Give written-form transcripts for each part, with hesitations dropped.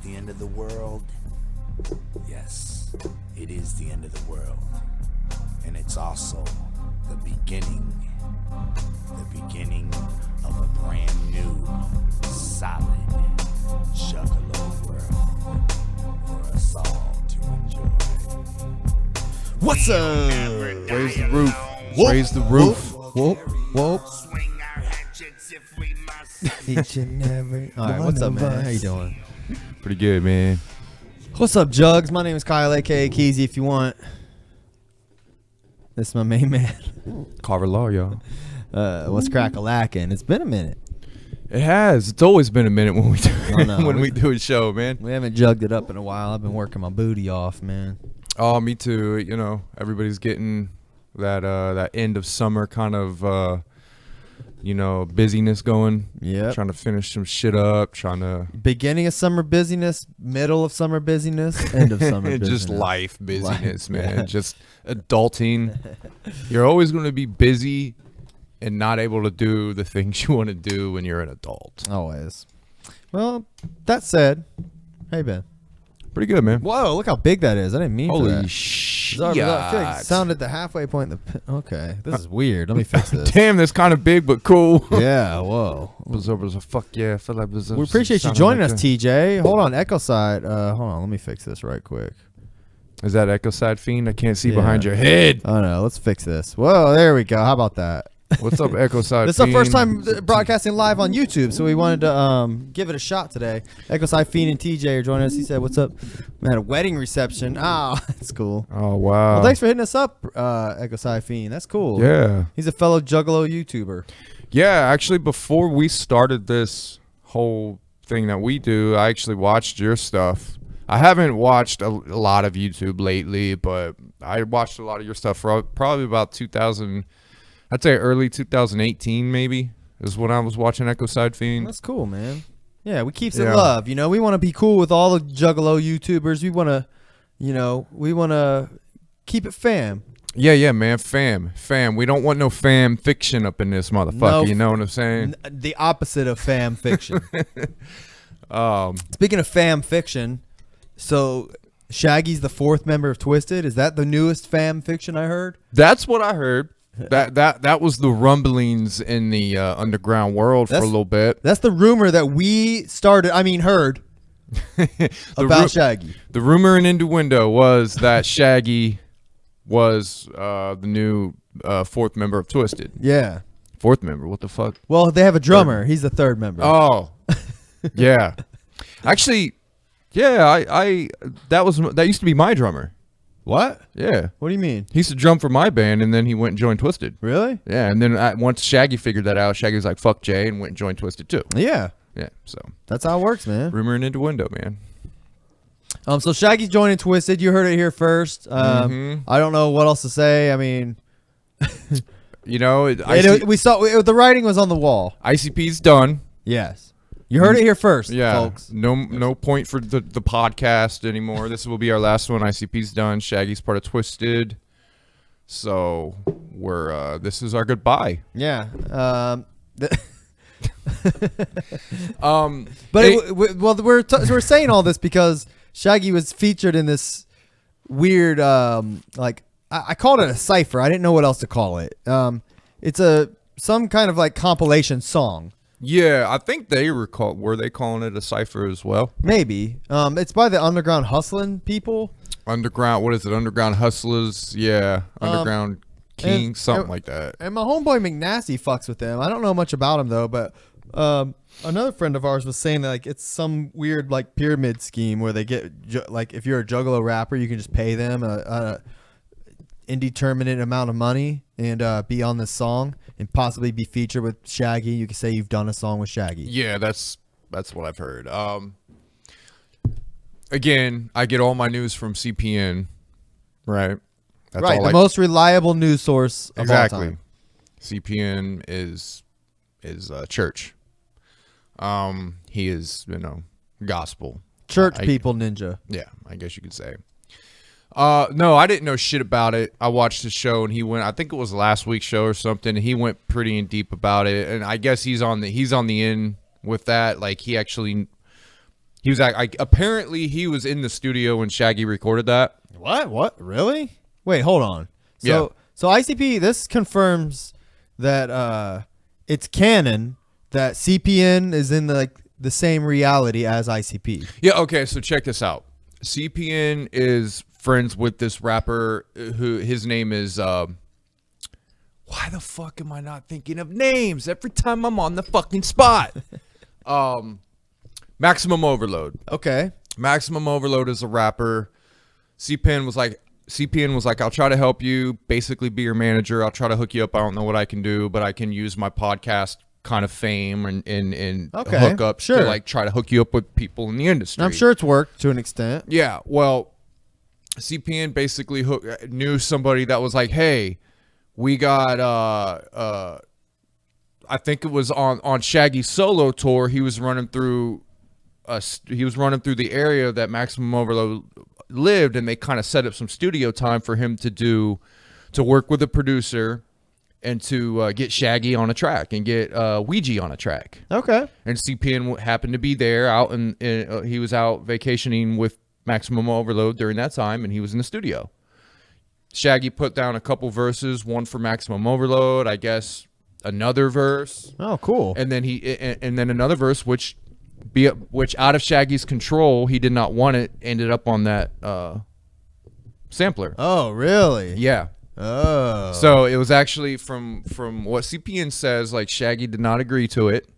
the end of the world? Yes, it is the end of the world. And it's also the beginning of a brand new, solid juggalo world for us all to enjoy. What's up? Raise the roof. Whoop, Raise the roof. Whoop, whoop. Swing our hatchets if we must. Each and every. All right, what's up, man? How you doing? Pretty good, man. What's up, Jugs? My name is Kyle, aka Keezy. If you want, this is my main man. Carver Law, y'all. What's crack-a-lackin'? It's been a minute. It has. It's always been a minute when we do, know. we do a show, man. We haven't jugged it up in a while. I've been working my booty off, man. Oh, me too. You know, everybody's getting that end of summer kind of busyness going. Yeah. Trying to finish some shit up. Trying to Beginning of summer busyness, middle of summer busyness, end of summer busyness. just life busyness, man. Yeah. Just adulting. You're always going to be busy and not able to do the things you want to do when you're an adult. Always. Well, that said, how you been? Pretty good, man. Whoa, look how big that is. I didn't mean for Holy that. shit. I feel like it sounded the halfway point. Okay, this is weird. Let me fix this. Damn, that's kind of big, but cool. Yeah, whoa. Bizzar, fuck yeah. I feel like Bizzar. We appreciate you joining us, TJ. Hold on, Echo Side. Hold on, let me fix this right quick. Is that Echo Side Fiend? I can't see Yeah. behind your head. Oh no, let's fix this. Whoa, there we go. How about that? What's up, Echo Side This is our Fiend? first time broadcasting live on YouTube, so we wanted to give it a shot today. Echo Side Fiend and TJ are joining us. He said, "What's up?" We had a wedding reception. Oh, that's cool. Oh, wow. Well, thanks for hitting us up, Echo Side Fiend. That's cool. Yeah. He's a fellow juggalo YouTuber. Yeah, actually, before we started this whole thing that we do, I actually watched your stuff. I haven't watched a lot of YouTube lately, but I watched a lot of your stuff for probably about 2000. I'd say early 2018 maybe is when I was watching Echo Side Fiend. That's cool, man. Yeah, we keeps it Yeah. love. You know, we want to be cool with all the juggalo YouTubers. We want to, keep it fam. Yeah, man. Fam. We don't want no fam fiction up in this motherfucker. No, you know what I'm saying? The opposite of fam fiction. Um, Speaking of fam fiction, so Shaggy's the fourth member of Twisted. Is that the newest fam fiction I heard? That's what I heard. That was the rumblings in the underground world for a little bit. That's the rumor that we started. Heard about Shaggy. The rumor and innuendo was that Shaggy was the new fourth member of Twisted. Yeah. Fourth member? What the fuck? Well, they have a drummer. He's the third member. Oh, yeah. Actually, yeah. I that used to be my drummer. What? Yeah. What do you mean? He used to drum for my band, and then he went and joined Twisted. Really? Yeah, and then once Shaggy figured that out, Shaggy was like, fuck Jay, and went and joined Twisted too. Yeah. Yeah, so. That's how it works, man. Rumor and innuendo, man. So Shaggy's joining Twisted. You heard it here first. I don't know what else to say. I mean, You know, we saw the writing was on the wall. ICP's done. Yes. You heard it here first, Yeah. folks. No point for the podcast anymore. This will be our last one. ICP's done. Shaggy's part of Twisted. So we're this is our goodbye. Yeah. But We're saying all this because Shaggy was featured in this weird I called it a cypher. I didn't know what else to call it. It's some kind of like compilation song. yeah, I think were they calling it a cypher as well? Maybe. It's by the Underground Hustlin' people. Underground, what is it? Underground Hustlers, yeah. Underground King, something like that. And my homeboy McNasty fucks with them. I don't know much about him though, but another friend of ours was saying that like it's some weird like pyramid scheme where they get like if you're a juggalo rapper, you can just pay them a indeterminate amount of money and be on this song and possibly be featured with Shaggy. You can say you've done a song with Shaggy. Yeah, that's what I've heard. Again, I get all my news from CPN, right? That's right, all the most reliable news source of all time. CPN is church. He is, gospel. Church people ninja. Yeah, I guess you could say. No, I didn't know shit about it. I watched the show and he went, I think it was last week's show or something. And he went pretty in deep about it. And I guess he's on the end with that. Like he actually He was apparently he was in the studio when Shaggy recorded that. What? Really? Wait, hold on. So ICP, this confirms that it's canon that CPN is in the same reality as ICP. Yeah, okay, so check this out. CPN is friends with this rapper who his name is why the fuck am I not thinking of names every time I'm on the fucking spot? Maximum Overload. Okay. Maximum Overload is a rapper. CPN was like, I'll try to help you, basically be your manager. I'll try to hook you up. I don't know what I can do, but I can use my podcast kind of fame and hook up to like try to hook you up with people in the industry. I'm sure it's worked to an extent. Yeah, well, CPN basically knew somebody that was like, hey, we got I think it was on Shaggy's solo tour. He was running through the area that Maximum Overload lived, and they kind of set up some studio time for him to work with a producer and to get Shaggy on a track and get Ouija on a track. Okay. And CPN happened to be there out, and he was out vacationing with Maximum Overload during that time, and he was in the studio. Shaggy put down a couple verses, one for Maximum Overload, I guess another verse. Oh, cool. And then and then another verse, which out of Shaggy's control, he did not want it, ended up on that sampler. Oh, really? Yeah. Oh. So it was actually from what CPN says, like Shaggy did not agree to it,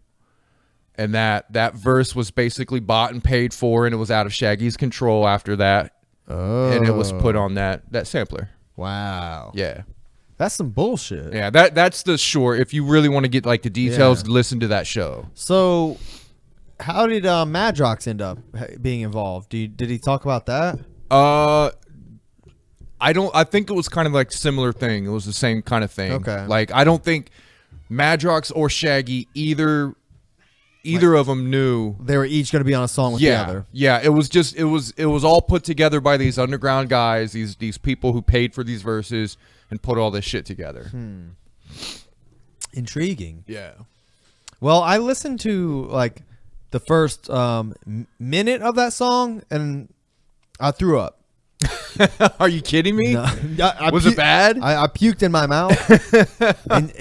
and that verse was basically bought and paid for, and it was out of Shaggy's control after that. Oh. And it was put on that sampler. Wow. Yeah. That's some bullshit. Yeah, that's the short. If you really want to get like the details, listen to that show. So how did Madrox end up being involved? Did he talk about that? I think it was kind of like a similar thing. It was the same kind of thing. Okay. Like I don't think Madrox or Shaggy either of them knew they were each going to be on a song with the other. Yeah, it was all put together by these underground guys, these people who paid for these verses and put all this shit together. Intriguing. Yeah. Well, I listened to like the first minute of that song and I threw up. Are you kidding me? No. Was it bad? I puked in my mouth. and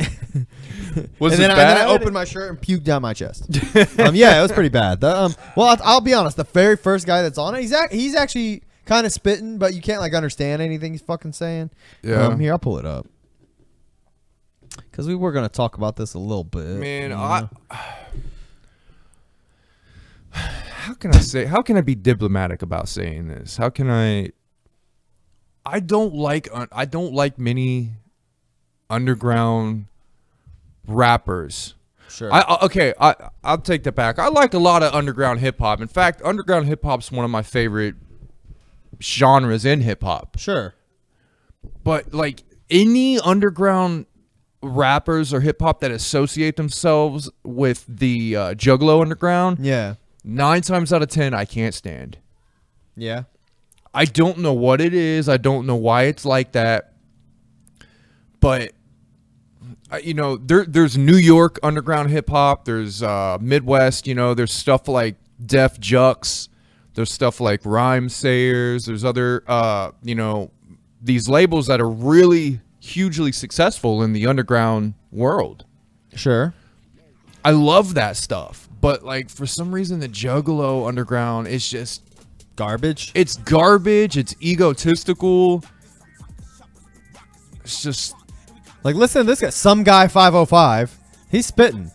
then I opened my shirt and puked down my chest. Yeah, it was pretty bad. Well, I'll be honest. The very first guy that's on it, he's actually kind of spitting, but you can't like understand anything he's fucking saying. Yeah. Here, I'll pull it up because we were gonna talk about this a little bit. Man, how can I be diplomatic about saying this? How can I don't like many underground rappers. Sure. I'll take that back. I like a lot of underground hip hop. In fact, underground hip hop's one of my favorite genres in hip hop. Sure. But like any underground rappers or hip hop that associate themselves with the Juggalo underground, Yeah. 9 times out of 10 I can't stand. Yeah. I don't know what it is. I don't know why it's like that. But there's New York underground hip hop. There's Midwest. There's stuff like Def Jux. There's stuff like Rhyme Sayers. There's other these labels that are really hugely successful in the underground world. Sure. I love that stuff. But like for some reason the Juggalo underground is just garbage. It's garbage. It's egotistical. It's just like, listen to this guy. Some guy 505. He's spitting.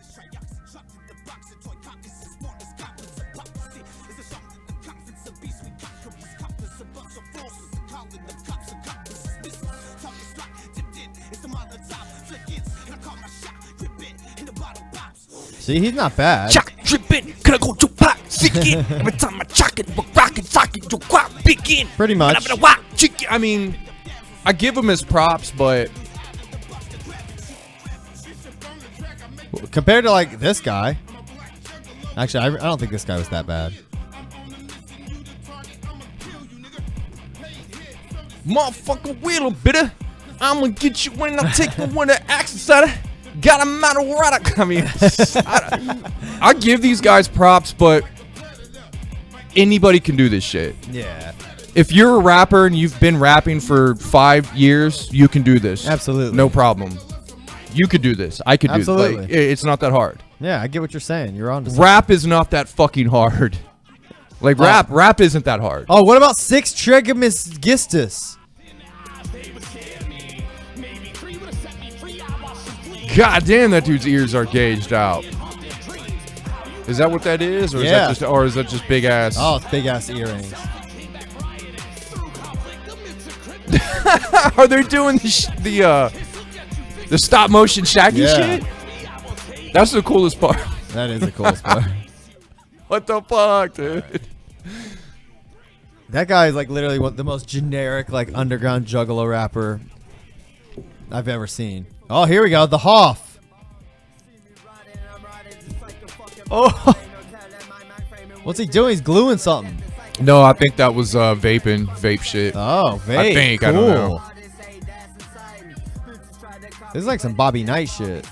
See, he's not bad. Chock dripping, gonna go to pop, sick every time I chock it, but rock it, sock it, you quack, begin. Pretty much. I mean, I give him his props, but compared to like this guy, actually, I don't think this guy was that bad. Motherfucker, wheel bitter. I'm gonna get you when I take you when the access out of. Got him out of right. I mean, I give these guys props, but anybody can do this shit. Yeah. If you're a rapper and you've been rapping for 5 years, you can do this. Absolutely. No problem. You could do this. I could do this. Absolutely. Like, it's not that hard. Yeah, I get what you're saying. You're on to something. Rap is not that fucking hard. Like, rap isn't that hard. Oh, what about Six Trigomisgistus? God damn, that dude's ears are gauged out. Is that what that is? Or Yeah. is that just big ass? Oh, it's big ass earrings. Are they doing the stop motion Shaggy Yeah. shit? That's the coolest part. That is the coolest part. What the fuck, dude? That guy is like literally the most generic like underground juggalo rapper I've ever seen. Oh, here we go. The Hoff. Oh. What's he doing? He's gluing something. No, I think that was vape shit. Oh, vape. I think. Cool. I don't know. This is like some Bobby Knight shit.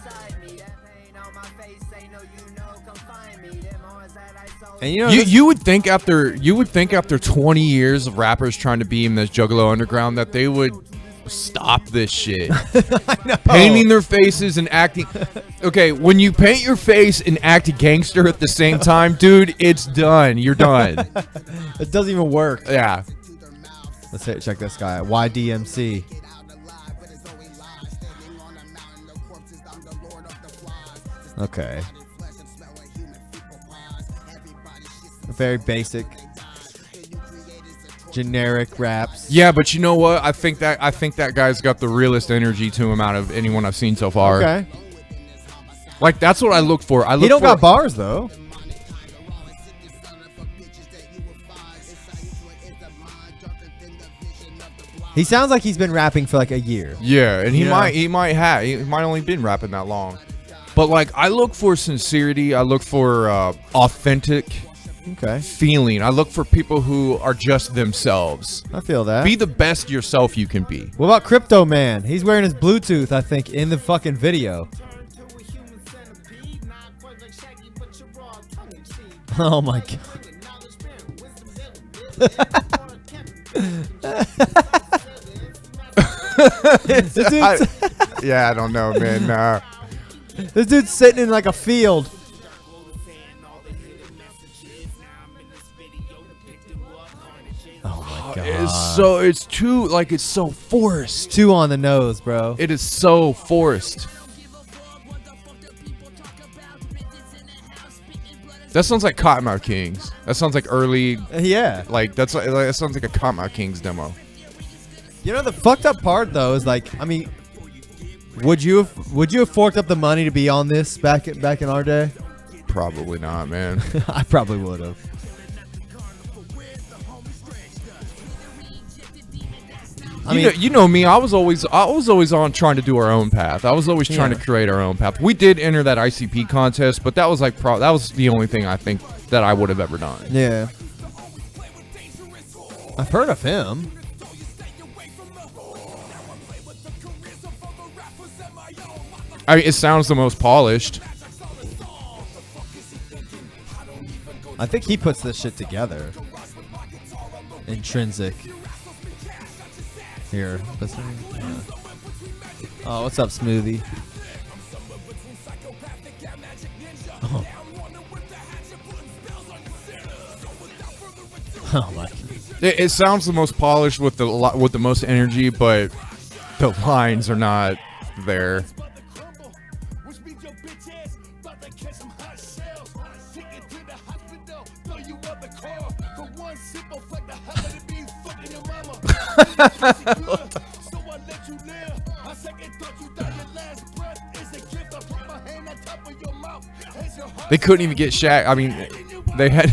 And you know, You would think after 20 years of rappers trying to be in this Juggalo underground that they would stop this shit. Painting their faces and acting. Okay, when you paint your face and act a gangster at the same time, dude, it's done. You're done. it doesn't even work. Yeah. Let's check this guy out. YDMC. Okay. Very basic, generic raps. Yeah, but you know what? I think that guy's got the realest energy to him out of anyone I've seen so far. Okay. Like that's what I look for. He don't got bars though. He sounds like he's been rapping for like a year. Yeah, and he You might only been rapping that long. But like I look for sincerity, I look for authentic feeling. I look for people who are just themselves. I feel that. Be the best yourself you can be. What about Crypto Man? He's wearing his Bluetooth, I think, in the fucking video. Oh my god. Yeah, I don't know, man. This dude's sitting in like a field. Oh my god. It's so forced. Too on the nose, bro. It is so forced. That sounds like Cottonmouth Kings. That sounds like early. Yeah. Like that sounds like a Cottonmouth Kings demo. You know the fucked up part though is like, I mean, would you have forked up the money to be on this back in our day? Probably not, man. I probably would have. You know me. I was always on trying to do our own path. I was always trying to create our own path. We did enter that ICP contest, but that was like that was the only thing I think that I would have ever done. Yeah. I've heard of him. I mean, it sounds the most polished. I think he puts this shit together. Intrinsic. Here. Oh, what's up, Smoothie? Oh. Oh my. It sounds the most polished with the most energy, but the lines are not there. They couldn't even get Shag. I mean, they had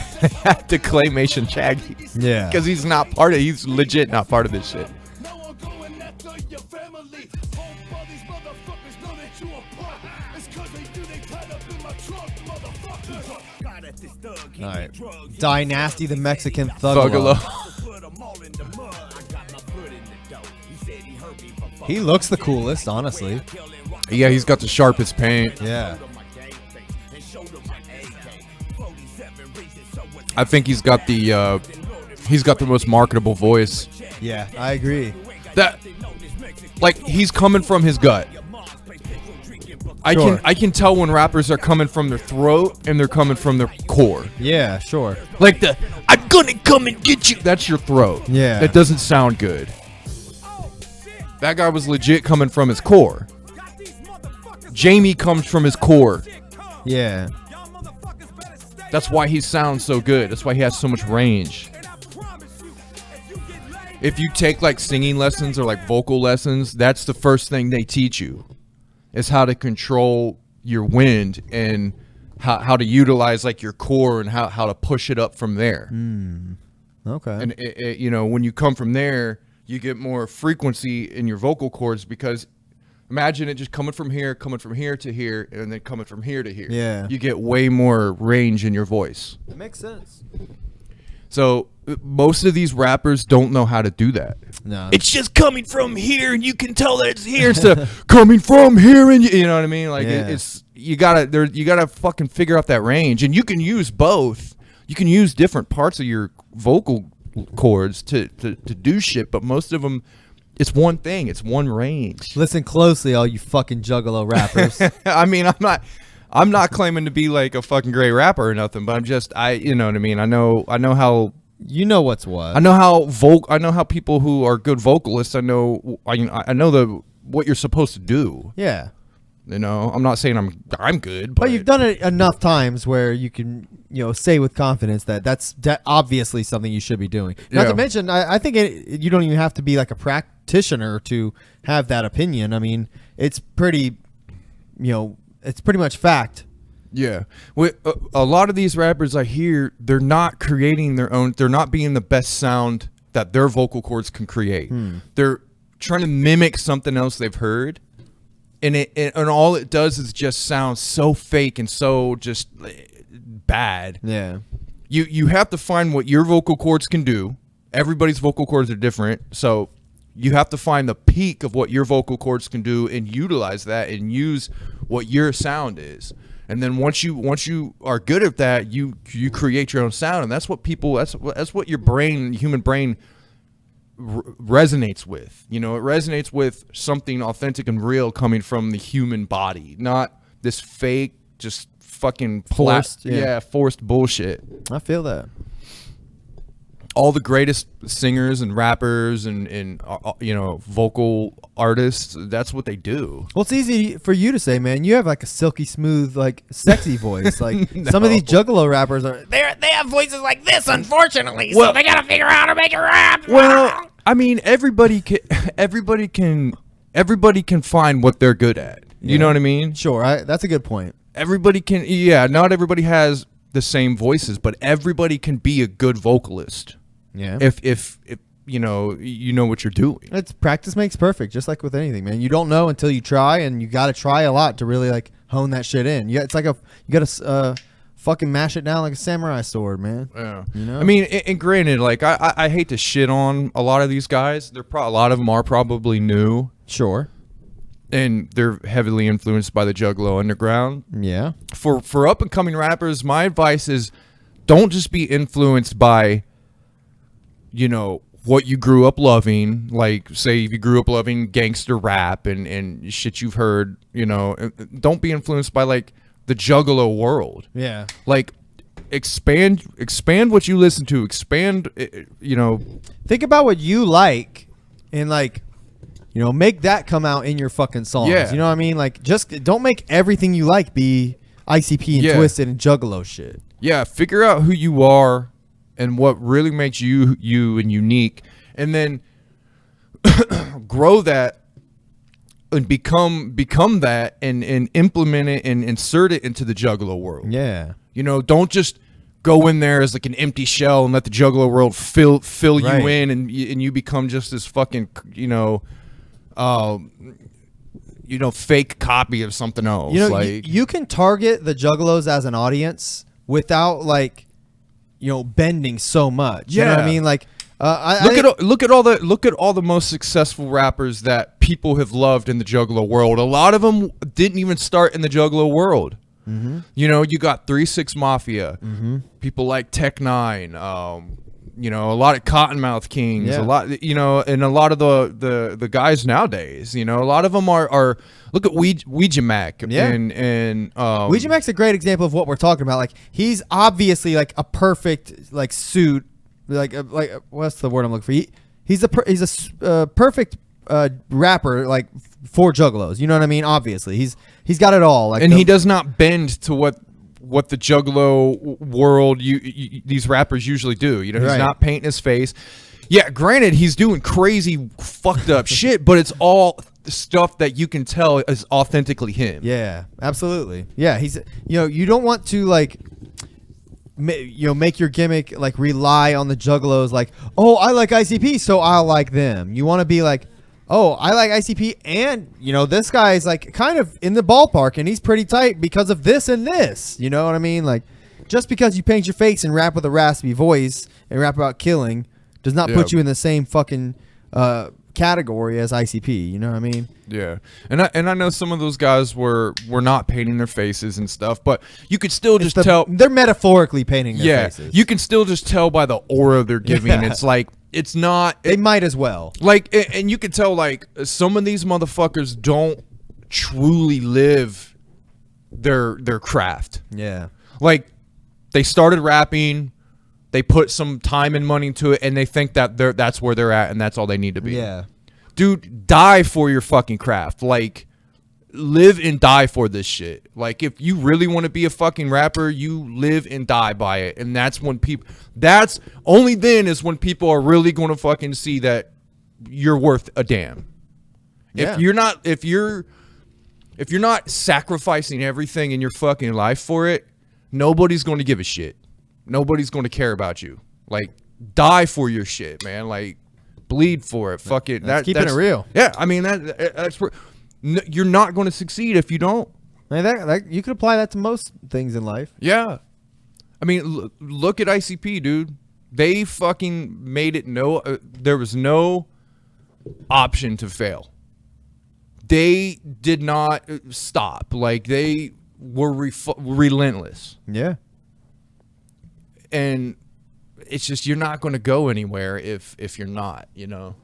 to claymation Shaggy. Yeah. Because he's not part of. He's legit not part of this shit. All right. Dynasty, the Mexican Thuggalo. He looks the coolest, honestly. Yeah, he's got the sharpest paint. Yeah. I think he's got the most marketable voice. Yeah, I agree. That, like, he's coming from his gut. Sure. I can tell when rappers are coming from their throat and they're coming from their core. Yeah, sure. Like I'm gonna come and get you. That's your throat. Yeah. That doesn't sound good. That guy was legit coming from his core. Jamie comes from his core. Yeah. That's why he sounds so good. That's why he has so much range. If you take like singing lessons or like vocal lessons, that's the first thing they teach you. Is how to control your wind and how to utilize like your core and how to push it up from there. Okay. And you know, when you come from there, you get more frequency in your vocal cords, because imagine it just coming from here to here, and then coming from here to here. Yeah. You get way more range in your voice. That makes sense. So most of these rappers don't know how to do that. No. It's just coming from here, and you can tell that it's here instead of coming from here, and you know what I mean. Like Yeah. it's you gotta fucking figure out that range, and you can use both. You can use different parts of your vocal cords to do shit, but most of them, it's one thing. It's one range. Listen closely, all you fucking juggalo rappers. I mean, I'm not claiming to be like a fucking great rapper or nothing, but you know what I mean. I know how. You know what's what. I know how people who are good vocalists. I know what you're supposed to do. Yeah. You know, I'm not saying I'm good, but, But you've done it enough times where you can, say with confidence that that's obviously something you should be doing. Not Yeah. to mention, I think you don't even have to be like a practitioner to have that opinion. I mean, it's pretty, it's pretty much fact. Yeah, a lot of these rappers I hear, they're not creating their own. They're not being the best sound that their vocal cords can create. They're trying to mimic something else they've heard, and all it does is just sound so fake and so just bad. Yeah. You have to find what your vocal cords can do. Everybody's vocal cords are different, so you have to find the peak of what your vocal cords can do and utilize that and use what your sound is. And then once you are good at that, you create your own sound, and that's what your human brain resonates with. It resonates with something authentic and real coming from the human body, not this fake, just fucking Forced, forced bullshit. I feel that. All the greatest singers and rappers and vocal artists, that's what they do. Well, it's easy for you to say, man. You have like a silky smooth, like sexy voice. Like No. some of these juggalo rappers are. They have voices like this, unfortunately. Well- So they gotta figure out how to make it rap. Well, I mean, everybody can find what they're good at. You know what I mean? Sure, that's a good point. Everybody can. Yeah, not everybody has the same voices, but everybody can be a good vocalist. Yeah. If you know what you're doing. It's practice makes perfect, just like with anything, man. You don't know until you try, and you got to try a lot to really like hone that shit in. It's like you got to fucking mash it down like a samurai sword, man. Yeah. know? I mean, and granted, like I hate to shit on a lot of these guys. A lot of them are probably new, Sure. and they're heavily influenced by the Juggalo underground. Yeah. For up and coming rappers, my advice is don't just be influenced by what you grew up loving. Like, say if you grew up loving gangster rap and shit you've heard, don't be influenced by like the Juggalo world. Yeah. Like expand what you listen to. Think about what you like, and like, make that come out in your fucking songs. Yeah. You know what I mean? Like, just don't make everything you like be ICP and Yeah. Twisted and Juggalo shit. Yeah, figure out who you are and what really makes you and unique, and then grow that and become that and implement it and insert it into the Juggalo world. Yeah. Don't just go in there as like an empty shell and let the Juggalo world fill Right. you in, and you become just this fucking fake copy of something else. You can target the Juggalos as an audience without like, bending so much. You know what I Yeah. mean? Like, Look at all the most successful rappers that people have loved in the Juggalo world. A lot of them didn't even start in the Juggalo world. You know, you got 3-6 Mafia, people like Tech Nine, you know, a lot of Cottonmouth Kings, a lot, you know, and a lot of the guys nowadays, you know, a lot of them are look at Ouija Mac, and Ouija Mac's a great example of what we're talking about. Like, he's obviously like a perfect like suit, like what's the word I'm looking for? He's a perfect rapper, like for juggalos. You know what I mean? Obviously, he's got it all. Like, and he does not bend to what the juggalo world these rappers usually do. You know, he's not painting his face. Yeah, granted, he's doing crazy, fucked up shit, but it's all stuff that you can tell is authentically him. Yeah, absolutely. Yeah, he's, you know, you don't want to like, you know, make your gimmick like rely on the juggalos. Like, oh, I like ICP, so I'll like them. You want to be like, oh, I like ICP, and you know, this guy's like kind of in the ballpark, and he's pretty tight because of this and this. You know what I mean? Like, just because you paint your face and rap with a raspy voice and rap about killing does not put you in the same fucking category as ICP. You know what I mean? Yeah, and I know some of those guys were not painting their faces and stuff, but you could still just tell they're metaphorically painting their faces. You can still just tell by the aura they're giving. It's like, it's not. They might as well. Like, and you can tell like some of these motherfuckers don't truly live their craft. Yeah. Like, they started rapping, they put some time and money into it, and they think that that's where they're at, and that's all they need to be. Yeah. Dude, die for your fucking craft. Like, live and die for this shit. Like, if you really want to be a fucking rapper, you live and die by it. And that's when only then is when people are really going to fucking see that you're worth a damn. Yeah. If you're not sacrificing everything in your fucking life for it, nobody's going to give a shit. Nobody's going to care about you. Like, die for your shit, man. Like, bleed for it. Fuck it. That's keeping it real. Yeah, I mean, that's where you're not going to succeed if you don't. I mean, that you could apply that to most things in life. Yeah. I mean, look at ICP, dude. They fucking made it there was no option to fail. They did not stop. Like, they were relentless. Yeah. And it's just, you're not going to go anywhere if you're not, you know.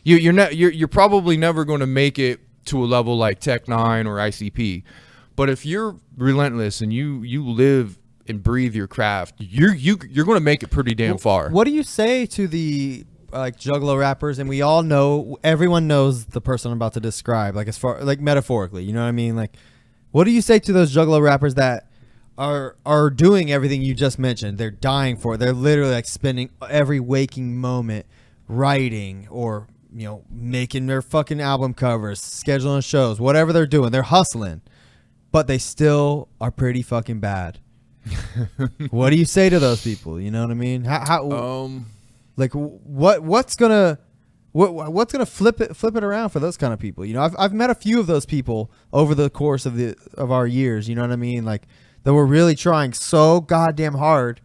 You're probably never going to make it to a level like Tech Nine or ICP. But if you're relentless and you live and breathe your craft, you're going to make it pretty damn far. What do you say to the like juggalo rappers? And we all know, everyone knows the person I'm about to describe, like as far like metaphorically, you know what I mean? Like, what do you say to those juggalo rappers that are doing everything you just mentioned? They're dying for it. They're literally like spending every waking moment writing or, you know, making their fucking album covers, scheduling shows, whatever they're doing. They're hustling, but they still are pretty fucking bad. What do you say to those people? You know what I mean? How like what's gonna flip it around for those kind of people? You know, I've met a few of those people over the course of our years. You know what I mean? Like, that were really trying so goddamn hard,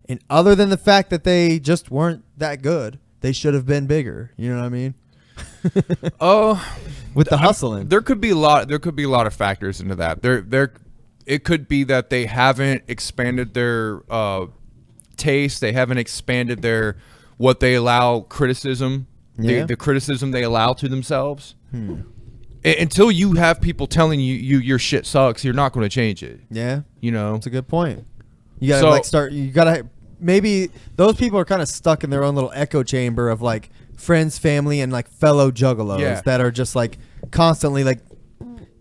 and other than the fact that they just weren't that good, they should have been bigger. You know what I mean? With the hustling, there could be a lot of factors into that. It could be that they haven't expanded their taste. They haven't expanded what they allow criticism. Yeah. The criticism they allow to themselves. Until you have people telling you your shit sucks, you're not going to change it. Yeah, you know, that's a good point. You gotta You gotta, maybe those people are kind of stuck in their own little echo chamber of like friends, family, and like fellow juggalos that are just like constantly like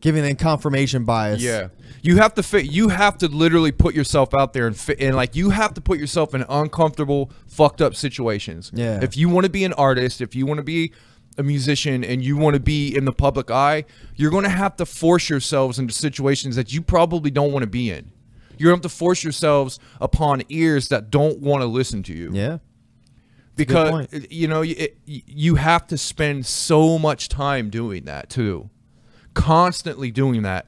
giving them confirmation bias. Yeah, you have to literally put yourself out there and like you have to put yourself in uncomfortable, fucked up situations. Yeah, if you want to be an artist, if you want to be a musician, and you want to be in the public eye, you're going to have to force yourselves into situations that you probably don't want to be in. You're going to have to force yourselves upon ears that don't want to listen to you. Yeah. Because, you know, you have to spend so much time doing that too. Constantly doing that.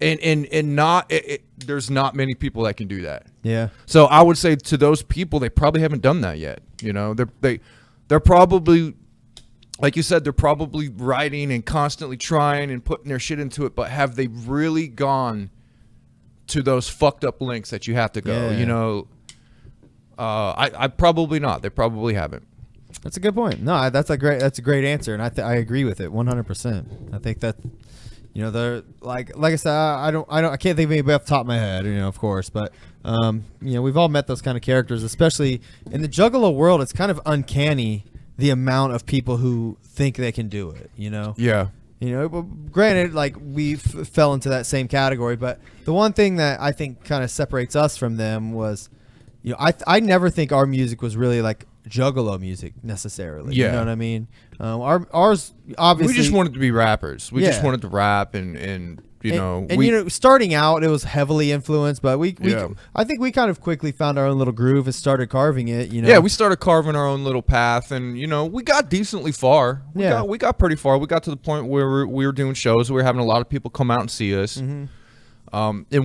And not, there's not many people that can do that. Yeah. So I would say to those people, they probably haven't done that yet. You know, they're probably, like you said, they're probably writing and constantly trying and putting their shit into it, but have they really gone to those fucked up links that you have to go. Yeah. You know, I probably not. They probably haven't. That's a good point. No, that's a great answer, and I agree with it 100%. I think that, you know, they're like I said, I can't think of anybody off the top of my head, you know, of course, but you know, we've all met those kind of characters, especially in the Juggalo world. It's kind of uncanny the amount of people who think they can do it, you know. Yeah. You know, but granted, like we fell into that same category, but the one thing that I think kind of separates us from them was, you know, I never think our music was really like Juggalo music necessarily. Yeah. You know what I mean? Ours obviously. We just wanted to be rappers. We just Yeah. wanted to rap and you know. And you know, starting out, it was heavily influenced, but Yeah. I think we kind of quickly found our own little groove and started carving it. You know. Yeah, we started carving our own little path, and you know, we got decently far. We got pretty far. We got to the point where we were doing shows. We were having a lot of people come out and see us. And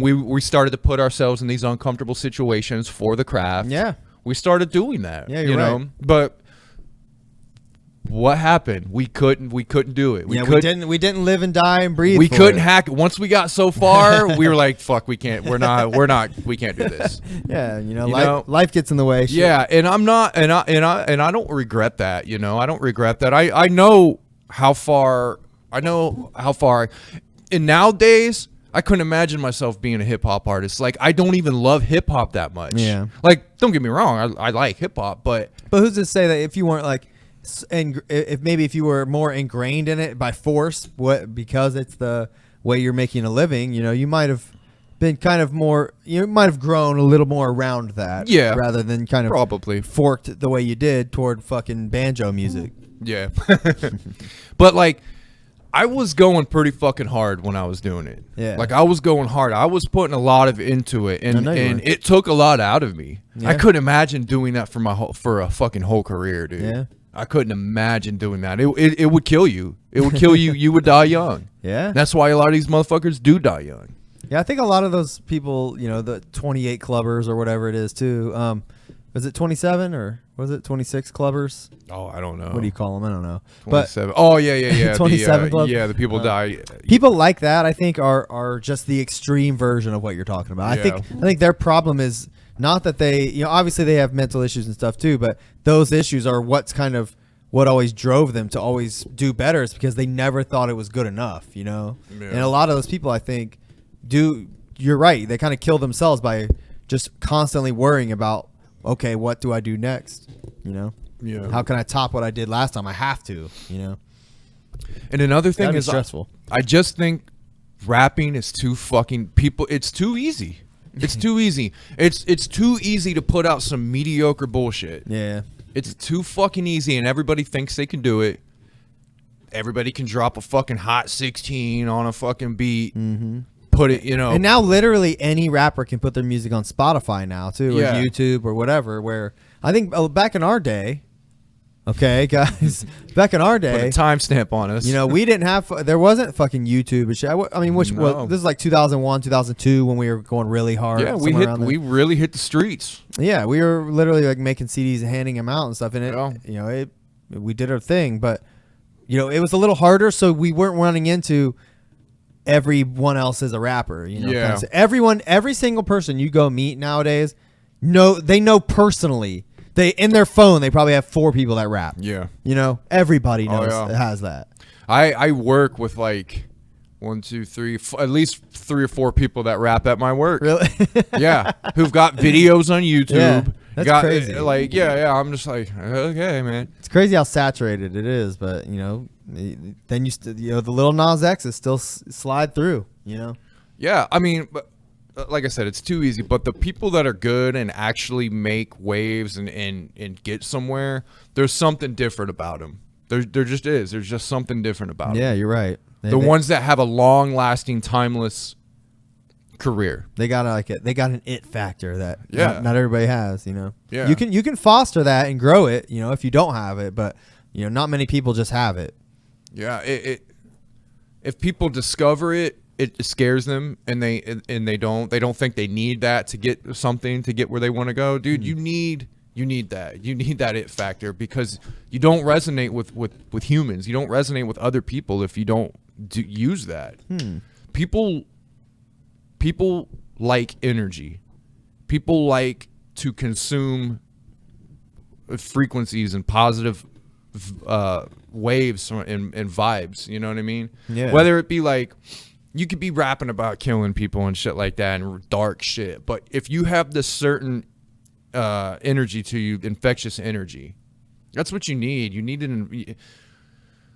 we started to put ourselves in these uncomfortable situations for the craft. Yeah. We started doing that. Yeah, you you're know, right. but what happened? We couldn't do it. We didn't live and die and breathe. We for couldn't it. hack it. Once we got so far, we were like, "Fuck, we can't. We can't do this." Yeah, you know, You life, know? life gets in the way. Shit. Yeah, and I'm not, and I don't regret that. You know, I don't regret that. I know how far. And nowadays, I couldn't imagine myself being a hip hop artist. Like, I don't even love hip hop that much. Yeah. Like, don't get me wrong, I like hip hop, but who's to say that if you weren't like, and if you were more ingrained in it by force, because it's the way you're making a living, you know, you might have been kind of more, you might have grown a little more around that. Yeah. Rather than kind of probably. forked the way you did toward fucking banjo music. Yeah. But like, I was going pretty fucking hard when I was doing it. Yeah. Like, I was going hard. I was putting a lot of into it, and I know you were. it took a lot out of me. Yeah. I couldn't imagine doing that for a fucking whole career, dude. Yeah. I couldn't imagine doing that. It would kill you. It would kill you. You would die young. Yeah. That's why a lot of these motherfuckers do die young. Yeah, I think a lot of those people, you know, the 28 clubbers or whatever it is too. Was it 27 or was it 26 clubbers? Oh, I don't know. What do you call them? I don't know. 27. Oh, yeah. 27 club? Yeah, the people die. People like that, I think, are just the extreme version of what you're talking about. Yeah. I think their problem is not that they, you know, obviously they have mental issues and stuff too, but those issues are what always drove them to always do better, is because they never thought it was good enough, you know? Yeah. And a lot of those people, I think, you're right, they kind of kill themselves by just constantly worrying about, okay, what do I do next? You know? Yeah. How can I top what I did last time? I have to, you know? And another thing That'd be is, stressful. I just think rapping is too fucking people. It's too easy. It's too easy. It's too easy to put out some mediocre bullshit. Yeah. It's too fucking easy, and everybody thinks they can do it. Everybody can drop a fucking hot 16 on a fucking beat. Mm-hmm. Put it, you know. And now literally any rapper can put their music on Spotify now too, Yeah. or YouTube or whatever. Where I think back in our day, okay, guys, back in our Put a day, timestamp on us. you know, we didn't have, there wasn't fucking YouTube and shit. I mean, No. this is like 2001, 2002 when we were going really hard. yeah, somewhere around there. we really hit the streets. Yeah, we were literally like making CDs and handing them out and stuff. And Yeah. you know, we did our thing, but you know, it was a little harder, so we weren't running into everyone else is a rapper. You know, Yeah. kind of. Every single person you go meet nowadays, they know personally. They in their phone, they probably have 4 people that rap. Yeah. You know, everybody knows yeah. has that. I work with like 1, 2, 3, at least 3 or 4 people that rap at my work. Really? Yeah, who've got videos on YouTube. Yeah, that's crazy. Like, yeah. I'm just like, okay, man. It's crazy how saturated it is, but you know, then you know, the Lil Nas X's still slide through. You know. Yeah, I mean, but like I said, it's too easy. But the people that are good and actually make waves and get somewhere, there's something different about them. There just is. There's just something different about them. Yeah, you're right. The ones that have a long-lasting, timeless career. They got an it factor that Yeah. not everybody has, you know. Yeah. You can foster that and grow it, you know, if you don't have it, but you know, not many people just have it. Yeah, if people discover it, it scares them, and they don't think they need that to get something to get where they want to go. Dude, you need that. You need that it factor, because you don't resonate with humans. You don't resonate with other people if you don't use that. People like energy. People like to consume frequencies and positive waves and vibes. You know what I mean? Yeah. Whether it be like, you could be rapping about killing people and shit like that and dark shit, but if you have this certain energy to you, infectious energy, that's what you need.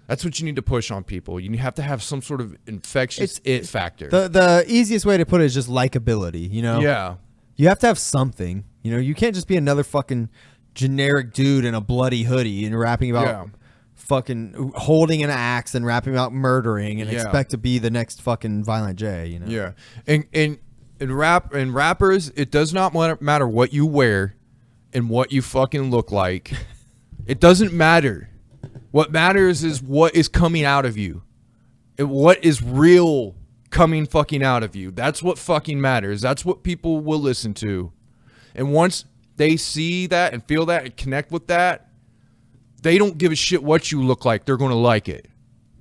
That's what you need to push on people. You have to have some sort of infectious it factor. The easiest way to put it is just likability, you know? Yeah. You have to have something. You know, you can't just be another fucking generic dude in a bloody hoodie and rapping about fucking holding an axe and rapping about murdering and expect to be the next fucking Violent J, you know? Yeah. And rappers, it does not matter what you wear and what you fucking look like. It doesn't matter. What matters is what is coming out of you. What is real coming fucking out of you. That's what fucking matters. That's what people will listen to. And once they see that and feel that and connect with that, they don't give a shit what you look like. They're going to like it.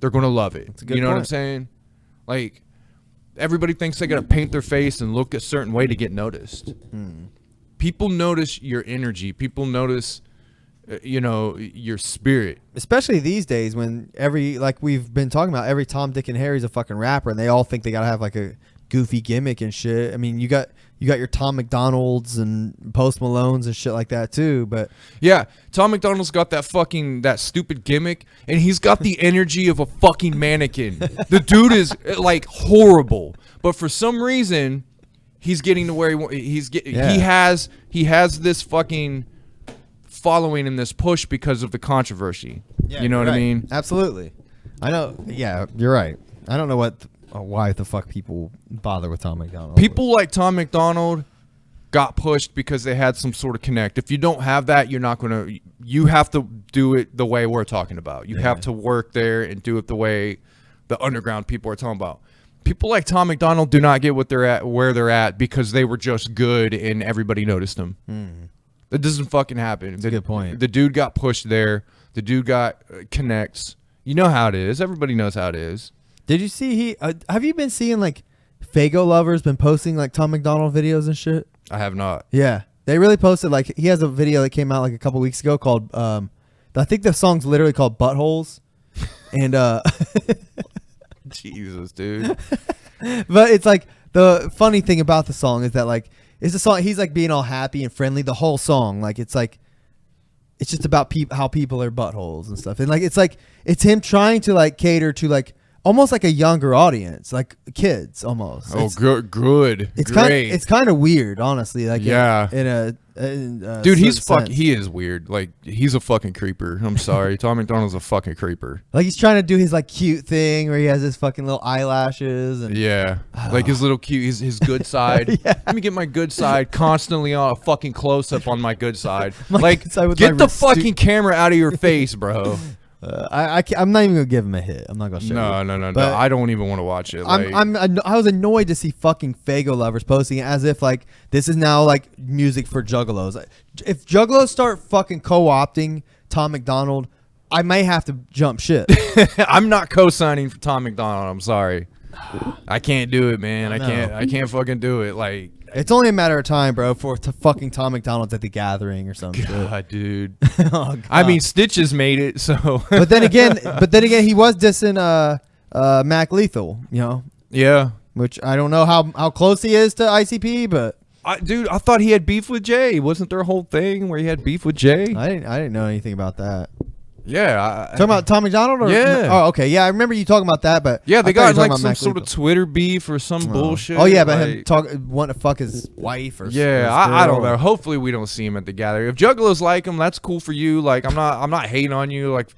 They're going to love it. That's a good you know point. what I'm saying? Like, everybody thinks they got to paint their face and look a certain way to get noticed. People notice your energy. People notice, your spirit. Especially these days when like we've been talking about, every Tom, Dick, and Harry's a fucking rapper, and they all think they gotta have like a goofy gimmick and shit. I mean, you got your Tom McDonalds and Post Malones and shit like that too. But yeah, Tom McDonald's got that stupid gimmick, and he's got the energy of a fucking mannequin. The dude is like horrible, but for some reason, he's getting to where he has this fucking following in this push because of the controversy. yeah, you know what I mean? Absolutely. I know. Yeah, you're right. I don't know why the fuck people bother with Tom McDonald. People like Tom McDonald got pushed because they had some sort of connect. If you don't have that, you're not going to. You have to do it the way we're talking about. You have to work there and do it the way the underground people are talking about. People like Tom McDonald do not get where they're at because they were just good and everybody noticed them. That doesn't fucking happen. That's a good point. The dude got pushed there. The dude got connects. You know how it is. Everybody knows how it is. Did you see have you been seeing like Fago lovers been posting like Tom McDonald videos and shit? I have not. Yeah, they really posted. Like, he has a video that came out like a couple weeks ago called I think the song's literally called Buttholes, and Jesus, dude. but it's like, the funny thing about the song is that like it's a song he's like being all happy and friendly the whole song. Like, it's just about how people are buttholes and stuff, and like it's him trying to like cater to like almost like a younger audience, like kids almost. Oh, good. It's great. It's kind of weird, honestly. Like, yeah. in a dude, certain sense. he is weird. Like, he's a fucking creeper. I'm sorry. Tom McDonald's a fucking creeper. Like, he's trying to do his like cute thing where he has his fucking little eyelashes and Yeah. Like his little cute, his good side. Yeah. Let me get my good side constantly on a fucking close up on my good side. My Like, good side with get my the wrist- fucking camera out of your face, bro. I'm not even gonna give him a hit. I'm not gonna show you. No. But I don't even want to watch it. Like, I was annoyed to see fucking Fago lovers posting it as if like this is now like music for juggalos. If juggalos start fucking co-opting Tom McDonald, I may have to jump ship. I'm not co-signing for Tom McDonald. I'm sorry. I can't do it, man. I can't fucking do it. Like, It's only a matter of time, bro, for fucking Tom McDonald's at the Gathering or something. God, dude. Oh, God. I mean, Stitches made it, so. but then again, he was dissing Mac Lethal, you know, Yeah. which I don't know how close he is to ICP, but Dude, I thought he had beef with Jay. Wasn't there a whole thing where he had beef with Jay? I didn't know anything about that. Yeah. Talking about Tom McDonald? Or, Yeah. Oh, okay. Yeah, I remember you talking about that, but Yeah, I they thought you were got talking like about some Mac sort of Lethal. Twitter beef or some bullshit. Oh yeah, but like, him want to fuck his wife or yeah, his I don't girl. know. Hopefully we don't see him at the gathering. If Juggalos like him, that's cool for you. Like, I'm not hating on you. Like, if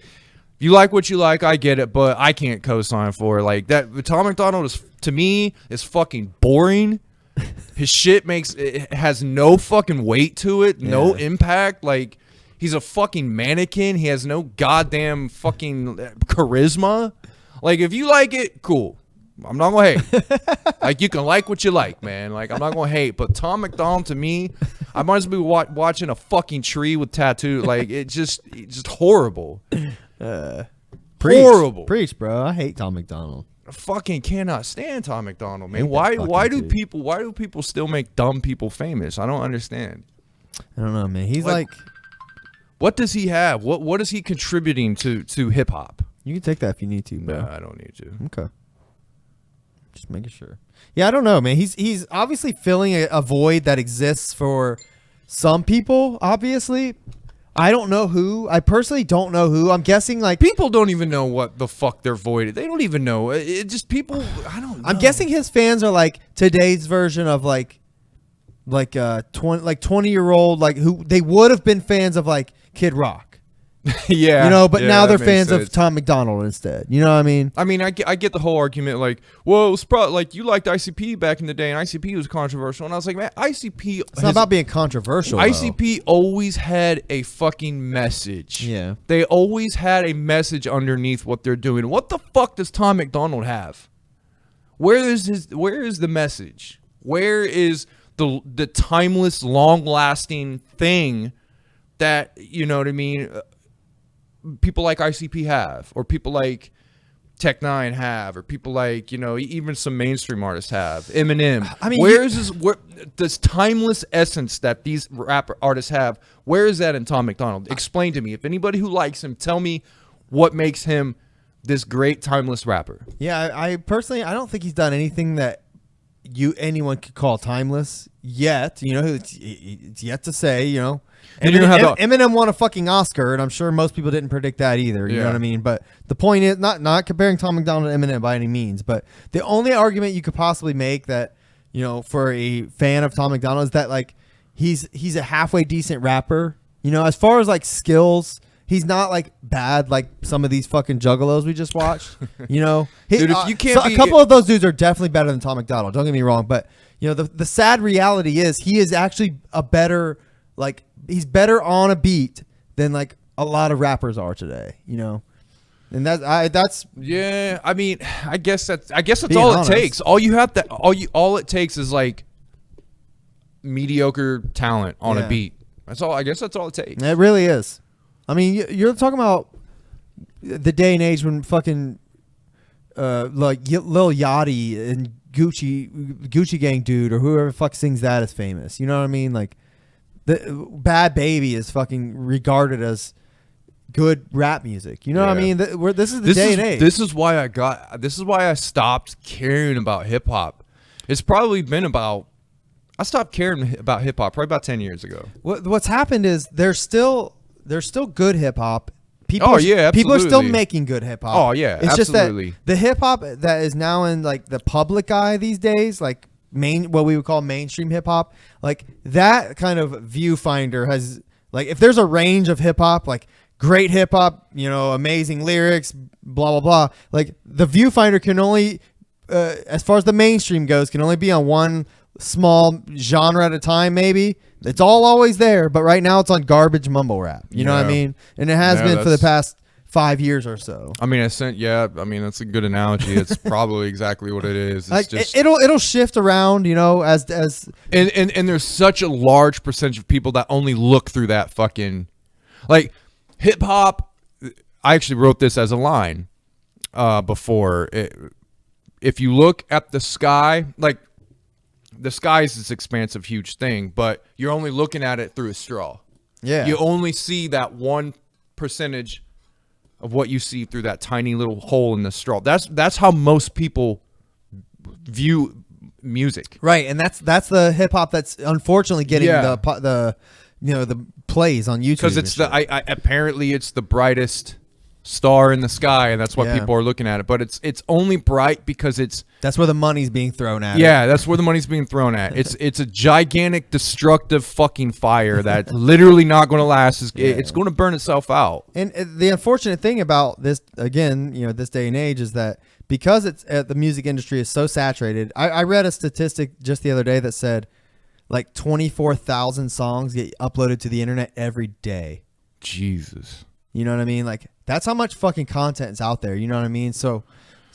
you like what you like, I get it, but I can't co-sign for it. Like that. Tom McDonald is, to me, is fucking boring. His shit has no fucking weight to it, no impact. Like, he's a fucking mannequin. He has no goddamn fucking charisma. Like, if you like it, cool. I'm not gonna hate. Like, you can like what you like, man. Like, I'm not gonna hate. But Tom McDonald, to me, I might as well be watching a fucking tree with tattoo. Like, it's just horrible. Preach, Horrible. Preach, bro. I hate Tom McDonald. fucking cannot stand Tom McDonald, man. Hate that Why fucking do dude. people still make dumb people famous? I don't understand. I don't know, man. He's Like- like What does he have? What is he contributing to hip hop? you can take that if you need to, bro. No, I don't need to. Okay. Just making sure. Yeah, I don't know, man. He's obviously filling a void that exists for some people, obviously. I don't know who. I personally don't know who. I'm guessing like People don't even know what the fuck they're voided. They don't even know. It just people. I don't know. I'm guessing his fans are like today's version of like 20-year-old like who they would have been fans of like Kid Rock. yeah, You know, but yeah, now they're that makes fans of sense. Tom McDonald instead. You know what I mean? I mean, I get the whole argument like, well, it was probably like you liked ICP back in the day, and ICP was controversial, and I was like, man, ICP. It's not about being controversial. though. ICP always had a fucking message. Yeah. They always had a message underneath what they're doing. What the fuck does Tom McDonald have? Where is the message? Where is the timeless, long-lasting thing that, you know what I mean, people like ICP have, or people like Tech Nine have, or people like, you know, even some mainstream artists have. Eminem. I mean, where is this timeless essence that these rap artists have? Where is that in Tom McDonald? Explain to me. If anybody who likes him, tell me what makes him this great timeless rapper. Yeah, I personally I don't think he's done anything that anyone could call timeless yet. You know, it's yet to say. You know, And you have Eminem won a fucking Oscar, and I'm sure most people didn't predict that either. You know Yeah. what I mean? But the point is not comparing Tom McDonald to Eminem by any means, but the only argument you could possibly make that, you know, for a fan of Tom McDonald is that like he's a halfway decent rapper. You know, as far as like skills. He's not like bad like some of these fucking juggalos we just watched. You know, Dude, if you can't a couple of those dudes are definitely better than Tom McDonald. Don't get me wrong, but you know the sad reality is he is actually a better like he's better on a beat than like a lot of rappers are today. You know, and that's Yeah, I mean, I guess that's Being all honest. it takes. All it takes is like mediocre talent on Yeah. a beat. That's all. I guess that's all it takes. it really is. I mean, you're talking about the day and age when fucking like Lil Yachty and Gucci Gang dude or whoever the fuck sings that is famous. You know what I mean? Like the Bad Baby is fucking regarded as good rap music. You know what I Yeah. mean? This is the day and age. This is why I stopped caring about hip hop. It's probably been about. I stopped caring about hip hop probably about 10 years ago. What's happened is there's still good hip hop. People Oh, yeah, people are still absolutely. making good hip hop. Oh, yeah, it's absolutely. just that the hip hop that is now in like the public eye these days, like what we would call mainstream hip hop, like that kind of viewfinder has like if there's a range of hip hop, like great hip hop, you know, amazing lyrics, blah blah blah. Like the viewfinder can only, as far as the mainstream goes, can only be on one small genre at a time. Maybe it's all always there, but right now it's on garbage mumble rap. You know what I Yeah. mean? And it has Yeah, been for the that's- past 5 years or so. I mean, I mean, that's a good analogy. It's probably exactly what it is. It's Like just it'll shift around, you know, as and there's such a large percentage of people that only look through that fucking like hip hop. I actually wrote this as a line before. If you look at the sky, like the sky is this expansive, huge thing, but you're only looking at it through a straw. yeah. You only see that 1% of what you see through that tiny little hole in the straw. That's how most people view music. Right, and that's the hip hop that's unfortunately getting Yeah. the you know the plays on YouTube Because it's apparently it's the brightest star in the sky, and that's what Yeah. people are looking at it. But it's only bright because it's that's where the money's being thrown at. yeah, that's where the money's being thrown at. It's a gigantic, destructive fucking fire that's literally not going to last. It's going to burn itself out. And the unfortunate thing about this, again, you know, this day and age is that because it's the music industry is so saturated. I read a statistic just the other day that said like 24,000 songs get uploaded to the internet every day. Jesus. You know what I mean? Like that's how much fucking content is out there. You know what I mean? So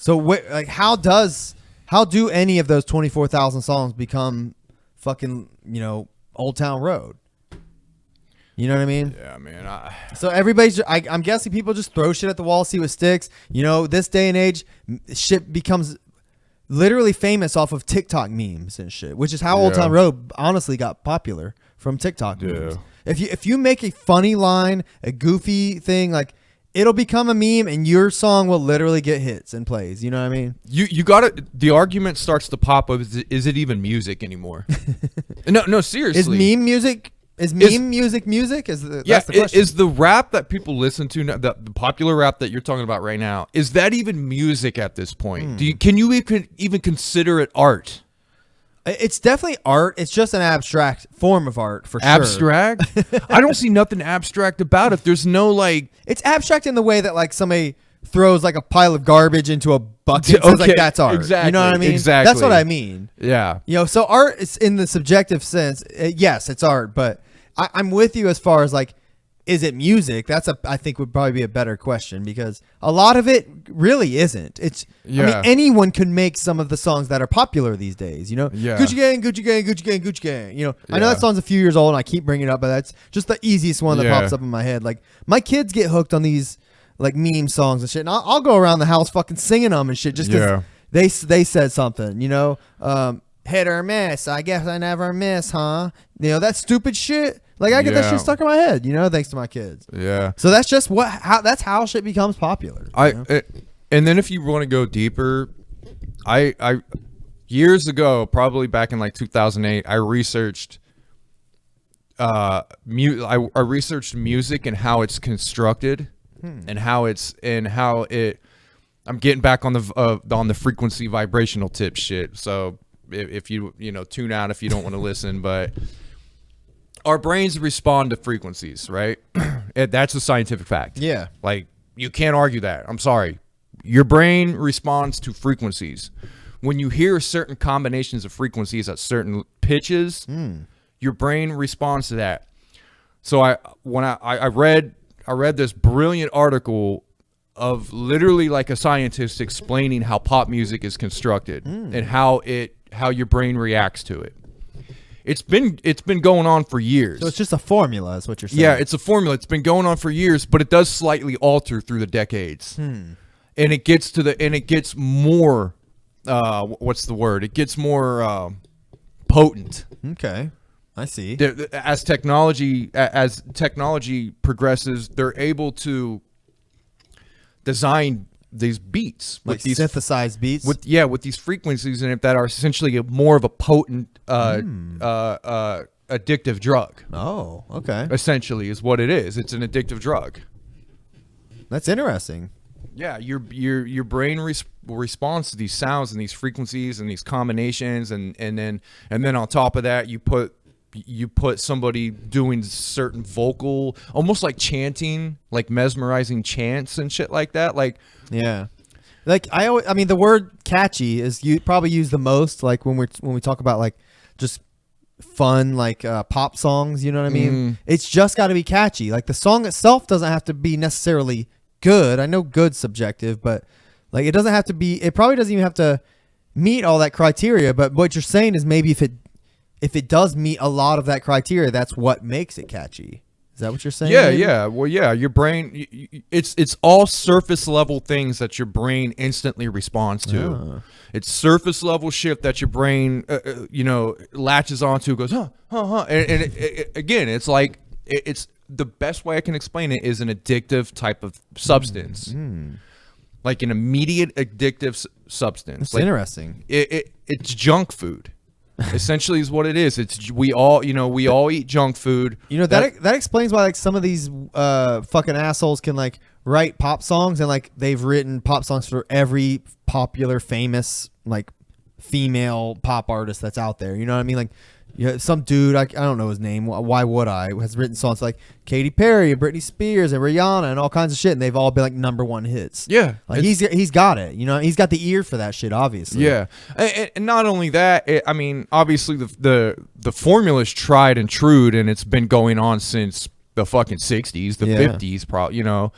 like how do any of those 24,000 songs become fucking, you know, Old Town Road? You know what I mean? Yeah, man. So I'm guessing people just throw shit at the wall, see what sticks. You know, this day and age, shit becomes literally famous off of TikTok memes and shit, which is how Old Town Road honestly got popular from TikTok memes. If you make a funny line, a goofy thing, like it'll become a meme and your song will literally get hits and plays. You know what I mean? You got to the argument starts to pop up, is it even music anymore? No, seriously. Is meme music music? That's the question. Is the rap that people listen to now, the popular rap that you're talking about right now, is that even music at this point? Can you even consider it art? It's definitely art. It's just an abstract form of art for sure. Abstract? I don't see nothing abstract about it. There's no like. It's abstract in the way that like somebody throws like a pile of garbage into a bucket. And says, like that's art. Exactly. You know what I mean? Exactly. That's what I mean. Yeah. You know, so art is in the subjective sense. Yes, it's art, but I'm with you as far as like, is it music? I think would probably be a better question because a lot of it really isn't. I mean, anyone can make some of the songs that are popular these days, you know? Yeah. Gucci Gang, Gucci Gang, Gucci Gang, Gucci Gang. You know, I know that song's a few years old and I keep bringing it up, but that's just the easiest one that pops up in my head. Like my kids get hooked on these like meme songs and shit. And I'll go around the house fucking singing them and shit just because they said something, you know? Hit or miss. I guess I never miss, huh? You know, that stupid shit. Like I get that shit stuck in my head, you know, thanks to my kids. Yeah. So that's just that's how shit becomes popular. And then if you want to go deeper, I years ago, probably back in like 2008, I researched I researched music and how it's constructed and how it I'm getting back on the frequency vibrational tip shit. So if you tune out if you don't want to listen, but our brains respond to frequencies, right? That's a scientific fact. Yeah. Like, you can't argue that. I'm sorry. Your brain responds to frequencies. When you hear certain combinations of frequencies at certain pitches, your brain responds to that. So I read this brilliant article of literally like a scientist explaining how pop music is constructed and how your brain reacts to it. It's been going on for years. So it's just a formula, is what you're saying. Yeah, it's a formula. It's been going on for years, but it does slightly alter through the decades. And it gets more what's the word? It gets more potent. Okay. I see. As technology progresses, they're able to design these beats, like these synthesized beats with these frequencies in it that are essentially more of a potent addictive drug. Oh, okay. Essentially is what it is. It's an addictive drug. That's interesting. Yeah, your brain responds to these sounds and these frequencies and these combinations, and then on top of that you put somebody doing certain vocal, almost like chanting, like mesmerizing chants and shit like that. Like, yeah, like I mean, the word catchy is probably used the most, like when we talk about like just fun, like pop songs. You know what I mean? It's just got to be catchy. Like the song itself doesn't have to be necessarily good. I know good's subjective, but like it doesn't have to be. It probably doesn't even have to meet all that criteria. But what you're saying is maybe if it does meet a lot of that criteria, that's what makes it catchy. Is that what you're saying? Yeah, maybe? yeah. Well, yeah, your brain, it's all surface level things that your brain instantly responds to. It's surface level shit that your brain, latches onto, goes, huh. And again, it's like, it's the best way I can explain it is an addictive type of substance. Like an immediate addictive substance. That's like, interesting. It's junk food. Essentially is what it is. We all eat junk food. You know, that explains why like some of these fucking assholes can like write pop songs, and like they've written pop songs for every popular famous like female pop artist that's out there. You know what I mean? Like some dude, I don't know his name, why would I, has written songs like Katy Perry and Britney Spears and Rihanna and all kinds of shit, and they've all been like #1 hits. Yeah, like he's got it. You know, he's got the ear for that shit, obviously. Yeah, and not only that, I mean, obviously the formula's tried and true, and it's been going on since the fucking 60s, the 50s, probably. You know,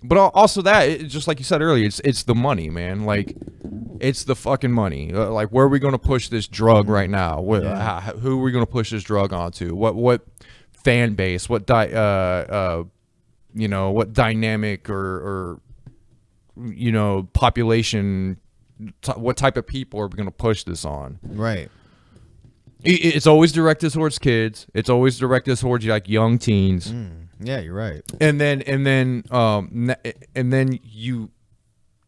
but also that, just like you said earlier, it's the money, man. Like, it's the fucking money. Like, where are we going to push this drug right now? Who are we going to push this drug onto? What fan base, what what dynamic or population, what type of people are we going to push this on? Right. It's always directed towards kids. It's always directed towards like young teens. Yeah, you're right. And then you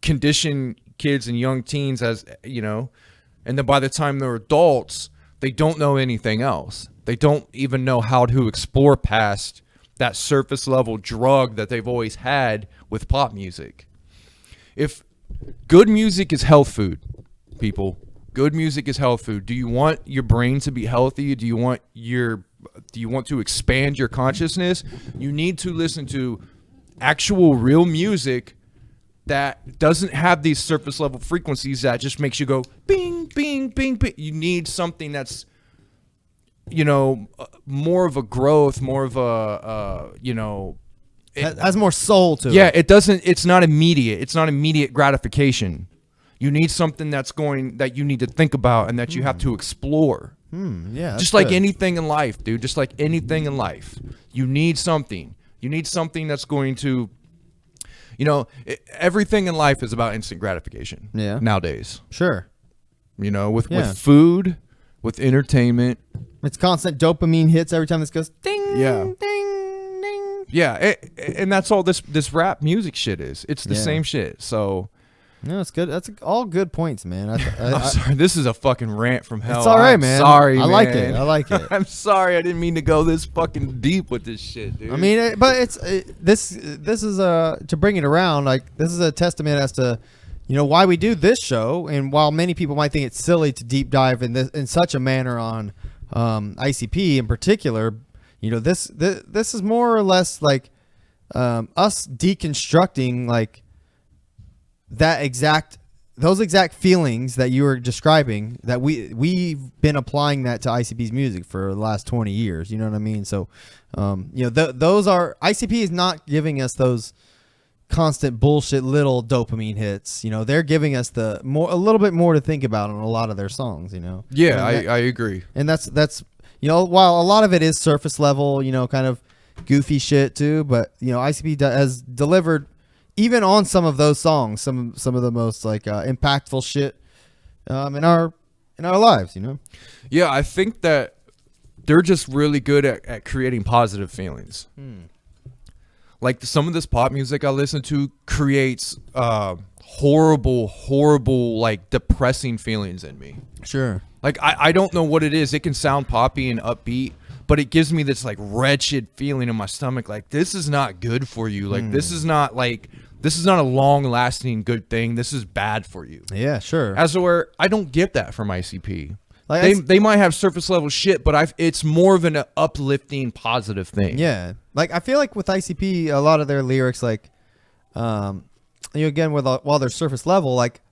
condition kids and young teens as and then by the time they're adults, they don't know anything else. They don't even know how to explore past that surface level drug that they've always had with pop music. If good music is health food, people, good music is health food. Do you want your brain to be healthy? Do you want to expand your consciousness? You need to listen to actual real music that doesn't have these surface level frequencies that just makes you go bing, bing, bing, bing. You need something that's, more of a growth, more of a, It has more soul to it. Yeah, it's not immediate. It's not immediate gratification. You need something that you need to think about and that you have to explore. Yeah. Just like anything in life, dude. Just like anything in life. You need something. You need something that's going to, everything in life is about instant gratification. Yeah. Nowadays. Sure. With food, with entertainment. It's constant dopamine hits every time this goes ding, Yeah. ding, ding. Yeah, and that's all this rap music shit is. It's the Yeah. same shit. So No, it's good. That's all good points, man. I'm sorry. This is a fucking rant from hell. It's all right, I'm man. Sorry, I man. like it. I like it. I'm sorry. I didn't mean to go this fucking deep with this shit, dude. I mean, but this is to bring it around. Like, this is a testament as to why we do this show. And while many people might think it's silly to deep dive in such a manner on ICP in particular, this is more or less like us deconstructing like those exact feelings that you were describing, that we've been applying that to ICP's music for the last 20 years. You know what I mean? So, those are, ICP is not giving us those constant bullshit little dopamine hits. They're giving us a little bit more to think about on a lot of their songs. Yeah, I agree. And that's while a lot of it is surface level, kind of goofy shit too, but ICP has delivered even on some of those songs, some of the most like impactful shit in our lives. Yeah, I think that they're just really good at creating positive feelings. Like some of this pop music I listen to creates horrible, like depressing feelings in me. Sure. Like I don't know what it is. It can sound poppy and upbeat, but it gives me this like wretched feeling in my stomach. Like this is not good for you. Like this is not a long lasting good thing. This is bad for you. Yeah, sure. As where I don't get that from ICP. Like They might have surface level shit, but it's more of an uplifting, positive thing. Yeah, like I feel like with ICP, a lot of their lyrics, like, again, while they're surface level, like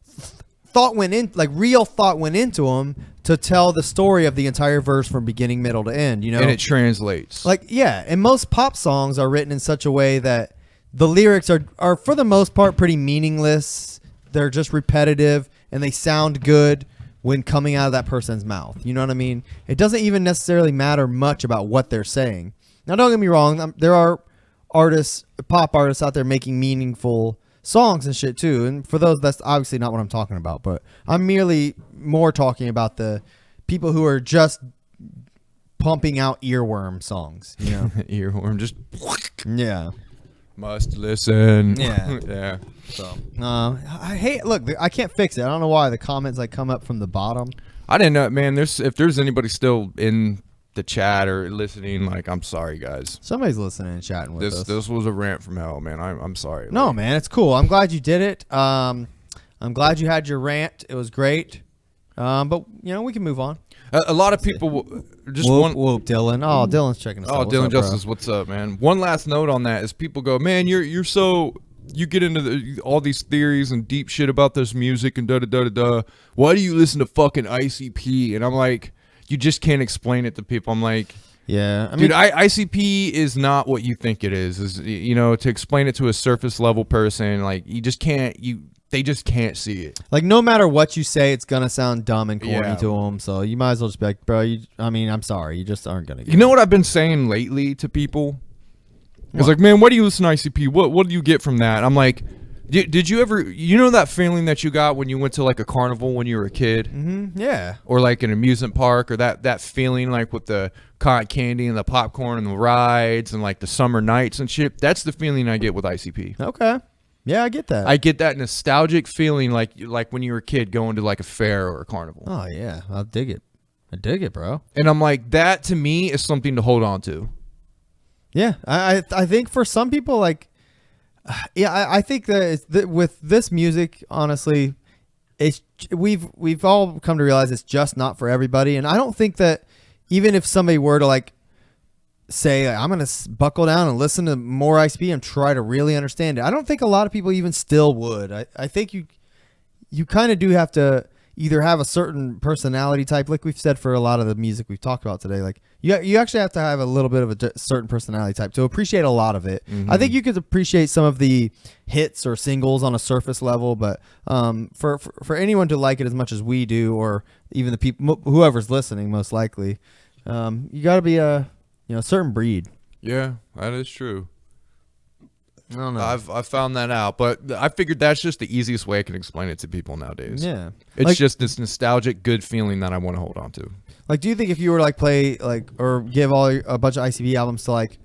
real thought went into them to tell the story of the entire verse from beginning, middle to end. And it translates. Like, yeah, and most pop songs are written in such a way that the lyrics are for the most part pretty meaningless. They're just repetitive and they sound good when coming out of that person's mouth. You know what I mean? It doesn't even necessarily matter much about what they're saying. Now, don't get me wrong. There are pop artists out there making meaningful songs and shit too. And for those, that's obviously not what I'm talking about. But I'm merely more talking about the people who are just pumping out earworm songs. Earworm, just Yeah. must listen. Yeah. Yeah. So I can't fix it. I don't know why the comments like come up from the bottom. I didn't know, man. If there's anybody still in the chat or listening, like, I'm sorry, guys. Somebody's listening and chatting with us. This was a rant from hell, man. I'm sorry. No, man, it's cool. I'm glad you did it. I'm glad you had your rant. It was great. But we can move on. A lot of people just Whoop, Dylan. Oh, Dylan's checking us out. Oh, What's Dylan up, bro? Justice, what's up, man? One last note on that is people go, man, you get into all these theories and deep shit about this music and da da da da da. Why do you listen to fucking ICP? And I'm like, you just can't explain it to people. I'm like, yeah, dude, ICP is not what you think it is. To explain it to a surface level person, like you just can't. they just can't see it. Like, no matter what you say, it's gonna sound dumb and corny Yeah. to them. So you might as well just be like, bro. I'm sorry, you just aren't gonna. Get You know what I've been saying lately to people? It's like, man, why do you listen to ICP? What do you get from that? I'm like, did you ever, that feeling that you got when you went to like a carnival when you were a kid? Mm-hmm. Yeah. Or like an amusement park, or that feeling like with the cotton candy and the popcorn and the rides and like the summer nights and shit? That's the feeling I get with ICP. Okay. Yeah, I get that. I get that nostalgic feeling like when you were a kid going to like a fair or a carnival. Oh yeah, I'll dig it. I dig it, bro. And I'm like, that to me is something to hold on to. Yeah, I think for some people, like, I think that with this music, honestly, we've all come to realize it's just not for everybody. And I don't think that even if somebody were to like say, I'm gonna buckle down and listen to more ICP and try to really understand it, I don't think a lot of people even still would. I think you kind of do have to either have a certain personality type, like we've said for a lot of the music we've talked about today. Like you actually have to have a little bit of a certain personality type to appreciate a lot of it. Mm-hmm. I think you could appreciate some of the hits or singles on a surface level, but for anyone to like it as much as we do, or even the people, whoever's listening, most likely, you got to be a certain breed. Yeah, that is true. I don't know. I've found that out, but I figured that's just the easiest way I can explain it to people nowadays. Yeah, It's just this nostalgic, good feeling that I want to hold on to. Like, do you think if you were to like play like or give a bunch of ICP albums to like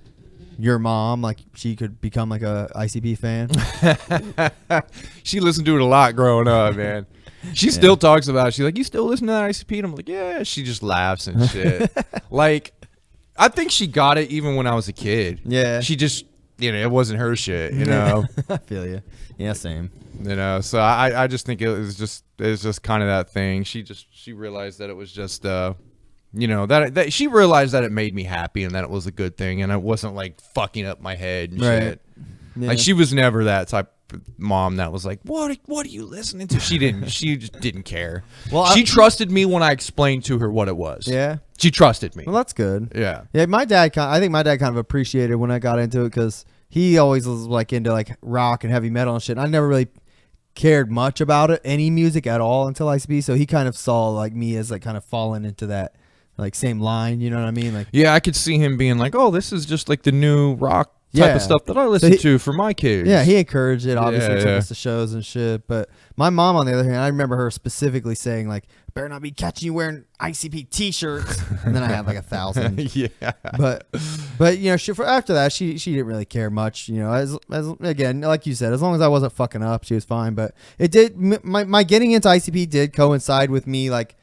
your mom, like she could become like a ICP fan? She listened to it a lot growing up, man. She still talks about it. She's like, you still listen to that ICP? And I'm like, yeah. She just laughs and shit. Like, I think she got it even when I was a kid. Yeah. She just, it wasn't her shit, you know? I feel you. Yeah, same. So I just think it was just kind of that thing. She realized that it was just, that she realized that it made me happy and that it was a good thing and it wasn't like fucking up my head and shit. Yeah. Like, she was never that type of mom that was like, what are you listening to? She just didn't care. Well, she trusted me when I explained to her what it was. Yeah. She trusted me. Well, that's good. Yeah. Yeah, I think my dad kind of appreciated when I got into it because he always was like into like rock and heavy metal and shit. I never really cared much about it, any music at all, until ICP. So he kind of saw like me as like kind of falling into that like same line. You know what I mean? Like, yeah, I could see him being like, oh, this is just like the new rock type of stuff that I listen to for my kids. Yeah, he encouraged it. Obviously, Yeah, took yeah. us to shows and shit. But my mom, on the other hand, I remember her specifically saying like, "Better not be catching you wearing ICP T-shirts." And then I had like 1,000. Yeah. But after that, she didn't really care much. As again, like you said, as long as I wasn't fucking up, she was fine. But it did. My getting into ICP did coincide with me like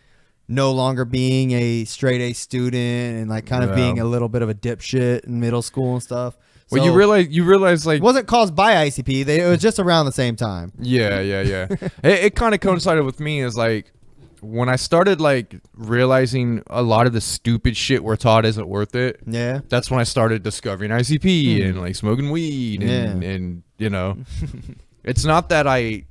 no longer being a straight A student and like kind of being a little bit of a dipshit in middle school and stuff. Well, So, you realize like it wasn't caused by ICP. It was just around the same time. Yeah. It kind of coincided with me as like when I started like realizing a lot of the stupid shit we're taught isn't worth it. Yeah. That's when I started discovering ICP and like smoking weed and it's not that I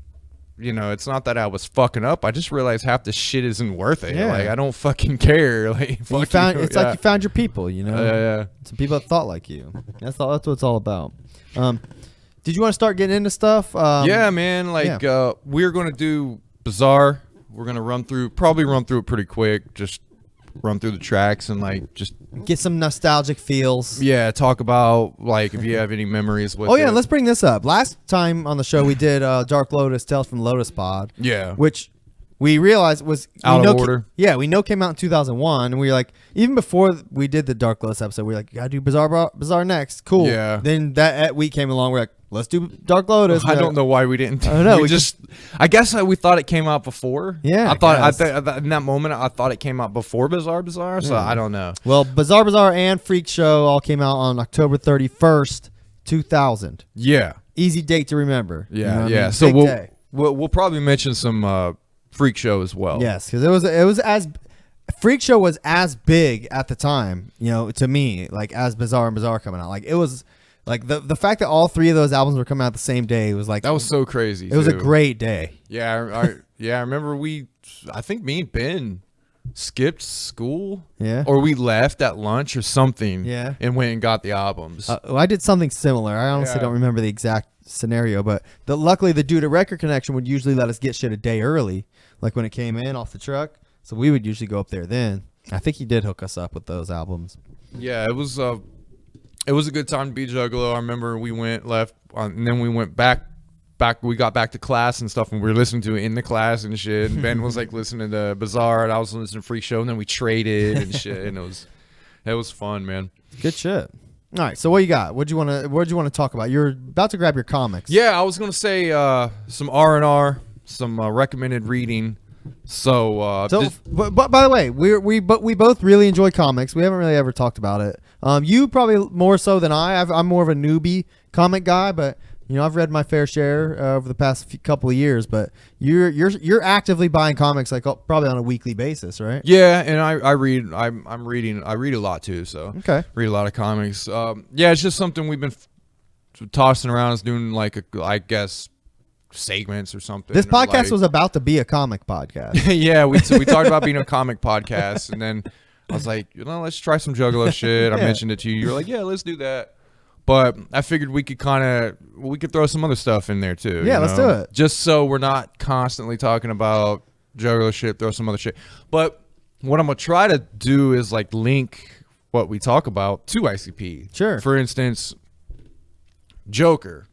was fucking up. I just realized half the shit isn't worth it. Yeah. Like, I don't fucking care. Like, Like you found your people, Yeah. Some people that thought like you. That's what it's all about. Did you want to start getting into stuff? Yeah, man. Like, we're going to do Bizzar. We're going to probably run through it pretty quick. Just run through the tracks and like just get some nostalgic feels. Yeah, talk about like if you have any memories with it. Let's bring this up. Last time on the show we did Dark Lotus Tales from Lotus Pod. Yeah. Which we realized was Out of order. We know came out in 2001, and we were like, even before we did the Dark Lotus episode, we were like, you gotta do Bizzar next. Cool. Yeah. Then that week came along, we're like, let's do Dark Lotus. I don't know why we didn't. I don't know. I guess we thought it came out before. Yeah, I thought in that moment I thought it came out before Bizzar. So I don't know. Well, Bizzar and Freak Show all came out on October 31st, 2000. Yeah. Easy date to remember. Yeah. You know what I Yeah. mean? So Big day. we'll probably mention some Freak Show as well. Yes, because it was as Freak Show was as big at the time, to me, like as Bizzar and Bizaar coming out. Like it was like the fact that all three of those albums were coming out the same day was like That was so crazy. It was a great day. Yeah. I remember I think me and Ben skipped school. Yeah. Or we left at lunch or something. Yeah. And went and got the albums. I did something similar. I honestly Yeah. don't remember the exact scenario, but luckily the dude at Record Connection would usually let us get shit a day early, like when it came in off the truck. So we would usually go up there then. I think he did hook us up with those albums. Yeah, it was a good time to be Juggalo. I remember we went left, and then we went back. We got back to class and stuff, and we were listening to it in the class and shit. And Ben was like listening to Bizzar, and I was listening to Freak Show, and then we traded and shit. And it was fun, man. Good shit. All right, so what you got? What do you want to talk about? You're about to grab your comics. Yeah, I was gonna say some R&R, some recommended reading. So but by the way, we both really enjoy comics. We haven't really ever talked about it. You probably more so than I. I'm more of a newbie comic guy, but I've read my fair share over the past couple of years. But you're actively buying comics like probably on a weekly basis, right? yeah, and I read. I'm reading. I read a lot too. So Okay. read a lot of comics. Yeah, it's just something we've been tossing around as doing I guess segments or something. This podcast like, was about to be a comic podcast. yeah, we talked about being a comic podcast, and then I was like, let's try some Juggalo shit. I Yeah. mentioned it to you. You're like, yeah, let's do that. But I figured we could throw some other stuff in there too. Yeah, let's do it. Just so we're not constantly talking about Juggalo shit. Throw some other shit. But what I'm gonna try to do is like link what we talk about to ICP. Sure. For instance, Joker.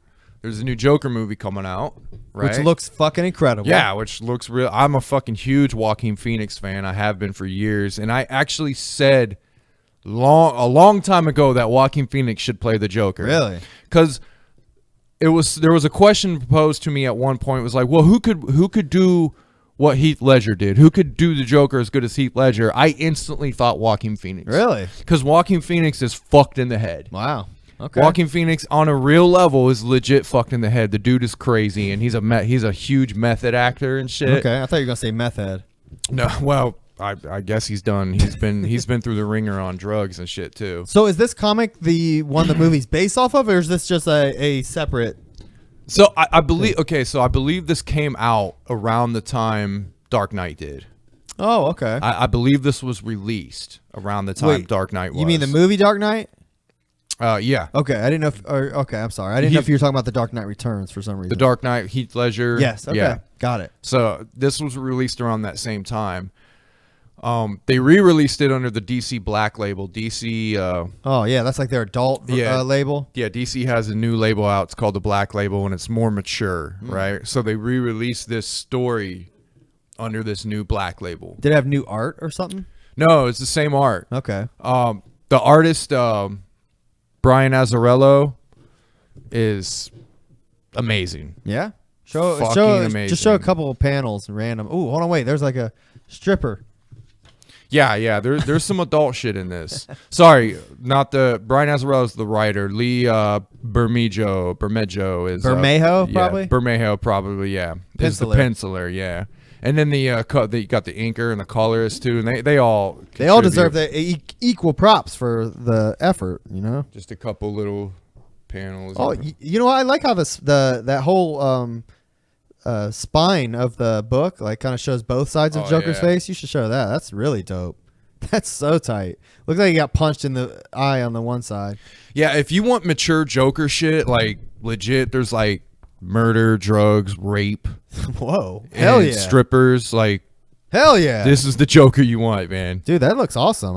There's a new Joker movie coming out, right? Which looks fucking incredible. Yeah, which looks real. I'm a fucking huge Joaquin Phoenix fan. I have been for years, and I actually said a long time ago that Joaquin Phoenix should play the Joker. Really? Because there was a question proposed to me at one point. It was like, well, who could do what Heath Ledger did? Who could do the Joker as good as Heath Ledger? I instantly thought Joaquin Pheonix. Really? Because Joaquin Phoenix is fucked in the head. Wow. Okay. Joaquin Phoenix on a real level is legit fucked in the head. The dude is crazy, and he's a huge method actor and shit. Okay, I thought you were gonna say meth head. No, well, I guess he's done. He's been through the ringer on drugs and shit too. So is this comic the one the movie's based off of, or is this just a separate? So I believe. Okay, so I believe this came out around the time Dark Knight did. Oh, okay. I believe this was released around the time Wait, Dark Knight was. You mean the movie Dark Knight? Yeah. Okay, I didn't know. Okay, I'm sorry. I didn't know if you were talking about the Dark Knight Returns for some reason. The Dark Knight, Heath Ledger. Yes. Okay. Yeah. Got it. So this was released around that same time. They re-released it under the DC Black label. DC. Oh yeah, that's like their adult label. Yeah, DC has a new label out. It's called the Black Label, and it's more mature, Hmm. right? So they re-released this story under this new Black label. Did it have new art or something? No, it's the same art. Okay. The artist Brian Azzarello is amazing. Yeah. Fucking amazing. Just show a couple of panels random. Ooh, hold on, wait. There's like a stripper. Yeah. There's some adult shit in this. Sorry, not the Brian Azzarello is the writer. Lee Bermejo is Bermejo, yeah, probably? Bermejo probably, yeah. Is the Penciler. penciler, yeah. And then you got the inker and the colorist too, and they all deserve the equal props for the effort. just a couple little panels. Oh, you know what? I like how that whole spine of the book like kind of shows both sides of Oh, Joker's yeah. face. You should show that. That's really dope. That's so tight. Looks like he got punched in the eye on the one side. Yeah, if you want mature Joker shit, like legit, there's like murder, drugs, rape, Whoa. and Hell yeah. strippers. Like Hell yeah. this is the Joker you want, man. Dude, that looks awesome.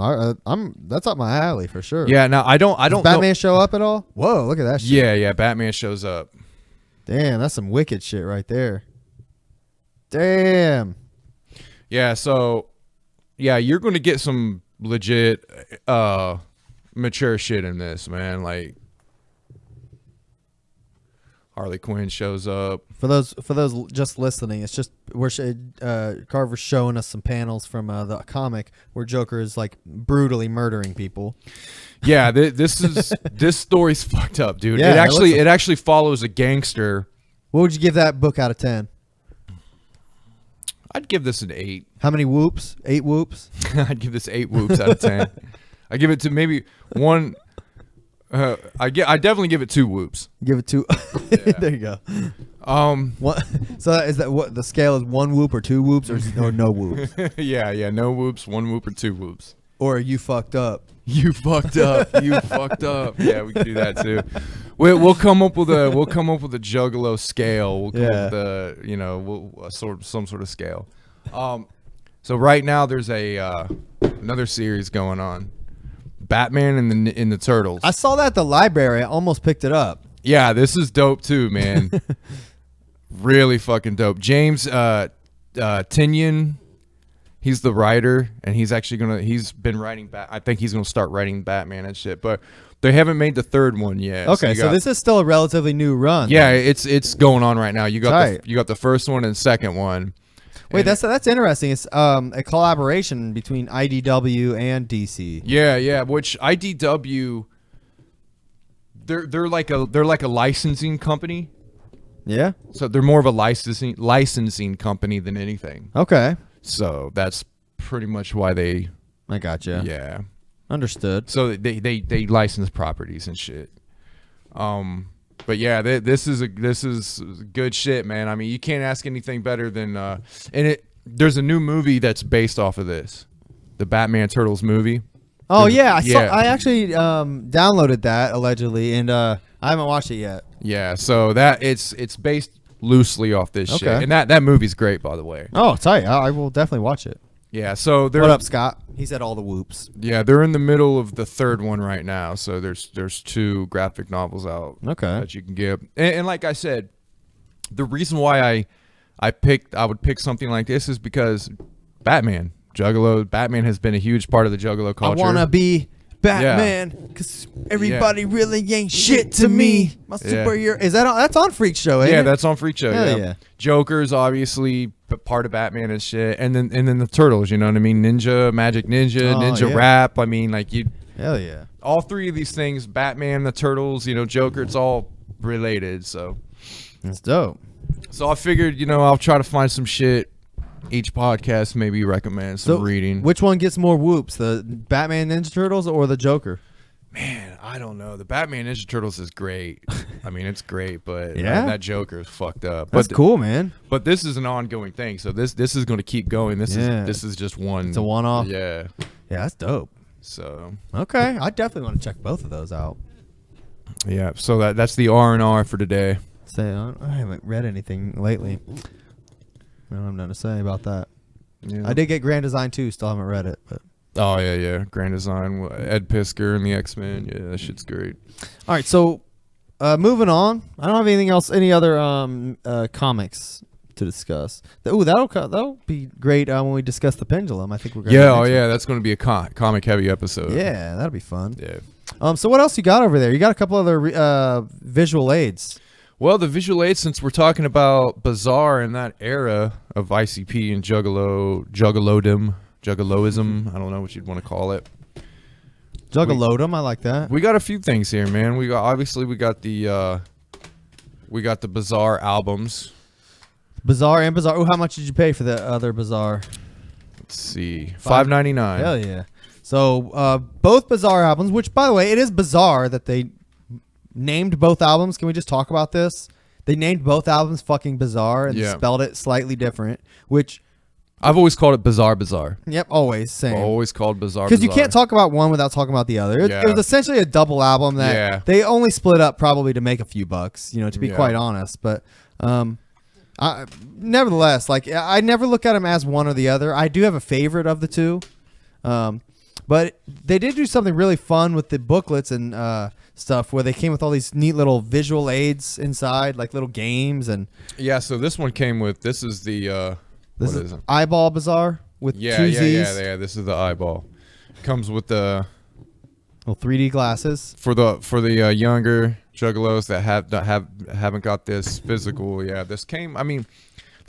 That's up my alley for sure. Yeah, now I don't Does know. Batman show up at all? Whoa, look at that shit. Yeah, Batman shows up. Damn, that's some wicked shit right there. Damn. Yeah, so yeah, you're going to get some legit mature shit in this, man. Like Harley Quinn shows up. For those just listening, it's just Carver's showing us some panels from the comic where Joker is like brutally murdering people. Yeah, this story's fucked up, dude. Yeah, it actually follows a gangster. What would you give that book out of 10? I'd give this an 8. How many whoops? 8 whoops? I'd give this 8 whoops out of 10. I give it to maybe one. I definitely give it 2 whoops. Give it 2. Yeah. There you go. Um, One, So is that what the scale is? 1 whoop or 2 whoops, or no whoops, yeah, no whoops, 1 whoop or 2 whoops. or you fucked up? You fucked up. You fucked up. Yeah, we can do that too. We'll come up with a juggalo scale. We'll come up with some sort of scale. So right now there's another series going on, Batman and the Turtles. I saw that at the library. I almost picked it up. Yeah, this is dope too, man. Really fucking dope. James Tinian, he's the writer, and he's been writing I think he's gonna start writing Batman and shit, but they haven't made the third one yet. Okay, so this is still a relatively new run. Yeah, it's going on right now. You got Right. you got the first one and second one. Wait, And- that's interesting. It's a collaboration between IDW and DC. yeah, which IDW, they're like a licensing company. Yeah. So they're more of a licensing company than anything. Okay. So that's pretty much why they I gotcha. yeah. Understood. So they license properties and shit. But yeah, this is good shit, man. I mean, you can't ask anything better than there's a new movie that's based off of this, the Batman Turtles movie. Oh yeah, Yeah. I actually downloaded that allegedly, and I haven't watched it yet. Yeah, so that it's based loosely off this shit, Okay. and that movie's great, by the way. Oh, tight. I will definitely watch it. Yeah, so they're What up, Scott? He said all the whoops. yeah, they're in the middle of the third one right now. So there's 2 graphic novels out Okay. that you can get, and like I said, the reason why I would pick something like this is because Batman has been a huge part of the Juggalo culture. I wanna be Batman because everybody really ain't shit to me. My Yeah. superhero is that's on Freak Show, ain't Yeah, it? that's on Freak Show. Hell Yeah. yeah. Joker's obviously part of Batman and shit, and then the Turtles. You know what I mean? Ninja, Magic Ninja, Oh, Ninja yeah. Rap. I mean, like Hell yeah. all 3 of these things, Batman, the Turtles, Joker. It's all related. So That's dope. I figured, I'll try to find some shit. Each podcast maybe recommend some So reading. which one gets more whoops, the Batman Ninja Turtles or the Joker? Man, I don't know. The Batman Ninja Turtles is great. I mean, it's great, but Yeah? that Joker is fucked up. That's cool, man. But this is an ongoing thing, so this is going to keep going. This Yeah. is just one. It's a one-off. Yeah. Yeah, that's dope. So Okay, I definitely want to check both of those out. yeah. So that's the R&R for today. Say I haven't read anything lately. I don't have nothing to say about that. Yeah. I did get Grand Design 2, still haven't read it, but Oh yeah. Grand Design, Ed Piskor and the X-Men. Yeah, that shit's great. all right. So moving on. I don't have anything else. Any other comics to discuss? Ooh, that'll be great when we discuss the Pendulum. I think we're gonna. Yeah. do Oh next yeah. That's going to be a comic heavy episode. one. Yeah, that'll be fun. Yeah. So what else you got over there? You got a couple other visual aids. Well, the visual aids, since we're talking about Bizzar and that era of ICP and juggaloism, I don't know what you'd want to call it. Juggalotum, I like that. We got a few things here, man. We got the Bizzar albums. Bizzar and Bizaar. Oh, how much did you pay for the other Bizzar? Let's see, $5.99. Hell yeah. So both Bizzar albums, which by the way, it is bizarre that they named both albums. Can we just talk about this? They named both albums fucking Bizarre and Yeah. spelled it slightly different, which, I've always called it Bizzar. yep, always same. Always called Bizzar. Because you can't talk about one without talking about the other. It Yeah. was essentially a double album that Yeah. they only split up probably to make a few bucks, to be Yeah. quite honest. But nevertheless, like I never look at them as one or the other. I do have a favorite of the two. But they did do something really fun with the booklets and stuff where they came with all these neat little visual aids inside, like little games. And Yeah, so this one came with, this is the, this what is it? Eyeball Bazaar with Yeah, two yeah, Z's. yeah. This is the eyeball. Comes with the, Little 3D glasses. for the younger juggalos that haven't got this physical. Yeah, this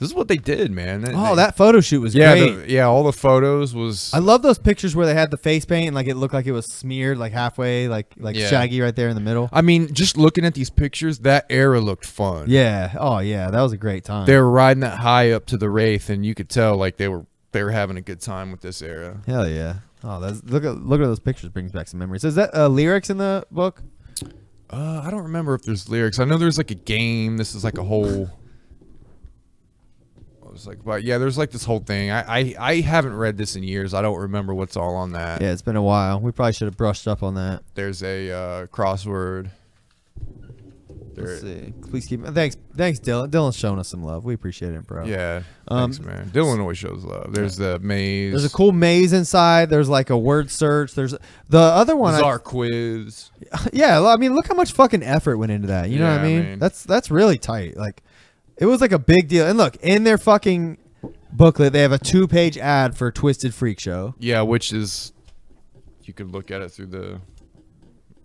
is what they did, man. Oh, that photo shoot was yeah, great. all the photos was. I love those pictures where they had the face paint and like it looked like it was smeared like halfway, like Yeah. Shaggy right there in the middle. I mean, just looking at these pictures, that era looked fun. Yeah. Oh yeah, that was a great time. They were riding that high up to the Wraith, and you could tell like they were having a good time with this era. Hell yeah. Oh, look at those pictures. Brings back some memories. Is that lyrics in the book? I don't remember if there's lyrics. I know there's like a game. This is like a whole. was like, but yeah, there's like this whole thing. I haven't read this in years. I don't remember what's all on that. Yeah, it's been a while. We probably should have brushed up on that. There's a crossword. Let's see. Please keep. Thanks, Dylan. Dylan's showing us some love. We appreciate it, bro. Yeah, thanks, man. Dylan always shows love. There's the maze. There's a cool maze inside. There's like a word search. There's the other one. Bizarre quiz. Yeah, I mean, look how much fucking effort went into that. You know what I mean? That's really tight. Like, it was like a big deal. And look, in their fucking booklet, they have a 2-page ad for Twisted Freak Show. Yeah, which is you could look at it through the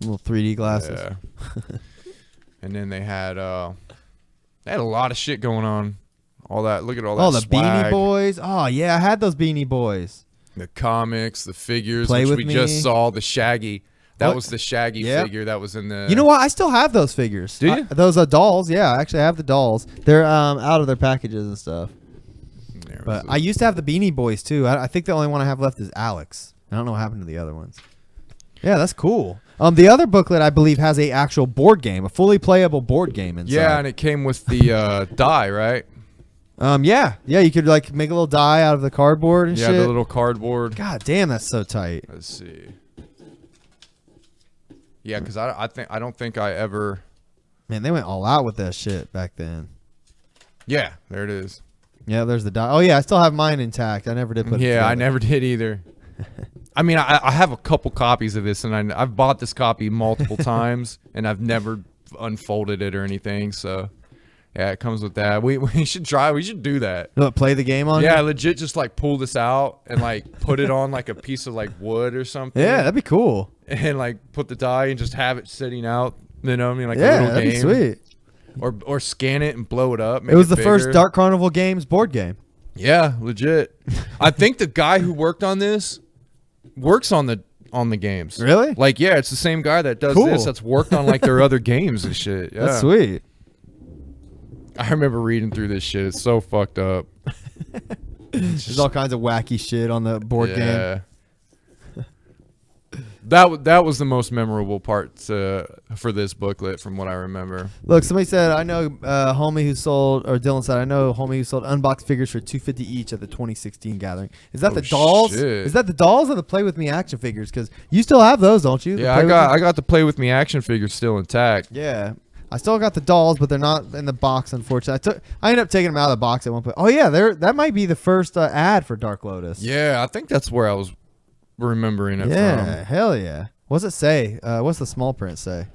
little 3D glasses. Yeah. And then they had a lot of shit going on. All that. Look at all that. Oh, the swag. Beanie Boys. Oh yeah, I had those Beanie Boys. The comics, the figures, Play which With we Me. just saw. The Shaggy. That What? was the Shaggy figure that was in the. You know what? I still have those figures. Do you? Those dolls. Yeah, I actually have the dolls. They're out of their packages and stuff. But I used to have the Beanie Boys too. I think the only one I have left is Alex. I don't know what happened to the other ones. Yeah, that's cool. The other booklet, I believe, has a actual board game, a fully playable board game inside. Yeah, and it came with the die, right? Yeah, you could like make a little die out of the cardboard and Yeah, shit. the little cardboard. God damn, that's so tight. Let's see. Yeah, because I don't think I ever. Man, they went all out with that shit back then. Yeah, there it is. Yeah, there's the die. Oh yeah, I still have mine intact. I never did put it Yeah, I together. never did either. I mean, I have a couple copies of this, and I've bought this copy multiple times, and I've never unfolded it or anything. So, yeah, it comes with that. We should try. We should do that. Look, play the game on. Yeah, it? legit. Just like pull this out and like put it on like a piece of like wood or something. Yeah, that'd be cool. And like put the die and just have it sitting out. You know what I mean? Like a Yeah, little that'd game. be sweet. Or scan it and blow it up. It was the bigger. first Dark Carnival Games board game. Yeah, legit. I think the guy who worked on this works on the games. Really? Like, yeah, it's the same guy that does Cool. this that's worked on like their other games and shit. Yeah. That's sweet. I remember reading through this shit. It's so fucked up. There's all kinds of wacky shit on the board game. Yeah. That was the most memorable part for this booklet from what I remember. Look, somebody said, I know homie who sold, or Dylan said, I know homie who sold unboxed figures for $250 each at the 2016 gathering. Is that Oh, the dolls? shit. Is that the dolls or the Play With Me action figures? Because you still have those, don't you? The Yeah, Play With Me? I got the Play With Me action figure still intact. Yeah. I still got the dolls, but they're not in the box, unfortunately. I ended up taking them out of the box at one point. Oh, yeah, that might be the first ad for Dark Lotus. Yeah, I think that's where I was remembering it Yeah, from. hell yeah. What's it say? What's the small print say?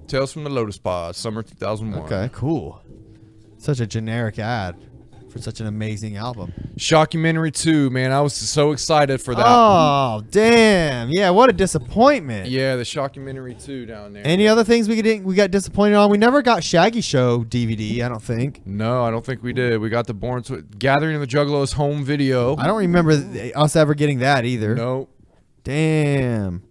Tales from the Lotus Pod, summer 2001. Okay, cool. Such a generic ad for such an amazing album. Shockumentary 2, man. I was so excited for that. Oh, damn. Yeah, what a disappointment. Yeah, the Shockumentary 2 down there. Any other things we got disappointed on? We never got Shaggy Show DVD, I don't think. No, I don't think we did. We got the Gathering of the Juggalos home video. I don't remember us ever getting that either. No. Damn.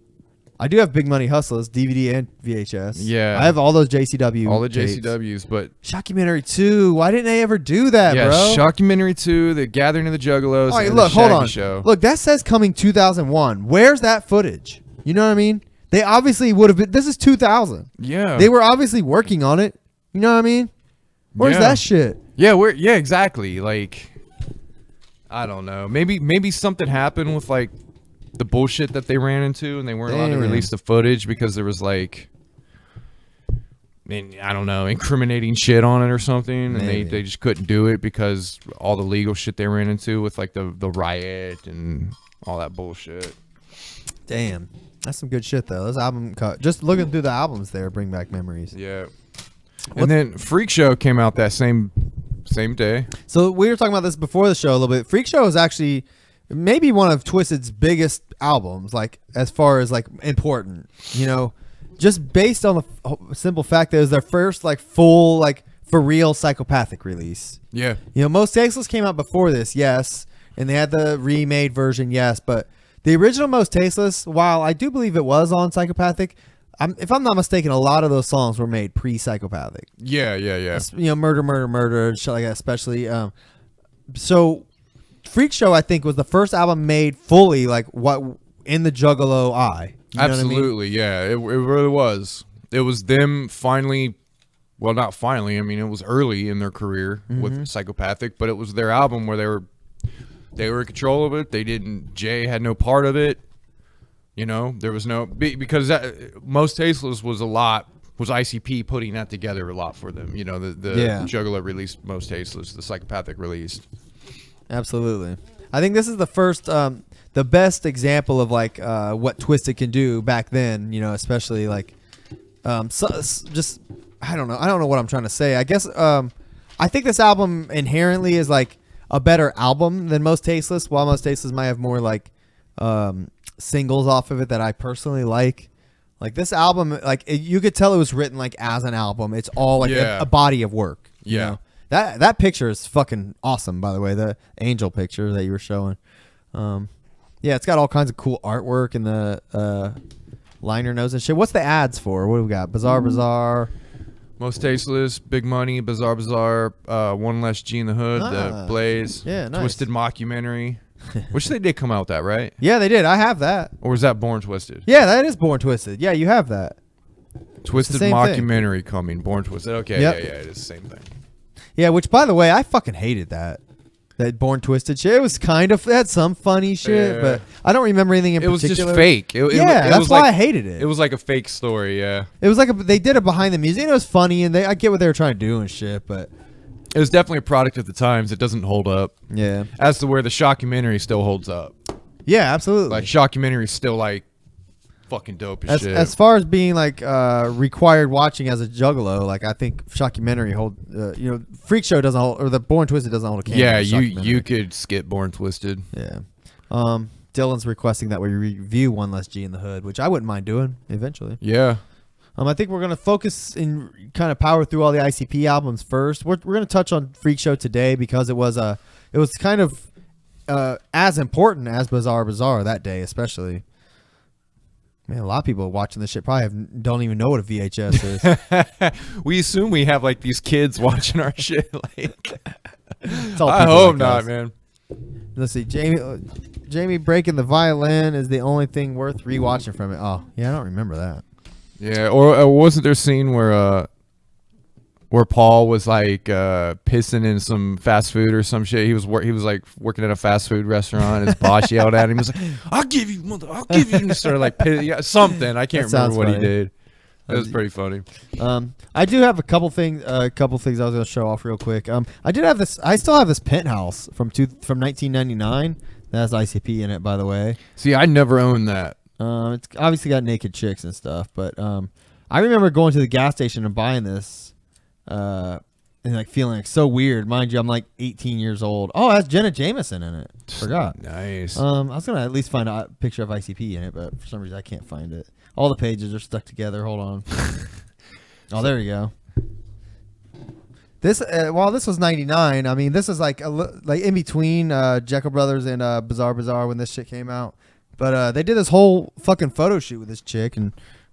I do have Big Money Hustlers, DVD and VHS. Yeah. I have all those JCW. All the tapes. JCWs, but Shockumentary 2. Why didn't they ever do that, yeah, bro? Shockumentary 2, the Gathering of the Juggalos, All right, and look, the hold Shaggy on. Show. Look, that says coming 2001. Where's that footage? You know what I mean? They obviously would have been. This is 2000. Yeah. They were obviously working on it. You know what I mean? Where's Yeah. that shit? Yeah, exactly. Like, I don't know. Maybe something happened with like the bullshit that they ran into, and they weren't allowed to Damn. release the footage because there was like, I don't know, incriminating shit on it or something, and Maybe. they just couldn't do it because all the legal shit they ran into with like the riot and all that bullshit. Damn. That's some good shit, though. Those album cut. Just looking through the albums there bring back memories. Yeah. And then Freak Show came out that same day. So we were talking about this before the show a little bit. Freak Show is actually maybe one of Twisted's biggest albums, like as far as like important, you know, just based on the simple fact that it was their first like full like for real psychopathic release. Yeah. You know, Most Tasteless came out before this, yes, and they had the remade version, yes, but the original Most Tasteless, while I do believe it was on Psychopathic, if I'm not mistaken, a lot of those songs were made pre-Psychopathic. Yeah. You know, murder, shit like that, especially. So, Freak Show, I think, was the first album made fully like what in the Juggalo eye. You know what I mean? Absolutely, yeah. It really was. It was them finally well, not finally. I mean, it was early in their career with Psychopathic, but it was their album where they were in control of it. They didn't. Jay had no part of it. You know, there was no because Most Tasteless was ICP putting that together a lot for them. You know, the Juggalo released Most Tasteless, the Psychopathic released. Absolutely. I think this is the first, the best example of like what Twisted can do back then. You know, especially like, just I don't know what I'm trying to say. I guess I think this album inherently is like a better album than Most Tasteless. While Most Tasteless might have more like singles off of it that I personally like. Like this album, like you could tell it was written like as an album. It's all like a body of work. You know? That picture is fucking awesome, by the way. The angel picture that you were showing. Yeah, it's got all kinds of cool artwork and the liner notes and shit. What's the ads for? What do we got? Bizzar Bizaar. Most Tasteless, Big Money, Bizzar Bizaar, One Less G in the Hood, The Blaze, nice. Twisted Mockumentary. Which they did come out with that, right? Yeah, they did. I have that. Or was that Born Twisted? Yeah, that is Born Twisted. Yeah, you have that. Twisted Mockumentary coming, Born Twisted. Okay, yeah, it is the same thing. Yeah, which by the way, I fucking hated that. That Born Twisted shit. It was kind of, it had some funny shit, but I don't remember anything in particular. It was just fake. That's why I hated it. It was like a fake story, yeah. It was like they did it behind the music, and it was funny, and I get what they were trying to do and shit, but it was definitely a product of the times. It doesn't hold up. Yeah. As to where the Shockumentary still holds up. Yeah, absolutely. Like Shockumentary is still like fucking dope as shit. As far as being like required watching as a juggalo, like I think Shockumentary Freak Show doesn't hold, or the Born Twisted doesn't hold a candle. Yeah, you could skip Born Twisted. Yeah. Dylan's requesting that we review One Less G in the Hood, which I wouldn't mind doing eventually. Yeah. I think we're gonna focus and kind of power through all the ICP albums first. We're gonna touch on Freak Show today because it was kind of as important as Bizzar Bizaar that day, especially. Man, a lot of people watching this shit probably don't even know what a VHS is. We assume we have like these kids watching our shit. Like, I hope not, man. Let's see, Jamie breaking the violin is the only thing worth rewatching from it. Oh, yeah, I don't remember that. Yeah, or wasn't there a scene where Paul was like pissing in some fast food or some shit? He was like working at a fast food restaurant. His boss yelled at him. He was like, "I'll give you," and he started like something. I can't remember what he did. It was pretty funny. I do have a couple things I was going to show off real quick. I still have this Penthouse from 1999 that has ICP in it, by the way. See, I never owned that. It's obviously got naked chicks and stuff, but I remember going to the gas station and buying this and like feeling like so weird. Mind you, I'm like 18 years old. Oh, it has Jenna Jameson in it. Forgot. Nice. I was going to at least find a picture of ICP in it, but for some reason I can't find it. All the pages are stuck together. Hold on. Oh, there we go. This while this was 99, I mean, this is like like in between Jekyll Brothers and Bizzar Bizaar when this shit came out. But they did this whole fucking photo shoot with this chick and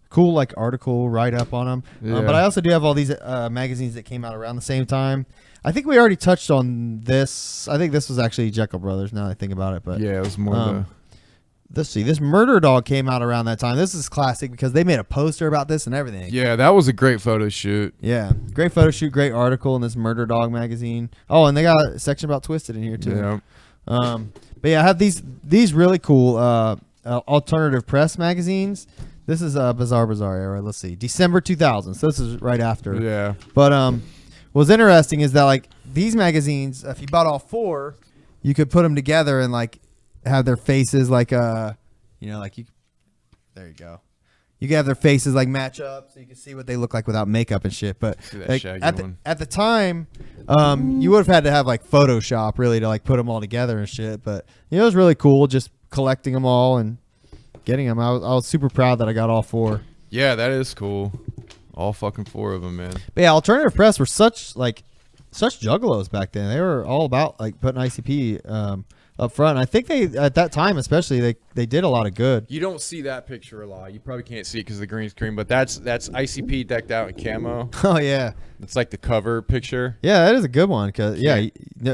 cool like article write up on them. Yeah. But I also do have all these magazines that came out around the same time. I think we already touched on this. I think this was actually Jekyll Brothers. Now that I think about it, but yeah, it was more. Let's see. This Murder Dog came out around that time. This is classic because they made a poster about this and everything. Yeah, that was a great photo shoot. Yeah, great photo shoot, great article in this Murder Dog magazine. Oh, and they got a section about Twisted in here too. Yeah. But yeah, I have these really cool alternative press magazines. This is Bizzar Bizaar era. Let's see, December 2000. So this is right after. Yeah. But what's interesting is that like these magazines, if you bought all four, you could put them together and like have their faces like there you go. You can have their faces like match up so you can see what they look like without makeup and shit. But like, at the time, you would have had to have like Photoshop really to like put them all together and shit. But it was really cool just collecting them all and getting them. I was super proud that I got all four. Yeah, that is cool. All fucking four of them, man. But yeah, alternative press were such juggalos back then. They were all about like putting ICP up front. I think they at that time especially they did a lot of good. You don't see that picture a lot. You probably can't see it because of the green screen, but that's ICP decked out in camo. Oh yeah, it's like the cover picture. Yeah, that is a good one because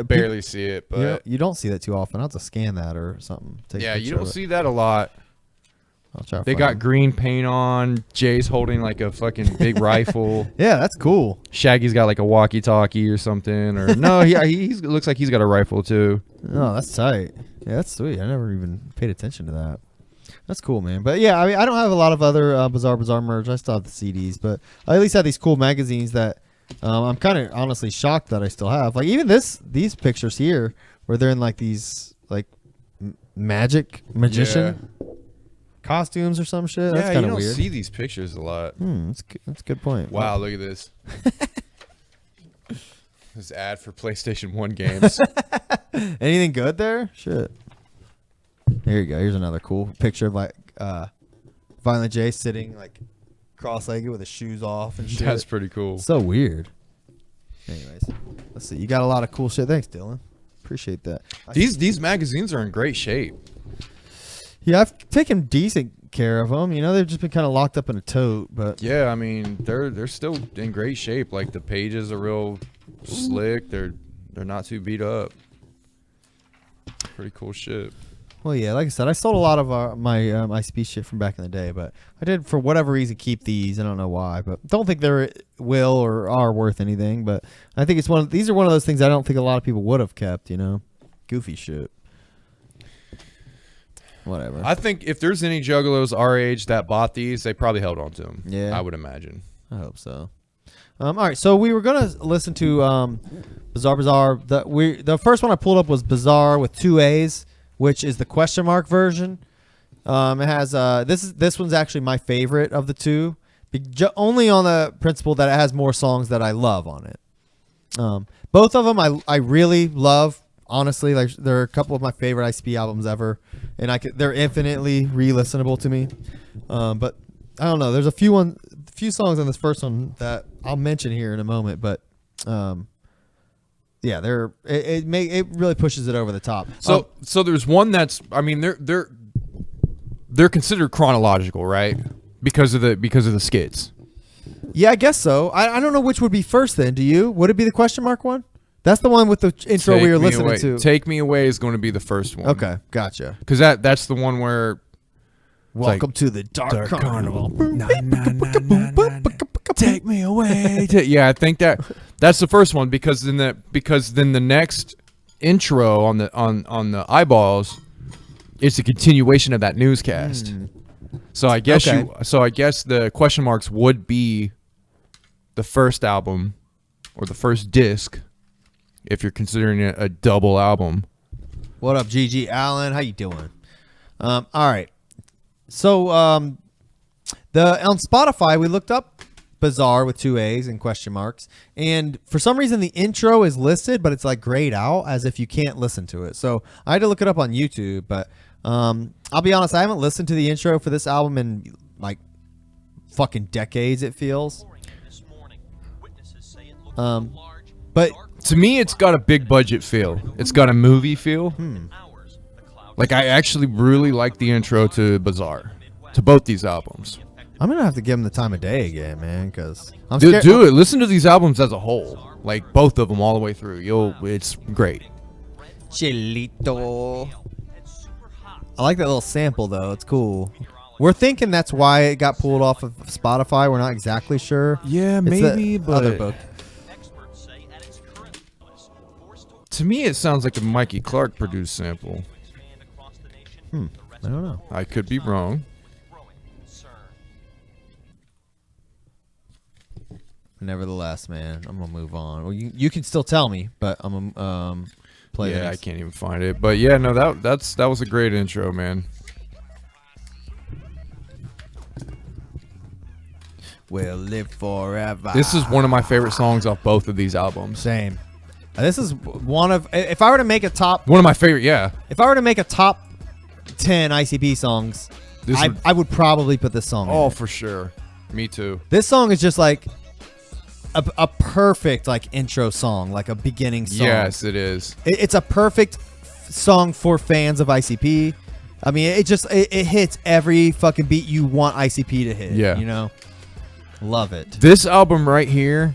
barely see it, but you don't see that too often. I'll have to scan that or something. Yeah, you don't see that a lot. I'll try. To They find got them. green paint on. Jay's holding like a fucking big rifle. Yeah, that's cool. Shaggy's got like a walkie-talkie or something. Or no, he looks like he's got a rifle too. Oh, that's tight. Yeah, that's sweet. I never even paid attention to that. That's cool, man. But yeah, I mean, I don't have a lot of other Bizzar merch. I still have the CDs, but I at least have these cool magazines that I'm kind of honestly shocked that I still have. Like even these pictures here, where they're in like these like magician costumes or some shit. That's Yeah, you kind of don't weird. see these pictures a lot. That's a good point. Wow, look at this. This ad for PlayStation 1 games. Anything good there? Shit. Here you go. Here's another cool picture of like Violent J sitting like cross-legged with his shoes off and shit. That's pretty cool. So weird. Anyways, let's see. You got a lot of cool shit. Thanks, Dylan. Appreciate that. These magazines are in great shape. Yeah, I've taken decent care of them. You know, they've just been kind of locked up in a tote, but Yeah, I mean they're still in great shape. Like the pages are real slick. They're not too beat up. Pretty cool shit. well, yeah, like I said, I sold a lot of my ICP shit from back in the day, but I did for whatever reason keep these. I don't know why, but don't think they're will or are worth anything. But I think these are one of those things I don't think a lot of people would have kept. You know, goofy shit. Whatever. I think if there's any juggalos our age that bought these, they probably held on to them. Yeah. I would imagine. I hope so. All right, so we were gonna listen to Bizzar Bizaar. The first one I pulled up was Bizzar with 2 A's, which is the question mark version. It has this one's actually my favorite of the two, only on the principle that it has more songs that I love on it. Both of them I really love. Honestly, like they're a couple of my favorite ICP albums ever, and they're infinitely re-listenable to me. But I don't know. There's a few songs on this first one that I'll mention here in a moment, but yeah, it really pushes it over the top. So there's one that's they're considered chronological, right? Because of the skits. Yeah, I guess so. I don't know which would be first then. Do you? Would it be the question mark one? That's the one with the intro we were listening to. Take Me Away is going to be the first one. Okay, gotcha. Because that's the one where Welcome to the Dark Carnival. Take me away. Yeah, I think that's the first one because then the next intro on the eyeballs, it's a continuation of that newscast. So I guess the question marks would be the first album or the first disc if you're considering it a double album. What up, GG Allen? How you doing? All right. So on Spotify we looked up Bizzar with 2 A's and question marks, and for some reason the intro is listed, but it's like grayed out as if you can't listen to it. So I had to look it up on YouTube, but I'll be honest, I haven't listened to the intro for this album in like fucking decades. It feels. But to me, it's got a big budget feel. It's got a movie feel. Like I actually really like the intro to Bizzar, to both these albums. I'm gonna have to give them the time of day again, man, because I'm Do scared. it. Listen to these albums as a whole, like both of them all the way through. It's great. Chilito. I like that little sample though. It's cool. We're thinking that's why it got pulled off of Spotify. We're not exactly sure. Yeah, It's maybe, the other but book. to me, it sounds like a Mikey Clark produced sample. I don't know. I could be wrong. Nevertheless, man, I'm gonna move on. Well, you can still tell me, but I'm gonna play. Yeah, I this. can't even find it. But yeah, no, that was a great intro, man. We'll live forever. This is one of my favorite songs off both of these albums. Same. This is one of. If I were to make a top, One of my favorite, yeah. if I were to make a top 10 ICP songs, I would probably put this song. Oh, in. for sure. Me too. This song is just like a perfect like intro song, like a beginning song. Yes, it is. It's a perfect song for fans of ICP. I mean, it hits every fucking beat you want ICP to hit. Yeah. You know? Love it. This album right here,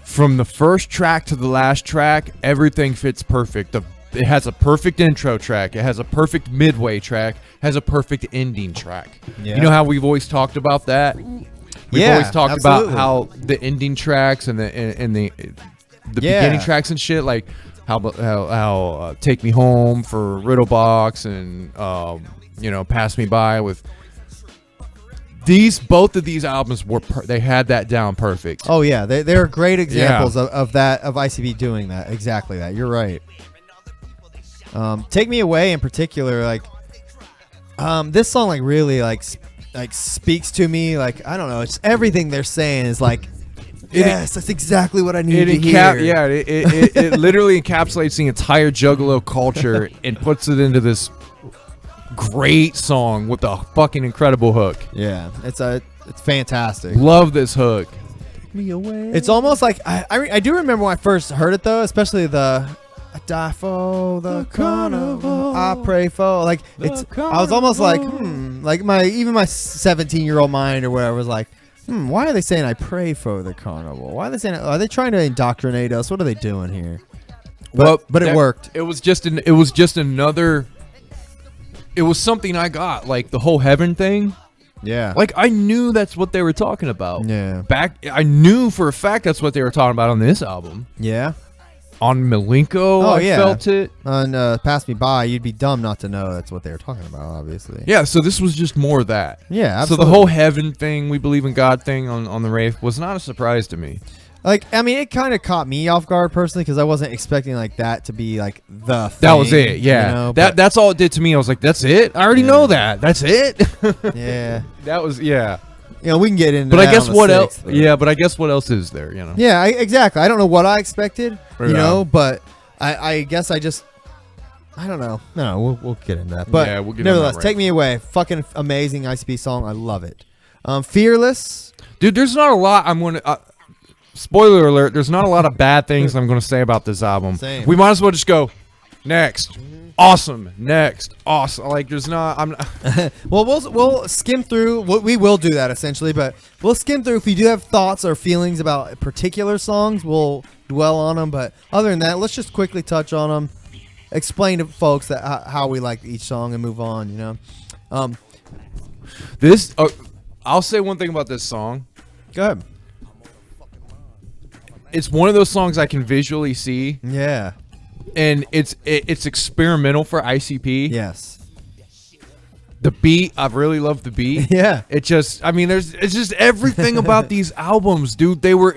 from the first track to the last track, everything fits perfect. it has a perfect intro track. It has a perfect midway track. Has a perfect ending track. Yeah. You know how we've always talked about that. We've always talked about how the ending tracks and the beginning tracks and shit, like how Take Me Home for Riddlebox and Pass Me By with. Both of these albums they had that down perfect. Oh yeah, they're great examples of that, of ICP doing that. Exactly that. You're right. Take Me Away in particular, like this song like really like speaks to me. Like I don't know, it's everything they're saying is like yes, that's exactly what I need to hear. It literally encapsulates the entire Juggalo culture and puts it into this great song with a fucking incredible hook. Yeah, it's fantastic. Love this hook. Take me away. It's almost like I do remember when I first heard it though, especially the I die for the carnival, I pray for, like it's. I was almost like like my 17-year-old mind or whatever was like, why are they saying I pray for the carnival? Why are they saying? Are they trying to indoctrinate us? What are they doing here? But it worked. It was just another. It was something I got, like the whole heaven thing. Yeah. Like I knew that's what they were talking about. Yeah. I knew for a fact that's what they were talking about on this album. Yeah. On Malenko, I felt it. On Pass Me By, you'd be dumb not to know that's what they were talking about, obviously. Yeah, so this was just more of that. Yeah, absolutely. So the whole heaven thing, we believe in God thing on the Wraith was not a surprise to me. Like, I mean, it kind of caught me off guard personally because I wasn't expecting like that to be like the thing. That was it, yeah. You know? That's all it did to me. I was like, that's it? I already know that. That's it? Yeah. That was, yeah. You know, we can get into but that I guess on the what 6th, else? though. Yeah, but I guess what else is there, you know? Yeah, exactly. I don't know what I expected, you Yeah. know, but I guess I don't know. No, we'll get into that. But Yeah, we'll get into nevertheless, that, Take Me Away. Fucking amazing ICP song. I love it. Fearless. Dude, there's not a lot I'm going to... spoiler alert, there's not a lot of bad things I'm going to say about this album. Same. We might as well just go, next. Awesome. Next. Awesome. Like, there's not... I'm not... Well, we'll skim through. We will do that essentially, but we'll skim through. If you do have thoughts or feelings about particular songs, we'll dwell on them. But other than that, let's just quickly touch on them. Explain to folks that how we like each song and move on. You know. This... I'll say one thing about this song. Go ahead. It's one of those songs I can visually see, Yeah. and it's experimental for ICP. Yes. The beat, I really love the beat. Yeah. It just, I mean, it's just everything about these albums, dude. They were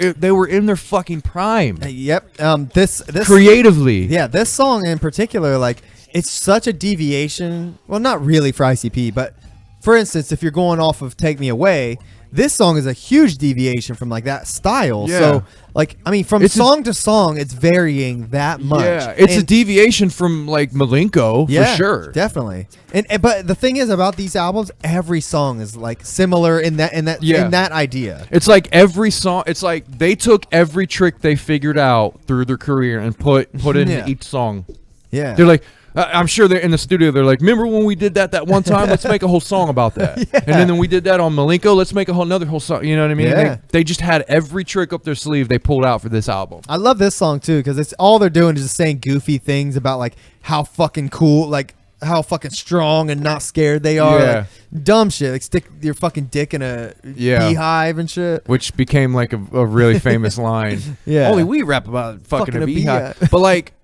in their fucking prime. Yep. This Creatively. Yeah, this song in particular, like it's such a deviation. Well, not really for ICP, but for instance, if you're going off of Take Me Away, this song is a huge deviation from like that style. Yeah. So, like, I mean, from song to song, it's varying that much. Yeah, it's a deviation from like Malenko for sure. Definitely. And but the thing is about these albums, every song is like similar in that idea. It's like every song. It's like they took every trick they figured out through their career and put it into each song. Yeah. They're like, I'm sure they're in the studio. They're like, remember when we did that one time? Let's make a whole song about that. Yeah. And then we did that on Malenko. Let's make another whole song. You know what I mean? Yeah. They just had every trick up their sleeve they pulled out for this album. I love this song too because it's all they're doing is just saying goofy things about like how fucking cool, like how fucking strong and not scared they are. Yeah. Like, dumb shit. Like stick your fucking dick in a beehive and shit. Which became like a really famous line. Yeah. Only we rap about fucking a beehive. beehive. But like,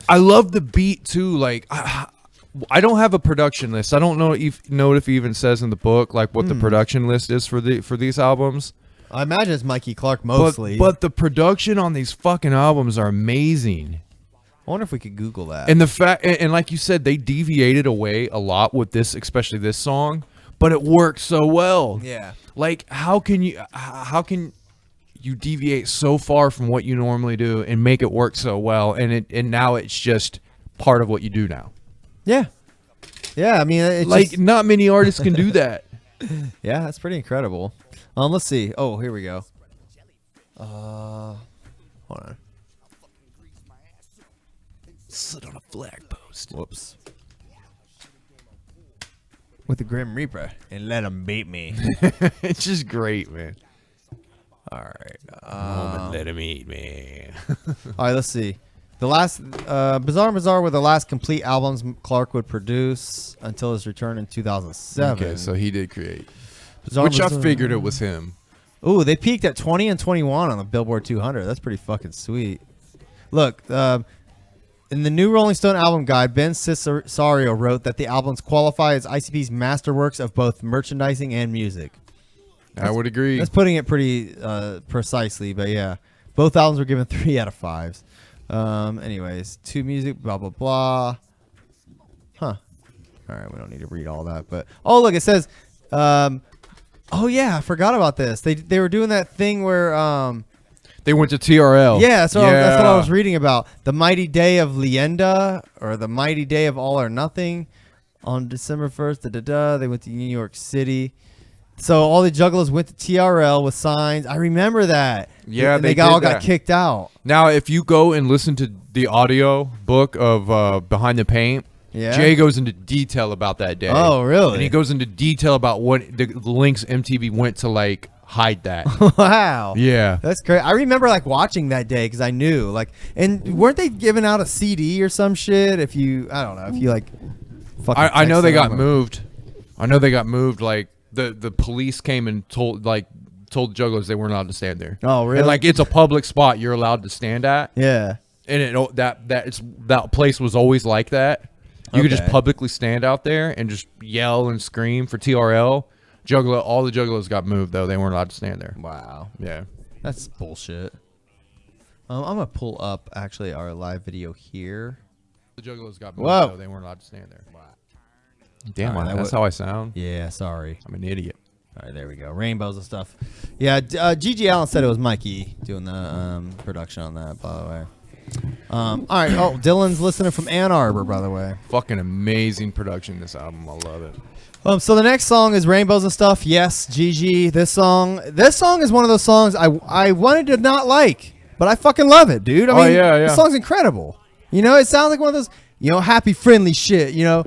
I love the beat too. Like, I don't have a production list. I don't know if it even says in the book like what the production list is for these albums. I imagine it's Mikey Clark mostly. But the production on these fucking albums are amazing. I wonder if we could Google that. And the fact, and like you said, they deviated away a lot with this, especially this song, but it worked so well. Yeah. Like, how can you deviate so far from what you normally do and make it work so well? And now it's just part of what you do now. Yeah. Yeah, I mean, it's Like, just, not many artists can do that. yeah, that's pretty incredible. Let's see. Oh, here we go. Hold on. Sit on a flag post. Whoops. With the Grim Reaper and let him beat me. It's just great, man. All right. Let him eat me. All right, let's see. The last Bizzar and Bizaar were the last complete albums Clark would produce until his return in 2007. Okay, so he did create. Bizzar Which I Bizaar- figured it was him. Ooh, they peaked at 20 and 21 on the Billboard 200. That's pretty fucking sweet. Look, in the new Rolling Stone album guide, Ben Cesario wrote that the albums qualify as ICP's masterworks of both merchandising and music. I would agree. That's putting it pretty precisely, but yeah. Both albums were given 3 out of 5s. Anyways, to music, blah, blah, blah. Huh. All right, we don't need to read all that, but... Oh, look, it says... oh, yeah, I forgot about this. They were doing that thing where... They went to TRL. yeah, that's what I was reading about. The Mighty Day of Leyenda, or the Mighty Day of All or Nothing, on December 1st. They went to New York City. So all the Juggalos went to TRL with signs. I remember that. Yeah, and they all did got that. kicked out. Now, if you go and listen to the audio book of Behind the Paint, Yeah. Jay goes into detail about that day. Oh, really? And he goes into detail about what the links MTV went to like hide that. Wow. Yeah. That's great. I remember like watching that day because I knew like, and weren't they giving out a CD or some shit? If you, I don't know, if you like, fucking I know text they them got or- moved. I know they got moved. Like the police came and told Juggalos they weren't allowed to stand there. Oh, really? And like it's a public spot you're allowed to stand at. Yeah. And that place was always like that. You could just Okay. publicly stand out there and just yell and scream for TRL. All the Juggalos got moved though. They weren't allowed to stand there. Wow. Yeah. That's bullshit. I'm gonna pull up actually our live video here. The Juggalos got moved Whoa. though. They weren't allowed to stand there. Damn, All right, that's how I sound. Yeah, sorry. I'm an idiot. All right, there we go. Rainbows and stuff. Yeah, Gigi Allen said it was Mikey doing the production on that, by the way. All right. Oh, Dylan's listening from Ann Arbor, by the way. Fucking amazing production. This album, I love it. So the next song is Rainbows and Stuff. Yes, Gigi. This song is one of those songs I wanted to not like, but I fucking love it, dude. I mean, yeah. This song's incredible. You know, it sounds like one of those, happy, friendly shit. Yeah.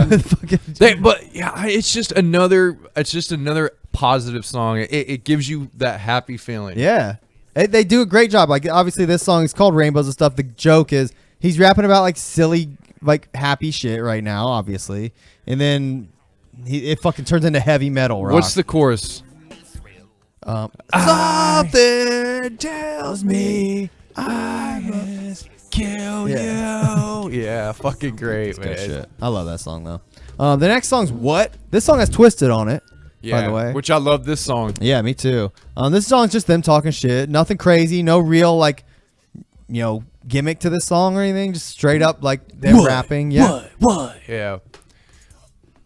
Fucking- It's just another positive song. It gives you that happy feeling. Yeah. They do a great job. Like, obviously, this song is called Rainbows and Stuff. The joke is he's rapping about, like, silly, like, happy shit right now, obviously. And then it fucking turns into heavy metal rock. What's the chorus? Something tells me I must kill you. Yeah, fucking great, good man. shit. I love that song, though. The next song's What? This song has Twisted on it, Yeah, by the way. which I love this song. Yeah, me too. This song's just them talking shit. Nothing crazy. No real, like, gimmick to this song or anything. Just straight up, like, them rapping. Yeah. What? Yeah.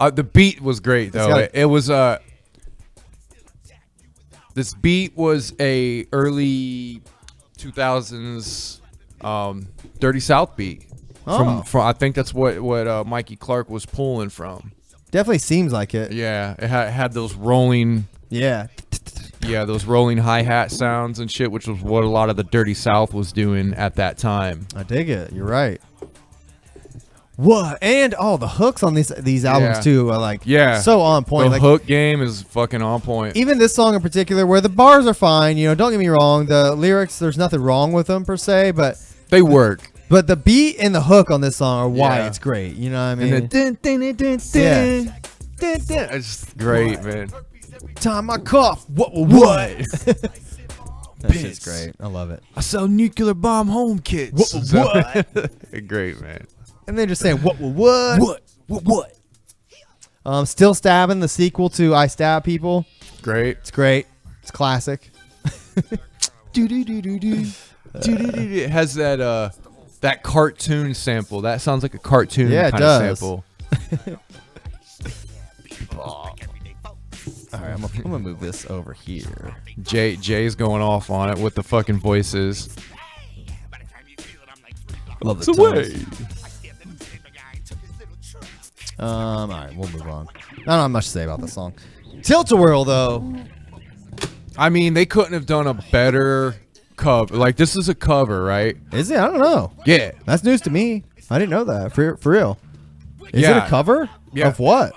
The beat was great though. got- It was this beat was a early 2000s Dirty South beat. Oh. From I think that's what Mikey Clark was pulling from. Definitely seems like it. Yeah, it had those rolling Yeah. those rolling hi-hat sounds and shit, which was what a lot of the Dirty South was doing at that time. I dig it. You're right. What? And the hooks on these albums Yeah. too are like so on point. The Like hook game is fucking on point. even this song in particular, where the bars are fine. Don't get me wrong. The lyrics, there's nothing wrong with them per se, but They work. the beat and the hook on this song are why Yeah. it's great. You know what I mean? And then Yeah. it's great, man. Time I cough. What? That shit's great. I love it. I sell nuclear bomb home kits. What? Great, man. And they're just saying what? What? Still Stabbing, the sequel to I Stab People. Great. It's great. It's classic. It has that cartoon sample. That sounds like a cartoon Yeah, it kind does. of sample. All right, I'm gonna move this over here. Jay's going off on it with the fucking voices. Love the It's away. tones. All right, we'll move on. I don't have much to say about this song. Tilt-A-Whirl, though. I mean, they couldn't have done a better cover. Like, this is a cover, right? Is it? I don't know. Yeah. That's news to me. I didn't know that. For real. Is it Yeah. a cover? Yeah. Of what?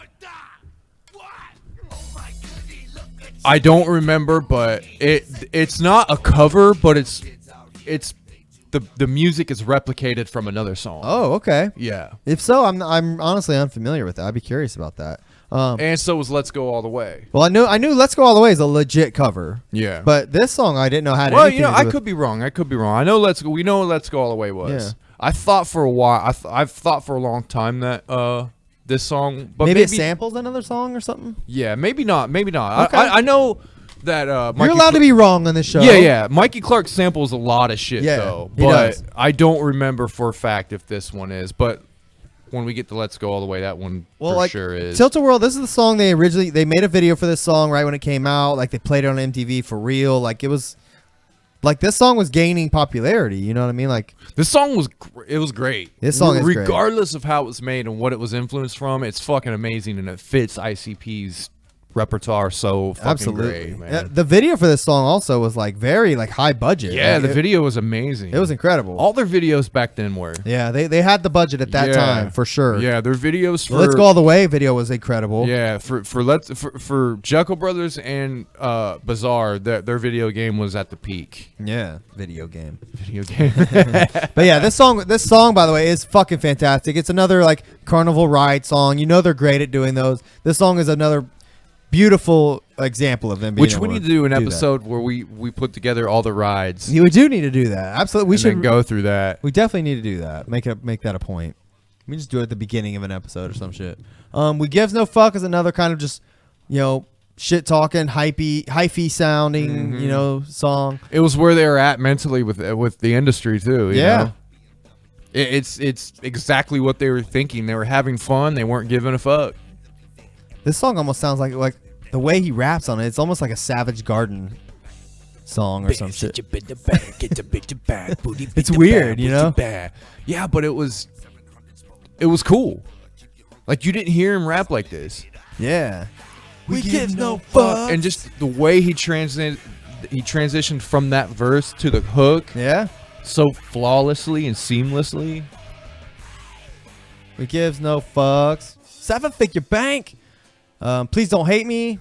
I don't remember, but it's not a cover, but it's the music is replicated from another song. Oh, okay. Yeah. If so, I'm honestly unfamiliar with that. I'd be curious about that. And so was Let's Go All the Way. Well, I knew "Let's Go All the Way" is a legit cover. Yeah. But this song I didn't know had Well, anything you know, to do I with. could be wrong. I know we know what Let's Go All the Way was. Yeah. I thought for a while. I've thought for a long time that this song, but maybe it samples another song or something. Yeah, maybe not. Maybe not. Okay. I know that You're allowed to be wrong on this show. Yeah. Mikey Clark samples a lot of shit Yeah, though, he but does. I don't remember for a fact if this one is. But when we get to Let's Go All the Way, that one for sure is. Tilt-A-Whirl, this is the song they made a video for this song right when it came out. Like they played it on MTV for real. Like it was, like this song was gaining popularity. You know what I mean? Like This song was great. This song is great. regardless of how it was made and what it was influenced from. It's fucking amazing and it fits ICP's repertoire so fucking absolutely. great, man. The video for this song also was like very like high budget. Yeah, Like, the video was amazing. It was incredible. All their videos back then were. Yeah, they had the budget at that time for sure. Yeah, their videos for Let's Go All the Way video was incredible. Yeah, for Jekyll Brothers and Bizzar, their video game was at the peak. Yeah, video game. Video game. But yeah, this song by the way is fucking fantastic. It's another like carnival ride song. You know they're great at doing those. This song is another beautiful example of them being Which able we need to do do an that. episode where we put together all the rides. We do need to do that. Absolutely, we and should then go through that. We definitely need to do that. Make that a point. We just do it at the beginning of an episode or some shit. We Gives No Fuck is another kind of just, shit talking, hyphy sounding, song. It was where they were at mentally with the industry too. You know? It's exactly what they were thinking. They were having fun. They weren't giving a fuck. This song almost sounds like the way he raps on it. It's almost like a Savage Garden song or some shit. It's weird, you know? Yeah, but it was cool. Like you didn't hear him rap like this. Yeah. We give no fuck. And just the way he transitioned from that verse to the hook. Yeah. So flawlessly and seamlessly. We gives no fucks. 7-figure bank. Please Don't Hate Me.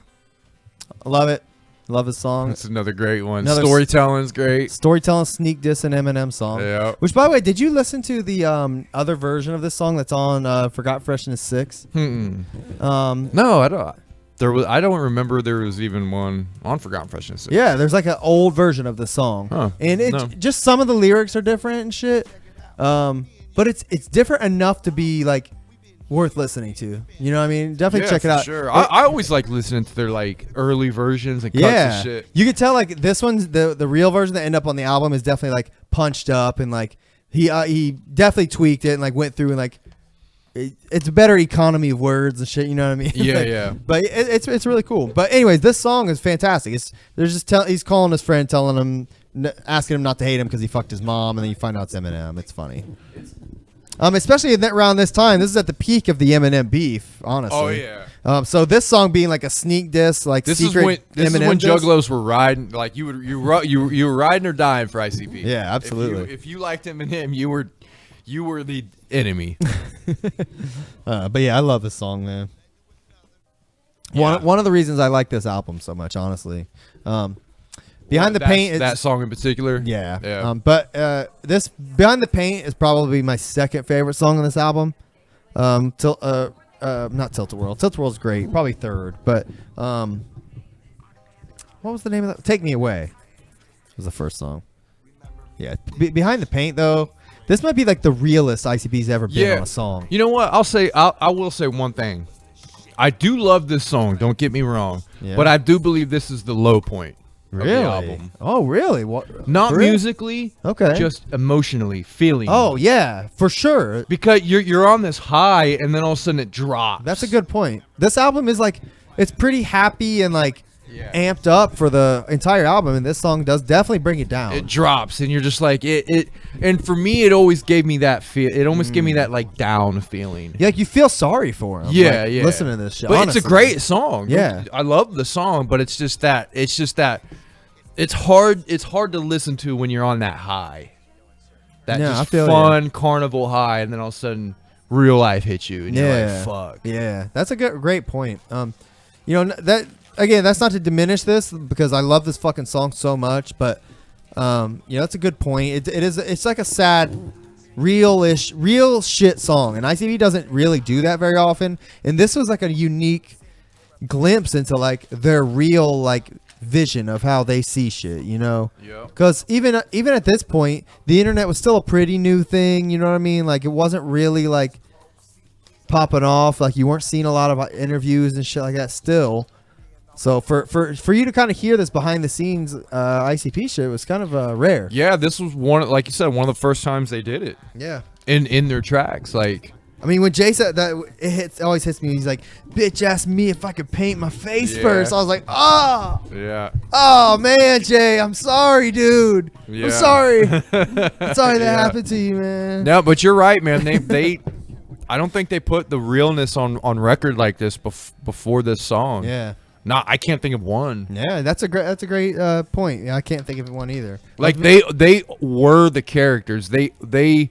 I love it. Love this song. That's another great one. Another Storytelling's great. Storytelling, sneak diss, and Eminem song. Yeah. Which, by the way, did you listen to the other version of this song that's on Forgot Freshness 6? No, I don't. I don't remember there was even one on Forgotten Freshness. Yeah, there's like an old version of the song, and just some of the lyrics are different and shit. But it's different enough to be like worth listening to. You know what I mean? Definitely check it out. Sure. I always like listening to their like early versions and cuts and shit. You could tell like this one's the real version that end up on the album is definitely like punched up and like he definitely tweaked it and like went through and like it's a better economy of words and shit. You know what I mean? Yeah, like, yeah. But it's really cool. But anyways, this song is fantastic. He's calling his friend, telling him, asking him not to hate him because he fucked his mom, and then you find out it's Eminem. It's funny. Especially around this time, this is at the peak of the Eminem beef, honestly. Oh yeah. So this song being like a sneak diss, like This secret is when Eminem diss. Juggalos were riding, like you were riding or dying for ICP. Yeah, absolutely. If you liked Eminem, you were the enemy. But yeah, I love this song, man. Yeah. One of the reasons I like this album so much, honestly. Behind the Paint, that song in particular. yeah. Yeah. But this Behind the Paint is probably my second favorite song on this album. Not Tilt-A-Whirl. Tilt-A-Whirl's great, probably third. But what was the name of that? Take Me Away was the first song. Yeah. Behind the Paint though, this might be like the realest ICP's ever been on a song. You know what? I will say one thing. I do love this song. Don't get me wrong. Yeah. But I do believe this is the low point. Really? Of the album. Oh, really? What? Not For real? musically. Okay. Just emotionally, feeling. Oh yeah, for sure. Because you're on this high and then all of a sudden it drops. That's a good point. This album is like, it's pretty happy and like amped up for the entire album, and this song does definitely bring it down. It drops, and you're just like it. And for me, it always gave me that feel. It almost gave me that like down feeling. Yeah, like you feel sorry for him. Yeah, like, yeah. Listening to this shit, but honestly. it's a great song. Yeah, I love the song, but it's just that. It's hard. It's hard to listen to when you're on that high. That Yeah, I just feel fun carnival high, and then all of a sudden, real life hits you, and you're like, "Fuck." Yeah, that's a great point. That again, that's not to diminish this because I love this fucking song so much, but That's a good point. It's like a sad, real shit song, and ICP doesn't really do that very often. And this was like a unique glimpse into like their real like vision of how they see shit, because even at this point the internet was still a pretty new thing, you know what I mean? Like it wasn't really like popping off, like you weren't seeing a lot of interviews and shit like that still. So for you to kind of hear this behind the scenes ICP shit was kind of rare. Yeah, this was like you said, one of the first times they did it. Yeah, in their tracks. Like, I mean, when Jay said that, it always hits me. He's like, "Bitch asked me if I could paint my face first." I was like, oh man, Jay, I'm sorry, dude. Yeah. I'm sorry. I'm sorry that happened to you, man. No, but you're right, man. They I don't think they put the realness on record like this before this song. Yeah. I can't think of one. Yeah, that's a great point. Yeah, I can't think of one either. Like they were the characters. They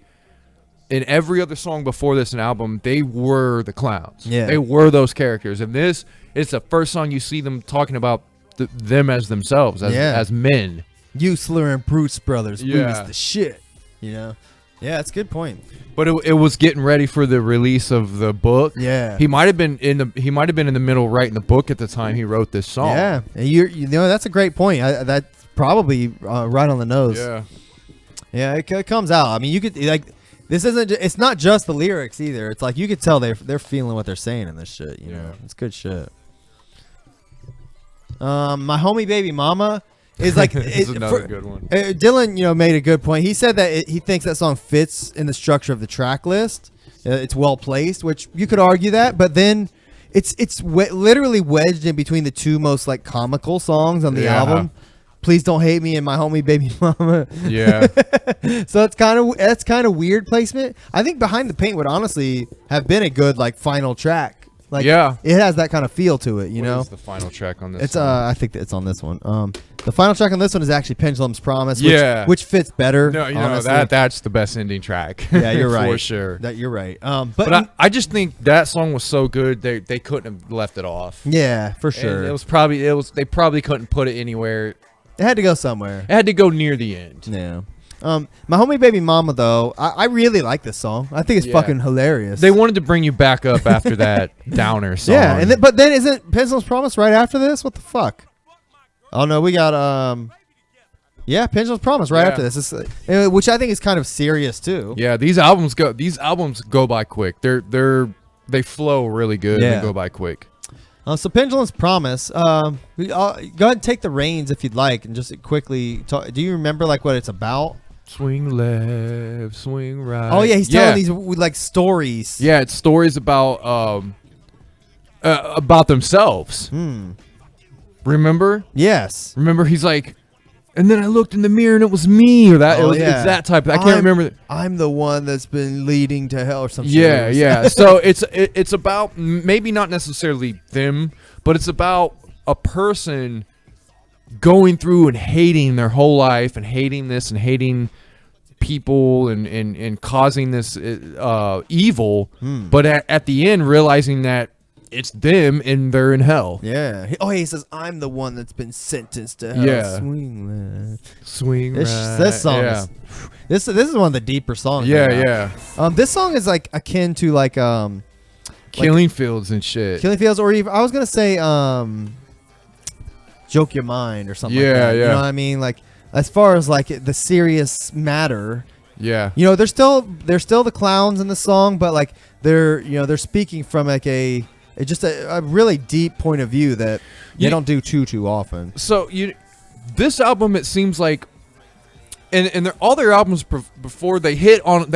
in every other song before this album, they were the clowns. Yeah. They were those characters. And this is the first song you see them talking about them as themselves, as men. Usler and Bruce Brothers. We Yeah. was the shit. Yeah, that's a good point. But it was getting ready for the release of the book. Yeah. He might have been in the middle writing the book at the time he wrote this song. Yeah. And that's a great point. That's probably right on the nose. Yeah. Yeah, it comes out. I mean, you could like this isn't. It's not just the lyrics either. It's like you could tell they're feeling what they're saying in this shit. You know, it's good shit. My homie baby mama is like this is another good one. Dylan, made a good point. He said that he thinks that song fits in the structure of the track list. It's well placed, which you could argue that, but then it's literally wedged in between the two most like comical songs on the album. Please Don't Hate Me and My Homie Baby Mama. Yeah. So that's kind of weird placement. I think Behind the Paint would honestly have been a good like final track. Like it has that kind of feel to it, What is the final track on this? It's song? I think that it's on this one. The final track on this one is actually Pendulum's Promise, which fits better. No, honestly. that's the best ending track. Yeah, you're right. For sure. You're right. But I just think that song was so good they couldn't have left it off. Yeah, for sure. And they probably couldn't put it anywhere. It had to go somewhere. It had to go near the end. Yeah. My Homie Baby Mama though, I really like this song. I think it's fucking hilarious. They wanted to bring you back up after that downer song. Yeah, but then isn't Pendulum's Promise right after this? What the fuck? Oh no, we got Pendulum's Promise right after this, which I think is kind of serious too. Yeah, these albums go by quick. They flow really good and go by quick. So Pendulum's Promise. Go ahead and take the reins if you'd like, and just quickly talk. Do you remember like what it's about? Swing left, swing right. Oh yeah, he's telling these like stories. Yeah, it's stories about themselves. Remember? Yes. Remember, he's like, and then I looked in the mirror and it was me, or that. It's that type. I can't remember. I'm the one that's been leading to hell or something. Yeah. So it's about maybe not necessarily them, but it's about a person going through and hating their whole life and hating this and hating people and causing this evil, but at the end realizing that it's them and they're in hell. Yeah. He says, I'm the one that's been sentenced to hell. Yeah. Swing this song is, this is one of the deeper songs. Yeah. This song is like akin to like Killing Fields and shit. Killing Fields, or even I was gonna say Joke Your Mind or something. Yeah, like that. yeah. You know what I mean? Like as far as like the serious matter. Yeah. They're still the clowns in the song, but like they're speaking from like a really deep point of view that you don't do too often. So this album, it seems like, and all their albums before they hit on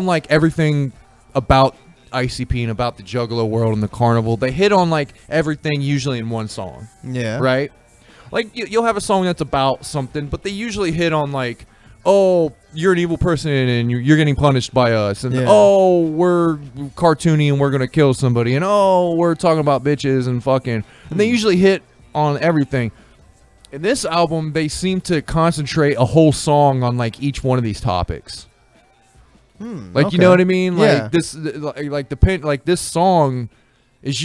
like everything about ICP and about the Juggalo world and the carnival. They hit on like everything usually in one song. Yeah. Right. Like you'll have a song that's about something, but they usually hit on like, oh, you're an evil person and you're getting punished by us, and oh, we're cartoony and we're gonna kill somebody, and oh, we're talking about bitches and fucking, and they usually hit on everything. In this album, they seem to concentrate a whole song on like each one of these topics. Like, you know what I mean? Like this, like this song is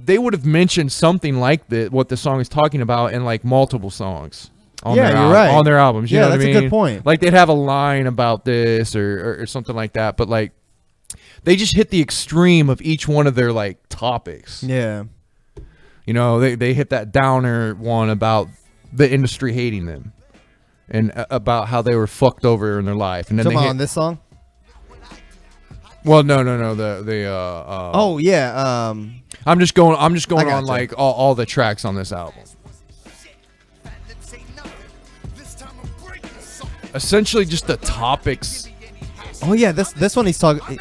they would have mentioned something like what the song is talking about in like multiple songs. on Yeah, their you're right. on their albums. You Yeah, know what that's I a mean? good point. Like they'd have a line about this or something like that, but like they just hit the extreme of each one of their like topics. Yeah. You know, they hit that downer one about the industry hating them and about how they were fucked over in their life. And then Come they on, this song. well, no. The Oh yeah. I'm just going I on gotcha. like all the tracks on this album. Essentially, just the topics. Oh yeah. This one he's talking.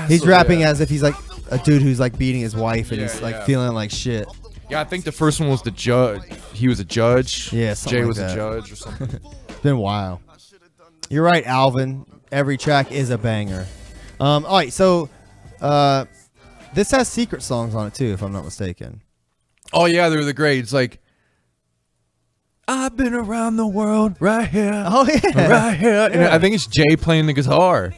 He's So, rapping yeah. as if he's like a dude who's like beating his wife and Yeah, he's like yeah. feeling like shit. Yeah, I think the first one was the judge. He was a judge. Yeah, something Jay like was that. a judge or something. It's been a while. You're right, Alvin. Every track is a banger. All right, so this has secret songs on it too, if I'm not mistaken. Oh yeah, they're the great. It's like I've been around the world right here. Oh yeah, Right here. And Yeah. I think it's Jay playing the guitar.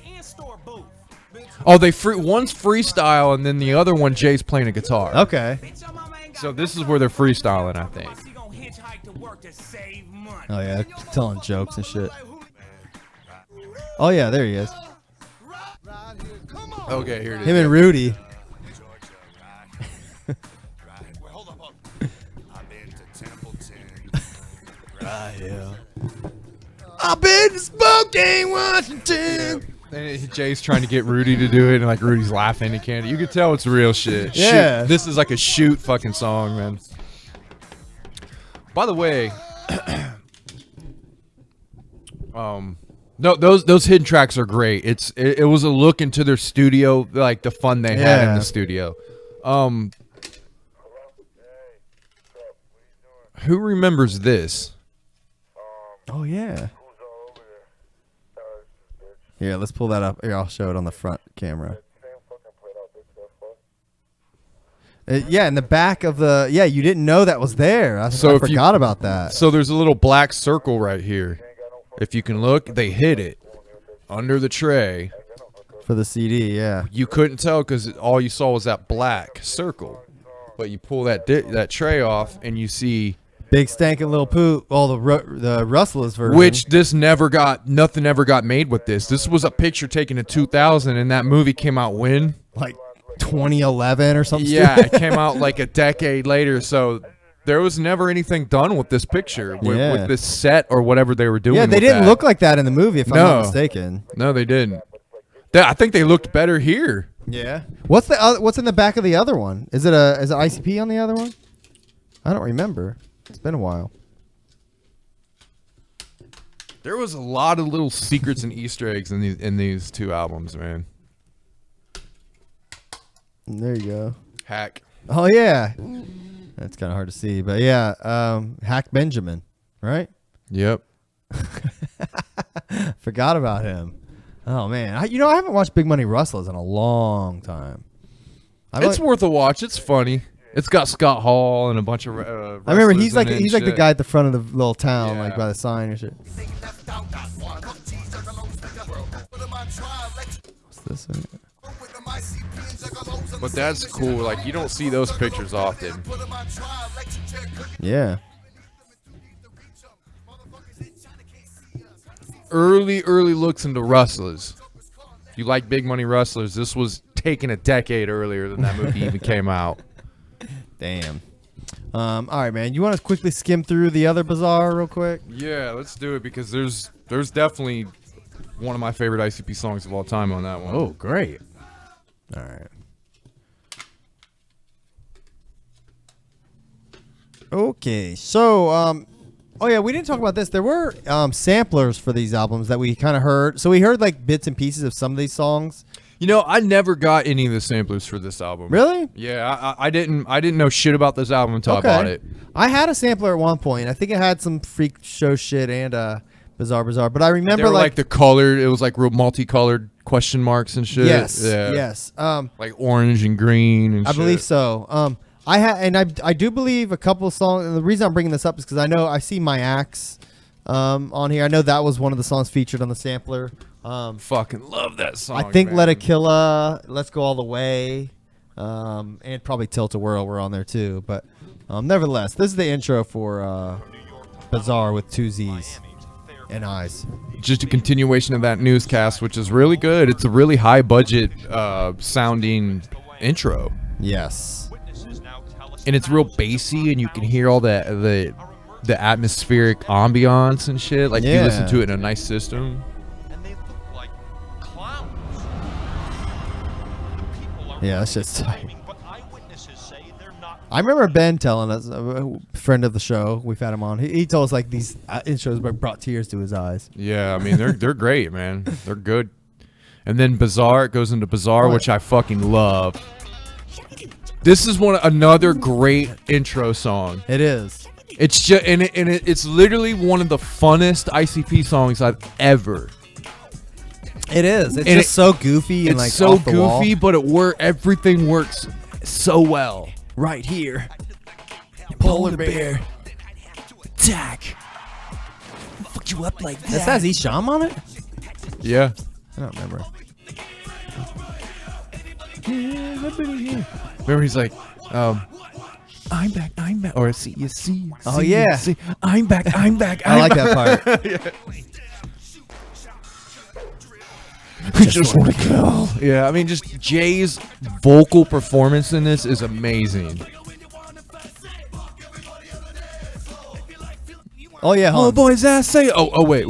Oh, one's freestyle and then the other one Jay's playing a guitar. Okay. So this is where they're freestyling, I think. Oh yeah, telling jokes and shit. Oh yeah, there he is. Okay, here it is. Him and Rudy. I've been to Spokane, Washington. And Jay's trying to get Rudy to do it, and like Rudy's laughing and can't. You can tell it's real shit. Yeah. Shoot. This is like a shoot fucking song, man. By the way, no, those hidden tracks are great. It was a look into their studio, like the fun they had in Yeah. the studio. Who remembers this? Oh yeah. Here, let's pull that up. Here, I'll show it on the front camera. Yeah, in the back of the you didn't know that was there. I So if you- forgot about that. So there's a little black circle right here. If you can look, they hid it under the tray. For the CD, yeah. You couldn't tell because all you saw was that black circle. But you pull that tray off and you see Big Stankin' Lil Poot, the Rustlers version. which nothing ever got made with this. This was a picture taken in 2000 and that movie came out when? like 2011 or something. Yeah, stupid. it came out like a decade later. So there was never anything done with this picture, Yeah. with this set or whatever they were doing. Yeah, they with didn't that. look like that in the movie, if I'm No. not mistaken. No, they didn't. I think they looked better here. Yeah. What's in the back of the other one? Is it ICP on the other one? I don't remember. It's been a while. There was a lot of little secrets and Easter eggs in these two albums, man. And there you go. Hack. Oh yeah. That's kind of hard to see, but yeah, Hack Benjamin, right? Yep. Forgot about him. Oh man, I haven't watched Big Money Rustlers in a long time. It's worth a watch. It's funny. It's got Scott Hall and a bunch of. I remember he's like the shit. guy at the front of the little town, Yeah. like by the sign or shit. What's this one? But that's cool. Like you don't see those pictures often. Yeah. Early looks into Rustlers. If you like Big Money Rustlers, this was taken a decade earlier than that movie even came out. Damn. All right, man. You want to quickly skim through the other Bizzar real quick? Yeah, let's do it because there's definitely one of my favorite ICP songs of all time on that one. Oh, great. All right. Okay, so oh yeah, we didn't talk about this. There were samplers for these albums that we kind of heard. So we heard like bits and pieces of some of these songs. You know, I never got any of the samplers for this album. Really? Yeah, I didn't know shit about this album until I bought it. I had a sampler at one point. I think it had some freak show shit and Bizzar, but I remember They were like the colored. It was like real multicolored question marks and shit. yes, Yeah. yes. Like orange and green and I shit. believe so. I do believe a couple of songs. And the reason I'm bringing this up is because I know I see My Axe on here. I know that was one of the songs featured on the sampler. Fucking love that song. I think man. Let It Killa, Let's Go All the Way, and probably Tilt a Whirl were on there too. But nevertheless, this is the intro for Bizzar with 2 Z's and I's. Just a continuation of that newscast, which is really good. It's a really high budget sounding intro. Yes. And it's real bassy, and you can hear all the atmospheric ambiance and shit. Like, you listen to it in a nice system. Yeah, that's just tight. I remember Ben telling us, a friend of the show, we've had him on. He told us like these intros brought tears to his eyes. Yeah, I mean they're great, man. They're good. And then Bizzar, it goes into Bizzar, which I fucking love. This is another great intro song. It is. It's just it's literally one of the funnest ICP songs I've ever. It is. It's just so goofy and like so off the wall. goofy, but everything works so well. Right here. Polar bear. Attack. Fuck you up like that. This has Isham on it? Yeah. I don't remember. Remember he's like, I'm back, or see you see. Oh, yeah. See, I'm back. I like that part. I just want to kill. Yeah, I mean, just Jay's vocal performance in this is amazing. Oh, yeah. Oh, Hold on. boys, ass say. Oh, wait.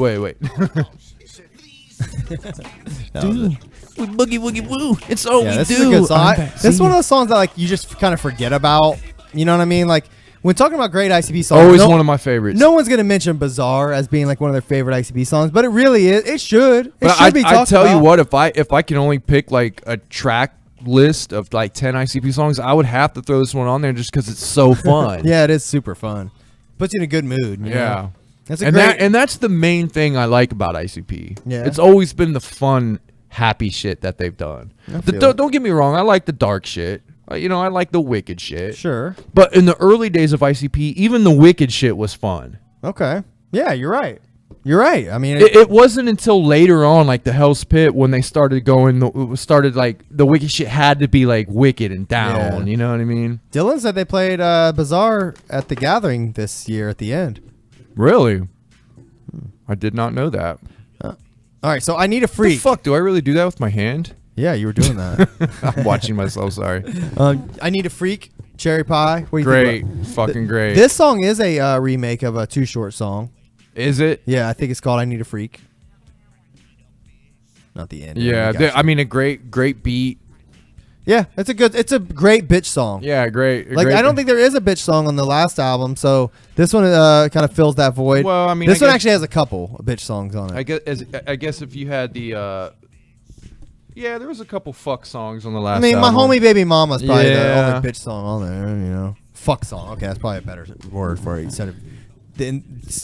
Dude. We boogie woogie woo. It's all we This do. is a good song. back. This is one of those songs that like you just kind of forget about. You know what I mean? Like when talking about great ICP songs, Always one of my favorites. no one's gonna mention Bizzar as being like one of their favorite ICP songs, but it really is. It should. It But should be I talked tell you about. what, if I can only pick like a track list of like 10 ICP songs, I would have to throw this one on there just because it's so fun. Yeah, it is super fun. Puts you in a good mood. You Yeah. know? That's a and great. that's the main thing I like about ICP. Yeah. It's always been the fun, happy shit that they've done. Don't get me wrong, I like the dark shit. I like the wicked shit. Sure. But in the early days of ICP, even the wicked shit was fun. Okay. Yeah, you're right. You're right. I mean, It wasn't until later on, like the Hell's Pit, when they started like the wicked shit had to be like wicked and down. Yeah. You know what I mean? Dylan said they played Bizzar at the Gathering this year at the end. Really? I did not know that. All right, so I need a The freak. fuck, do I really do that with my hand? Yeah, you were doing that. I'm watching myself. Sorry. I need a freak. Cherry Pie. What do you Great, think about- fucking great. This song is a remake of a Too Short song. Is it? Yeah, I think it's called "I Need a Freak." Not the end. Yeah, I mean a great beat. Yeah, it's a great bitch song. Yeah, great. Like I don't think there is a bitch song on the last album, so this one kind of fills that void. Well, I mean, this I one guess- actually has a couple of bitch songs on it. I guess if you had the yeah, there was a couple fuck songs on the last. I mean, my album. homie baby mama's probably the Yeah. only bitch song on there. You know, fuck song. Okay, that's probably a better word for it instead of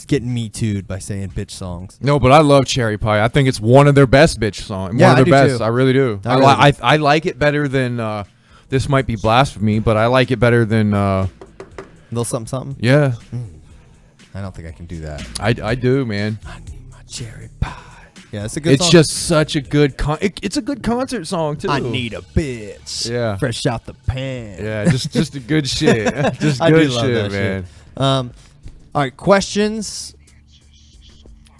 getting me too'd by saying bitch songs. No, but I love Cherry Pie. I think it's one of their best bitch songs. Yeah, one I of their do best. too. I really do. I really do. I like it better than. This might be blasphemy, but I like it better than. Little something something. Yeah, I don't think I can do that. I do, man. I need my cherry pie. Yeah, it's a good It's song. just such a good it's a good concert song too. I need a bitch. Yeah. Fresh out the pan. Yeah, just a good shit. Just I do good love shit, that man. All right, questions.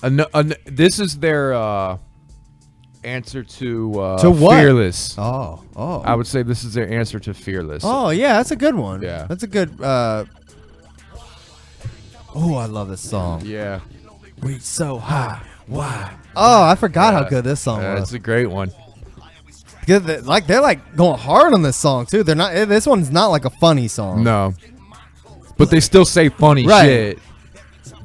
This is their answer to what? Fearless. Oh. I would say this is their answer to Fearless. Oh, yeah, that's a good one. Yeah. That's a good Oh, I love this song. Yeah. Reach so high. Why? Oh, I forgot how good this song It's was. a great one. Because they're like going hard on this song too. They're not. This one's not like a funny song. No. But they still say funny Right. shit.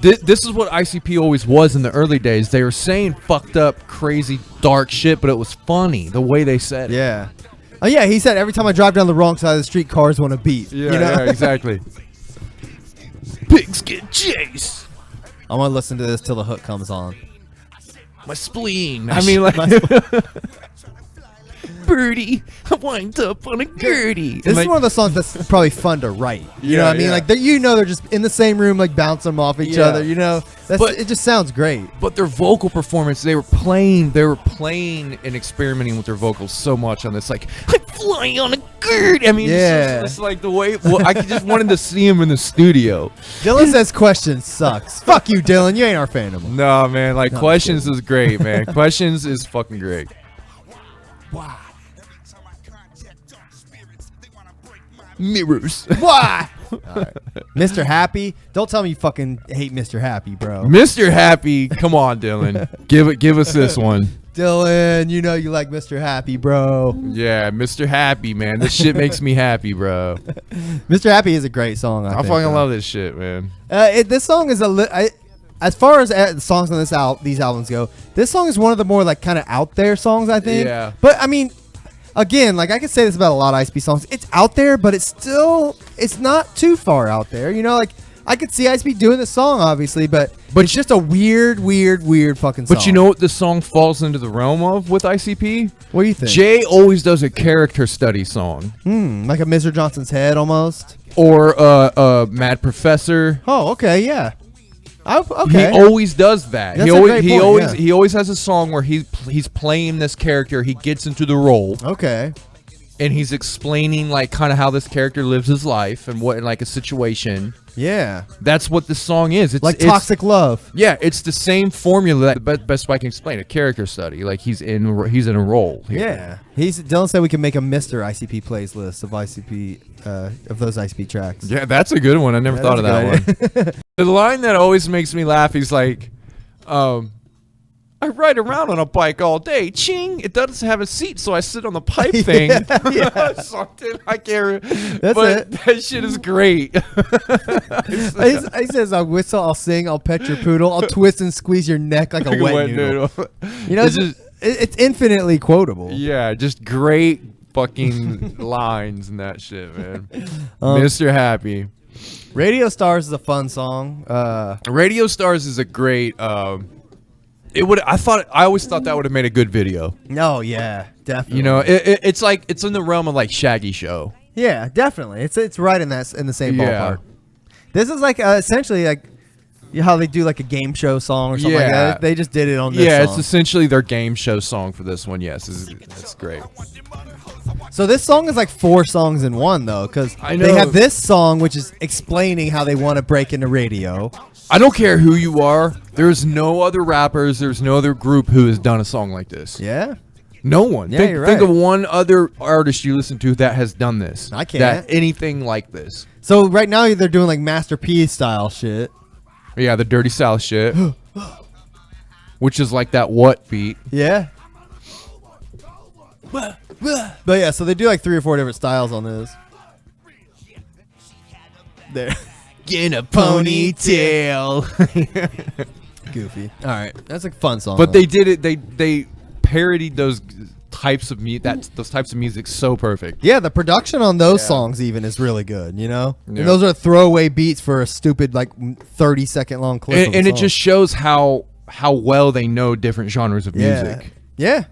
This is what ICP always was in the early days. They were saying fucked up, crazy, dark shit, but it was funny the way they said it. Yeah. Oh yeah, he said every time I drive down the wrong side of the street, cars want to beat. Yeah, you know? yeah, exactly. Pigs get chased. I want to listen to this till the hook comes on. My spleen. I mean, like, birdie. I wind up on a girdie. This like- is one of the songs that's probably fun to write. You know Yeah, what I mean? yeah. Like they're just in the same room, like bouncing them off each Yeah. other. You know, But- it just sounds great. but their vocal performance, they were playing and experimenting with their vocals so much on this. Like, I fly on a I mean, Yeah. it's like the way. Well, I just wanted to see him in the studio. Dylan says Questions sucks. Fuck you, Dylan. You ain't our fan anymore. No, man. Like Questions is great, man. Questions is fucking great. Why? Mirrors. Why? All right. Mr. Happy. Don't tell me you fucking hate Mr. Happy, bro. Mr. Happy, come on, Dylan. Give us this one. Dylan, you know you like Mr. Happy, bro. Yeah, Mr. Happy, man. This shit makes me happy, bro. Mr. Happy is a great song. I think, fucking though. love this shit, man. This song is as far as the songs on these albums go, this song is one of the more like kind of out there songs, I think. Yeah. But I mean, again, like I could say this about a lot of Ice P songs. It's out there, but it's not too far out there. You know, like I could see Ice P doing this song, obviously, but it's just a weird fucking song. But you know what this song falls into the realm of with ICP? What do you think? Jay always does a character study song. Like a Mr. Johnson's Head almost. Or Mad Professor. Oh, okay, yeah. Okay. He always does that. That's a great point, He always has a song where he's playing this character. He gets into the role. Okay. And he's explaining like kind of how this character lives his life and what in like a situation. Yeah. That's what this song is. It's Like Toxic Love. Yeah, it's the same formula. That best way I can explain a character study. Like he's in a role. Here. Yeah. Dylan said we can make a Mr. ICP plays list of ICP of those ICP tracks. Yeah, that's a good one. I never thought of that one. The line that always makes me laugh is like, I ride around on a bike all day. Ching! It doesn't have a seat, so I sit on the pipe thing. Yeah. Something I can't. That's but it. that shit is great. He says, I'll whistle, I'll sing, I'll pet your poodle, I'll twist and squeeze your neck like a wet noodle. You know, it's infinitely quotable. Yeah, just great fucking lines and that shit, man. Mr. Happy. Radio Stars is a fun song. Radio Stars is a great. I always thought that would have made a good video. No, yeah, definitely. You know, it's like it's in the realm of like Shaggy Show. Yeah, definitely. It's right in the same ballpark. This is like essentially like how they do like a game show song or something like that. They just did it on this song. It's essentially their game show song for this one. Yes, it's great. So this song is like 4 songs in one though, because they have this song which is explaining how they want to break into radio. I don't care who you are. There's no other rappers. There's no other group who has done a song like this. Yeah. No one. Yeah, Think you're right. of one other artist you listen to that has done this. I can't. That anything like this. So right now they're doing like Master P style shit. Yeah, the Dirty South shit. Which is like that what beat. Yeah. But yeah, so they do like 3 or 4 different styles on this. There. In a ponytail. Goofy. All right. That's a fun song. But though. they did it. They parodied those types of those types of music so perfect. Yeah, the production on those songs even is really good, you know? Yeah. And those are throwaway beats for a stupid like 30-second long clip. And it just shows how well they know different genres of music. Yeah.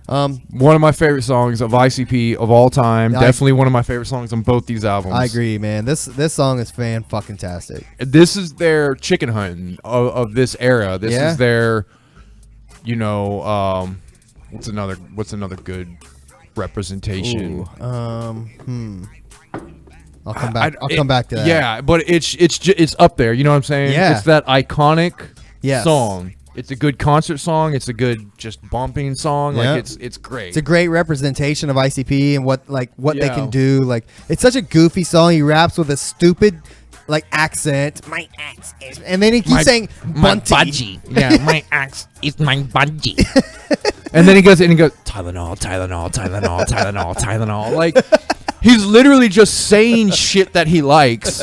One of my favorite songs of ICP of all time. I- Definitely one of my favorite songs on both these albums. I agree, man. This song is fan-fucking-tastic. This is their chicken hunting of this era. This Yeah. is their, you know, what's another good representation? I'll come back. I'll come back to that. Yeah, but it's up there. You know what I'm saying? Yeah. It's that iconic Yes. song. It's a good concert song. It's a good just bumping song. Yeah. Like it's great. It's a great representation of ICP and what they Yeah. can do. Like it's such a goofy song. He raps with a stupid like accent. My axe is, and then he keeps saying my bunty. budgie. Yeah, my axe is my budgie. And then he goes Tylenol, Tylenol, Tylenol, Tylenol, Tylenol. Like he's literally just saying shit that he likes.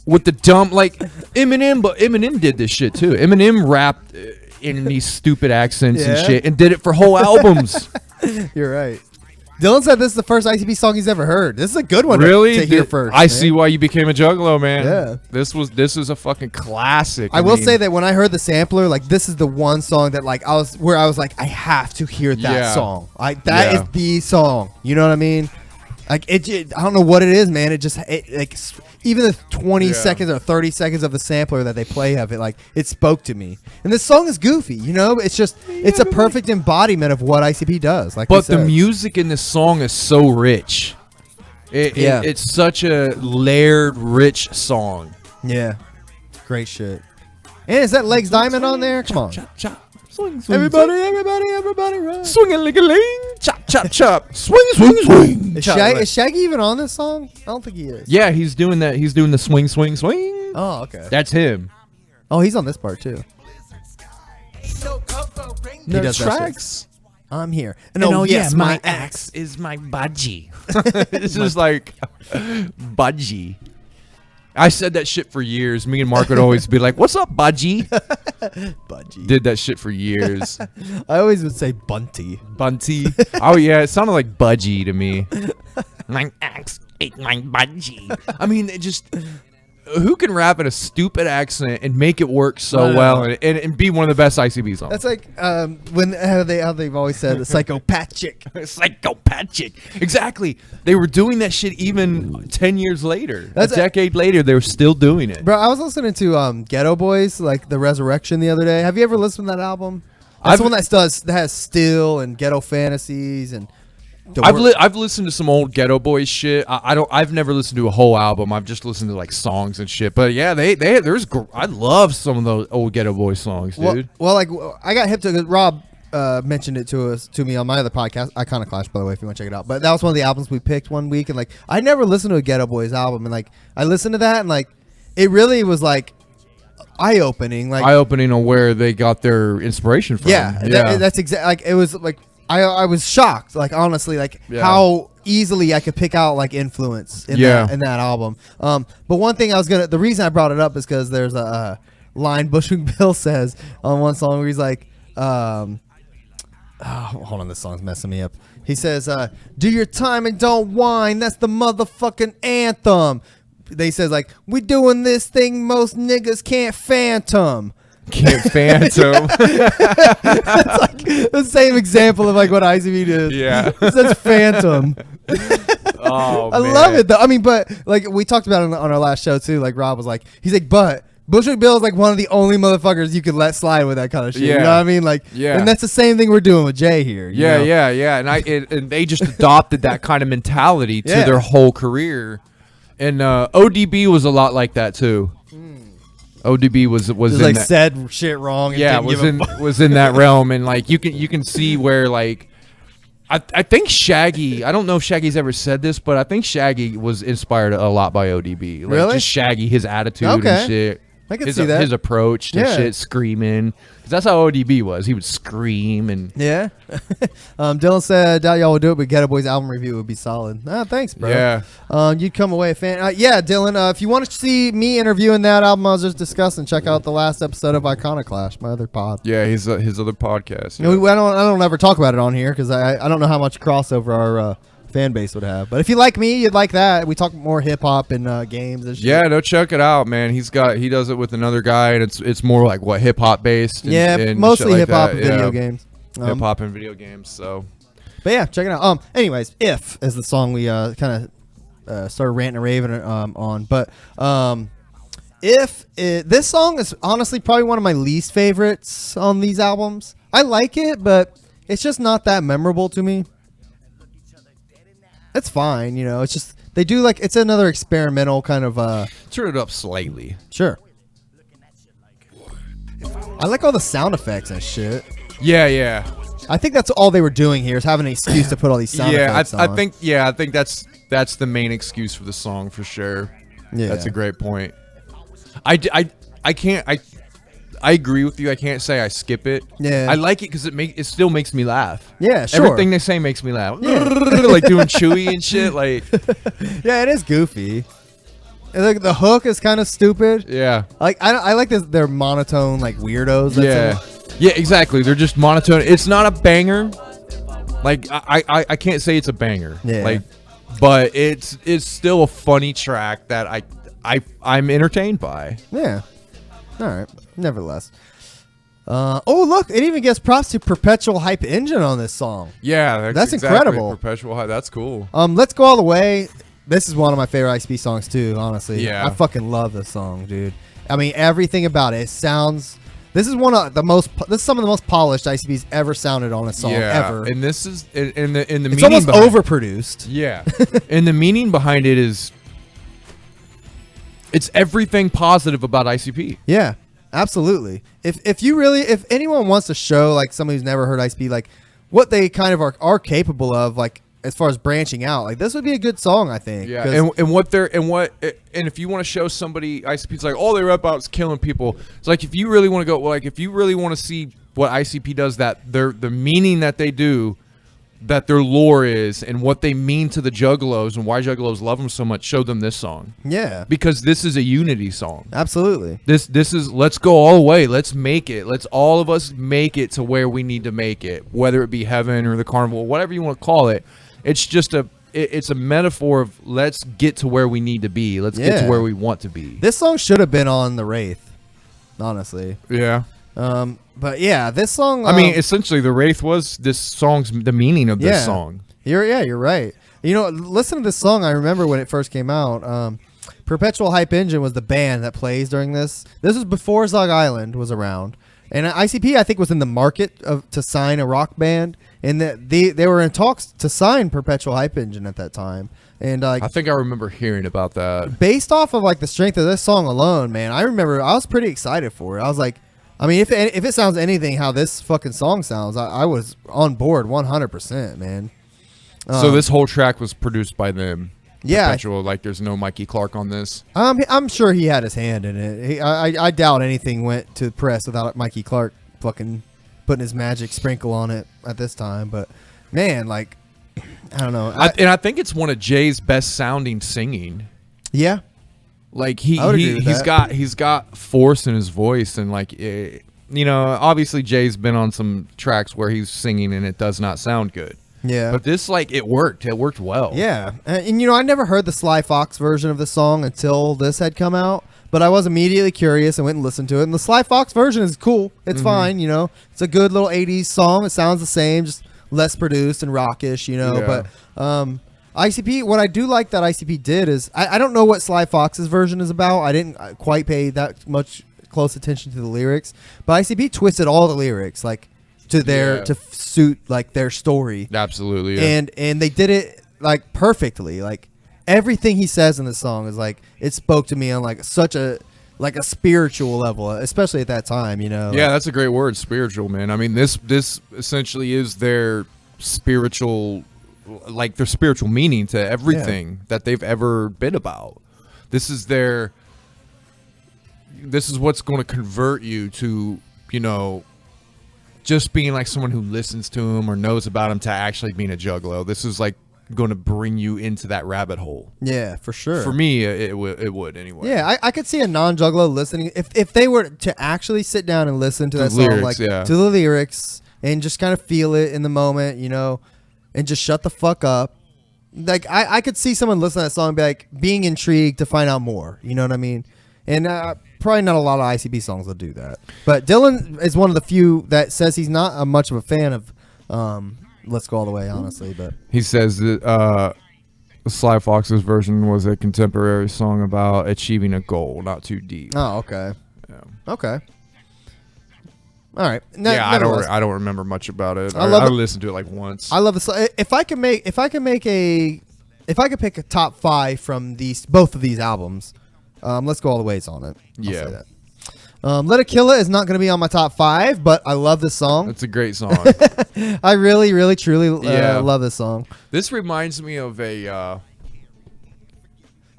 With the dumb, like Eminem, but Eminem did this shit too. Eminem rapped in these stupid accents and shit, and did it for whole albums. You're right. Dylan said this is the first ICP song he's ever heard. This is a good one Really? to hear first. I man. see why you became a juggalo, man. Yeah. This is a fucking classic. I will mean, say that when I heard the sampler, like this is the one song that like I was like I have to hear that Yeah. song. That is Yeah. the song. You know what I mean? Like I don't know what it is, man. Like even the 20 Yeah. seconds or 30 seconds of the sampler that they play of it, like it spoke to me. And this song is goofy, you know. It's a perfect embodiment of what ICP does. Like, But the music in this song is so rich. It's such a layered, rich song. Yeah, great shit. And is that Legs Diamond on there? Come on, Chop, chop. Swing, swing, everybody, run! swing a ling a ling. Chop, chop, chop. Swing, swing, swing. Is Shaggy even on this song? I don't think he is. Yeah, he's doing that. He's doing the swing, swing, swing. Oh, okay. That's him. Oh, he's on this part too. No does that tracks. I'm here. And oh yes, my axe is my budgie. This is like budgie. I said that shit for years. Me and Mark would always be like, "What's up, budgie?" Budgie. Did that shit for years. I always would say Bunty. Bunty. Oh yeah, it sounded like budgie to me. My axe ate my budgie. I mean, it just who can rap in a stupid accent and make it work so I know. well and be one of the best ICB songs? That's like when how they've always said psychopathic. Psychopathic. Exactly. They were doing that shit even 10 years later. That's a decade later, they were still doing it. Bro, I was listening to Ghetto Boys, like the Resurrection the other day. Have you ever listened to that album? That's I've- the one that has Still and Ghetto Fantasies and I've listened to some old Ghetto Boys shit. I've never listened to a whole album. I've just listened to like songs and shit. But yeah, I love some of those old Ghetto Boys songs, dude. Well, like I got hip to Rob mentioned it to me on my other podcast, Iconoclash, by the way, if you want to check it out. But that was one of the albums we picked one week, and like I never listened to a Ghetto Boys album, and like I listened to that, and like it really was like eye opening, like On where they got their inspiration from. that's exactly like it was like. I was shocked, like honestly, like how easily I could pick out like influence in that album. But one thing the reason I brought it up is because there's a line Bushwick Bill says on one song where he's like, hold on, this song's messing me up. He says, "Do your time and don't whine. That's the motherfucking anthem." They says like, "We doing this thing most niggas can't phantom." Can't phantom. It's like the same example of like what ICB did. Yeah. It says phantom. Oh, I love it though. I mean, but like we talked about it on our last show too. Like Rob was like, he's like, but Bushwick Bill is like one of the only motherfuckers you could let slide with that kind of shit. You know what I mean? Like, and that's the same thing we're doing with Jay here. You know? Yeah. And they just adopted that kind of mentality to their whole career. And ODB was a lot like that too. ODB was in like that, said shit wrong. And was in that realm, and like you can see where like I think Shaggy. I don't know if Shaggy's ever said this, but I think Shaggy was inspired a lot by ODB. Like, really? Just Shaggy, his attitude and shit. I can see that. His approach to shit, screaming. 'Cause that's how ODB was. He would scream and yeah. Dylan said, "Doubt y'all would do it, but Ghetto Boys album review would be solid." Thanks, bro. Yeah. You'd come away a fan. Yeah, Dylan. If you want to see me interviewing that album I was just discussing, check out the last episode of Iconoclash, my other pod. Yeah, his other podcast. You know, I don't ever talk about it on here because I don't know how much crossover our fan base would have. But if you like me, you'd like that. We talk more hip hop and games and shit. Yeah, no, check it out, man. He does it with another guy, and it's more like what hip hop based. And mostly like hip hop and that. video games. Hip hop and video games. So, but yeah, check it out. Anyways, "If" is the song we kind of started ranting and raving on. But this song is honestly probably one of my least favorites on these albums. I like it, but it's just not that memorable to me. It's fine, you know. It's just they do like it's another experimental kind of. turn it up slightly. Sure. I like all the sound effects and shit. Yeah. I think that's all they were doing here is having an excuse to put all these sound effects on. I think that's the main excuse for the song for sure. Yeah, that's a great point. I agree with you. I can't say I skip it. Yeah. I like it because it still makes me laugh. Yeah, sure. Everything they say makes me laugh. Yeah. Like doing Chewy and shit. Like, yeah, it is goofy. And like the hook is kind of stupid. yeah. Like I like this. They're monotone, like weirdos. Yeah, exactly. They're just monotone. It's not a banger. Like I can't say it's a banger. Yeah. Like, but it's still a funny track that I'm entertained by. Yeah. All right. Nevertheless. Oh, look, it even gets props to Perpetual Hype Engine on this song. Yeah, That's exactly incredible. Perpetual High. That's cool. Let's Go All the Way. This is one of my favorite ICP songs too, honestly. Yeah. I fucking love this song, dude. I mean, everything about it. It sounds. This is one of the most. This is some of the most polished ICP's ever sounded on a song ever. And this is in the It's meaning almost behind, overproduced. Yeah, and the meaning behind it is, it's everything positive about ICP. Yeah, absolutely. If anyone wants to show like someone who's never heard ICP like what they kind of are capable of, like as far as branching out, like this would be a good song, I think. Yeah, and if you want to show somebody ICP's like, all they rap about is killing people. It's like if you really want to go, like if you really want to see what ICP does, that the meaning that they do, that their lore is, and what they mean to the juggalos and why juggalos love them so much, show them this song. Yeah, Because this is a unity song. absolutely. This is, let's go all the way. Let's make it. Let's all of us make it to where we need to make it, whether it be heaven or the carnival, whatever you want to call it. It's just it's a metaphor of let's get to where we need to be. Let's get to where we want to be. This song should have been on the Wraith, honestly. Yeah. But yeah, this song. I mean, essentially, the Wraith was this song's the meaning of this song. You're right. You know, listen to this song. I remember when it first came out. Perpetual Hype Engine was the band that plays during this. This was before Zog Island was around, and ICP I think was in the market to sign a rock band, and they were in talks to sign Perpetual Hype Engine at that time. And I think I remember hearing about that. Based off of like the strength of this song alone, man, I remember I was pretty excited for it. I was like, I mean, if it sounds anything how this fucking song sounds, I was on board 100%, man. So this whole track was produced by them. Yeah. Perpetual, like there's no Mikey Clark on this. I'm sure he had his hand in it. I doubt anything went to press without Mikey Clark fucking putting his magic sprinkle on it at this time. But man, like, I don't know. I think it's one of Jay's best sounding singing. Yeah. Like I would agree with that. he's got force in his voice, and like you know, obviously Jay's been on some tracks where he's singing and it does not sound good. Yeah. But this, like, it worked well. Yeah. And you know, I never heard the Sly Fox version of the song until this had come out, but I was immediately curious and went and listened to it. And the Sly Fox version is cool. It's fine, you know. It's a good little 80s song. It sounds the same, just less produced and rockish, you know. Yeah. But ICP, what I do like that ICP did is, I don't know what Sly Fox's version is about. I didn't quite pay that much close attention to the lyrics, but ICP twisted all the lyrics, like, to to suit like their story. Absolutely. Yeah. And they did it like perfectly. Like everything he says in the song is like, it spoke to me on like such a spiritual level, especially at that time, you know. Yeah, that's a great word, spiritual, man. I mean, this essentially is their spiritual, like their spiritual meaning to everything that they've ever been about. This is what's going to convert you to, you know, just being like someone who listens to him or knows about him to actually being a juggalo. This is like going to bring you into that rabbit hole. Yeah, for sure. For me, it would anyway. Yeah, I could see a non-juggalo listening if they were to actually sit down and listen to that song, lyrics, like yeah. to the lyrics, and just kind of feel it in the moment, you know, and just shut the fuck up. Like I could see someone listening to that song and be like being intrigued to find out more. You know what I mean? And probably not a lot of ICP songs will do that. But Dylan is one of the few that says he's not much of a fan of Let's Go All the Way, honestly. But he says that Sly Fox's version was a contemporary song about achieving a goal, not too deep. Oh, okay. Yeah. Okay. All right. Yeah, I don't remember much about it. I listened to it like once. I love the song. If I could pick a top 5 from both of these albums, Let's Go All the Way's on it. I'll say that. Let It Kill It is not going to be on my top 5, but I love this song. It's a great song. I really, really, truly love this song. This reminds me of a...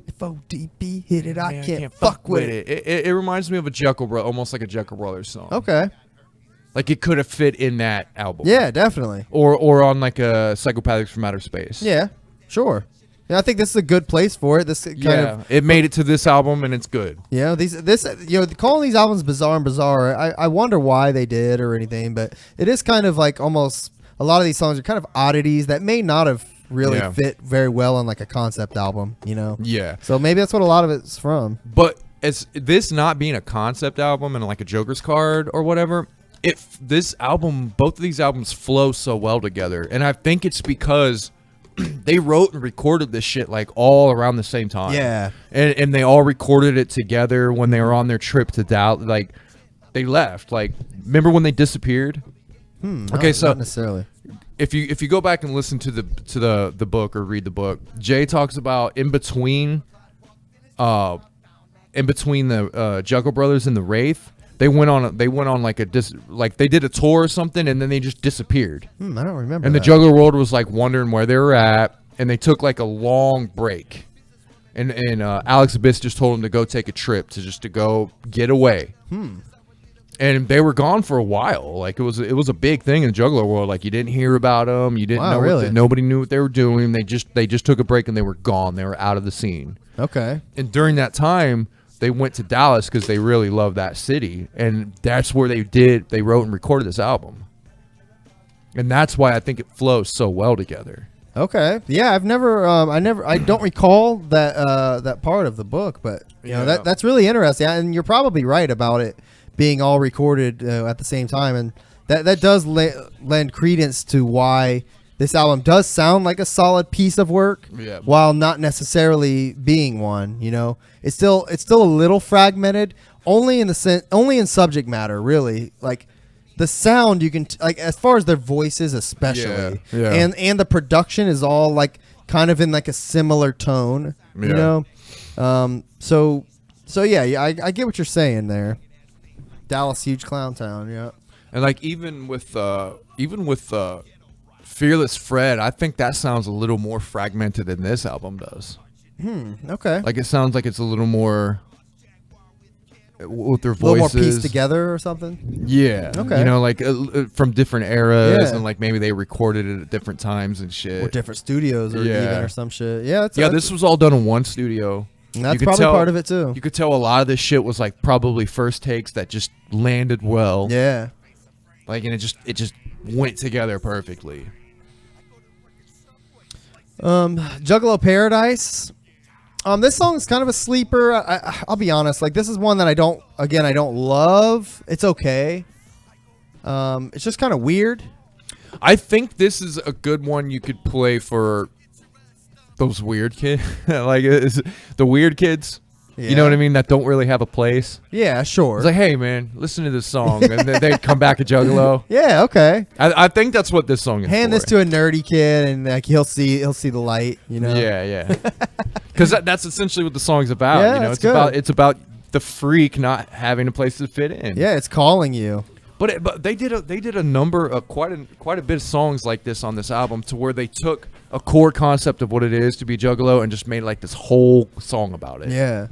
if ODB hit it, I can't fuck with it. It reminds me of a Jekyll Brothers, almost like a Jekyll Brothers song. Okay. Like it could have fit in that album. Yeah, definitely. Or on like a Psychopathics from Outer Space. Yeah, sure. Yeah, I think this is a good place for it. This kind of it made it to this album and it's good. Yeah, calling these albums Bizzar and Bizaar, I wonder why they did or anything, but it is kind of like almost a lot of these songs are kind of oddities that may not have really fit very well on like a concept album, you know? Yeah. So maybe that's what a lot of it's from. But as this not being a concept album and like a Joker's card or whatever, this album, both of these albums flow so well together, and I think it's because they wrote and recorded this shit like all around the same time. Yeah. And they all recorded it together when they were on their trip to Dallas. Like, they left. Like, remember when they disappeared? Okay, so not necessarily. if you go back and listen to the book or read the book, Jay talks about in between the Juggle Brothers and the Wraith, they went on like they did a tour or something, and then they just disappeared. I don't remember. And the Juggler World was like wondering where they were at, and they took like a long break. And Alex Abyss just told them to go take a trip to go get away. And they were gone for a while. Like it was a big thing in the Juggler World. Like you didn't hear about them. You didn't know. Really? Nobody knew what they were doing. They just took a break and they were gone. They were out of the scene. Okay. And during that time, they went to Dallas because they really loved that city, and that's where they wrote and recorded this album. And that's why I think it flows so well together. Okay. Yeah, I don't recall that part of the book, but you know that's really interesting. And you're probably right about it being all recorded at the same time, and that does lend credence to why this album does sound like a solid piece of work, while not necessarily being one. You know, it's still a little fragmented, only in subject matter, really. Like the sound, you can like as far as their voices, especially, and the production is all like kind of in like a similar tone. You know, so yeah, I get what you're saying there. Dallas, huge clown town, yeah. And like even with Fearless Fred, I think that sounds a little more fragmented than this album does. Okay. Like it sounds like it's a little more with their voices, a little more pieced together or something. Yeah. Okay. You know, like from different eras, and like maybe they recorded it at different times and shit, or different studios, or even or some shit. Yeah. This was all done in one studio. And that's probably part of it too. You could tell a lot of this shit was like probably first takes that just landed well. Yeah. Like, and it just went together perfectly. Juggalo Paradise. This song is kind of a sleeper. I'll be honest. Like, this is one that I don't love. It's okay. It's just kind of weird. I think this is a good one you could play for those weird kids. Like, the weird kids. Yeah. You know what I mean? That don't really have a place. Yeah, sure. It's like, hey, man, listen to this song. And then they come back at Juggalo. Yeah, okay. I think that's what this song is Hand for. this to a nerdy kid, and like he'll see the light, you know? Yeah. Because that's essentially what the song's about. Yeah, you know, it's about the freak not having a place to fit in. Yeah, it's calling you. But they did a number of quite a bit of songs like this on this album, to where they took a core concept of what it is to be Juggalo and just made like this whole song about it. Yeah.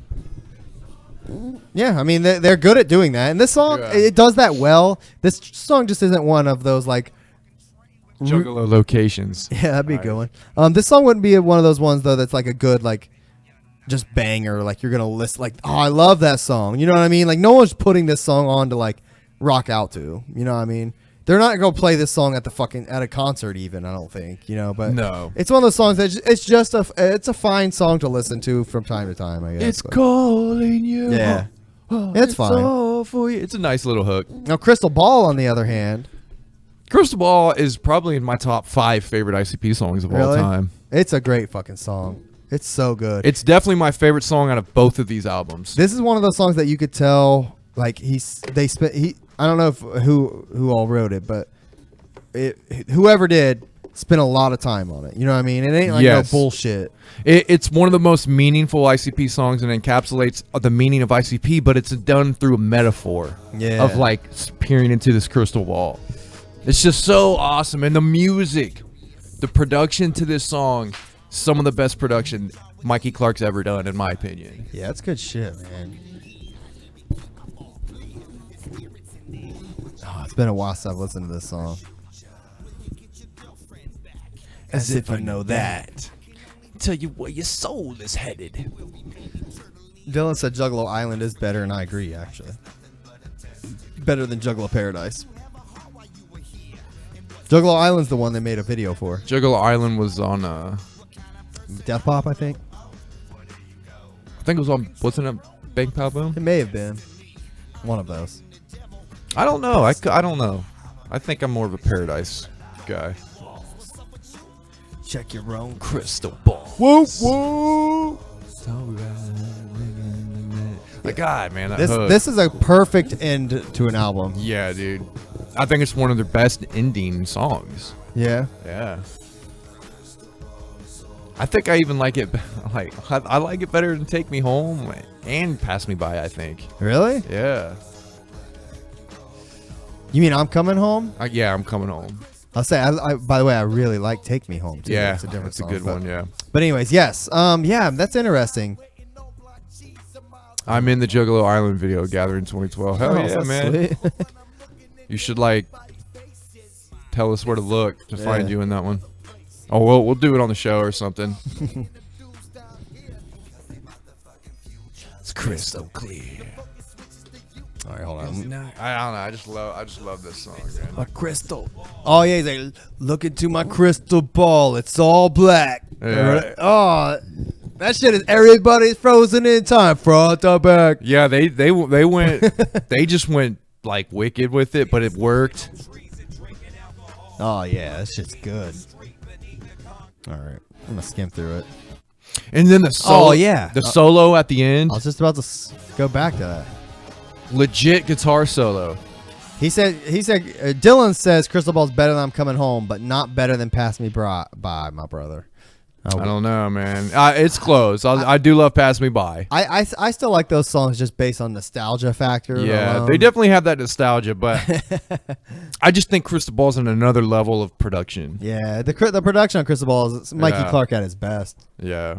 Yeah, I mean they're good at doing that, and this song it does that well. This song just isn't one of those like Juggalo locations. Yeah, that'd be a good one. This song wouldn't be one of those ones though that's like a good like just banger. Like you're gonna list like, oh, I love that song. You know what I mean? Like no one's putting this song on to like rock out to. You know what I mean? They're not gonna play this song at a concert even. I don't think. You know, but no, it's one of those songs that it's just it's a fine song to listen to from time to time. I guess it's calling you. Yeah, it's fine. All for you. It's a nice little hook. Now, Crystal Ball, on the other hand, Crystal Ball is probably in my top 5 favorite ICP songs of all time. It's a great fucking song. It's so good. It's definitely my favorite song out of both of these albums. This is one of those songs that you could tell like I don't know who all wrote it, but whoever did spent a lot of time on it. You know what I mean? It ain't like no bullshit. It's one of the most meaningful ICP songs and encapsulates the meaning of ICP, but it's done through a metaphor of like peering into this crystal ball. It's just so awesome. And the music, the production to this song, some of the best production Mikey Clark's ever done, in my opinion. Yeah, it's good shit, man. It's been a while since I've listened to this song. As if I know that. Tell you where your soul is headed. Dylan said Juggalo Island is better, and I agree, actually. Better than Juggalo Paradise. Juggalo Island's the one they made a video for. Juggalo Island was on Death Pop, I think. I think it was on, wasn't it Bang Pow Boom? It may have been one of those. I don't know. I don't know. I think I'm more of a Paradise guy. Check your own crystal ball. Whoa, whoa. Like, God, man, that hook. This is a perfect end to an album. Yeah, dude. I think it's one of their best ending songs. Yeah. Yeah. I think I even like it. I like it better than "Take Me Home" and "Pass Me By." I think. Really? Yeah. You mean I'm Coming Home? Yeah, I'm coming home. I'll say. By the way, I really like "Take Me Home" too. Yeah, it's a different that's song, a good but- one. Yeah. But anyways, yes. Yeah, that's interesting. I'm in the Juggalo Island video gathering 2012. Hell yeah, that's man. sweet. You should tell us where to look to find Yeah. you in that one. Oh, we'll do it on the show or something. It's crystal clear. All right, hold on. I don't know. I just love this song, man. A crystal. Oh yeah, he's like, look into my crystal ball. It's all black. Yeah. Oh, that shit is everybody's frozen in time, front to back. Yeah, they went they just went like wicked with it, but it worked. Oh yeah, that shit's good. All right, I'm gonna skim through it. And then the solo, Oh, yeah. the solo at the end, I was just about to go back to that. legit guitar solo. He said Dylan says Crystal Ball's better than I'm Coming Home, but not better than Pass Me By, my brother. Oh, I don't know, man. It's close. I do love "Pass Me By." I still like those songs just based on nostalgia factor. Yeah, alone. they definitely have that nostalgia, but I just think Crystal Ball's on another level of production. Yeah, the production on Crystal Ball is Mikey Yeah. Clark at his best. Yeah.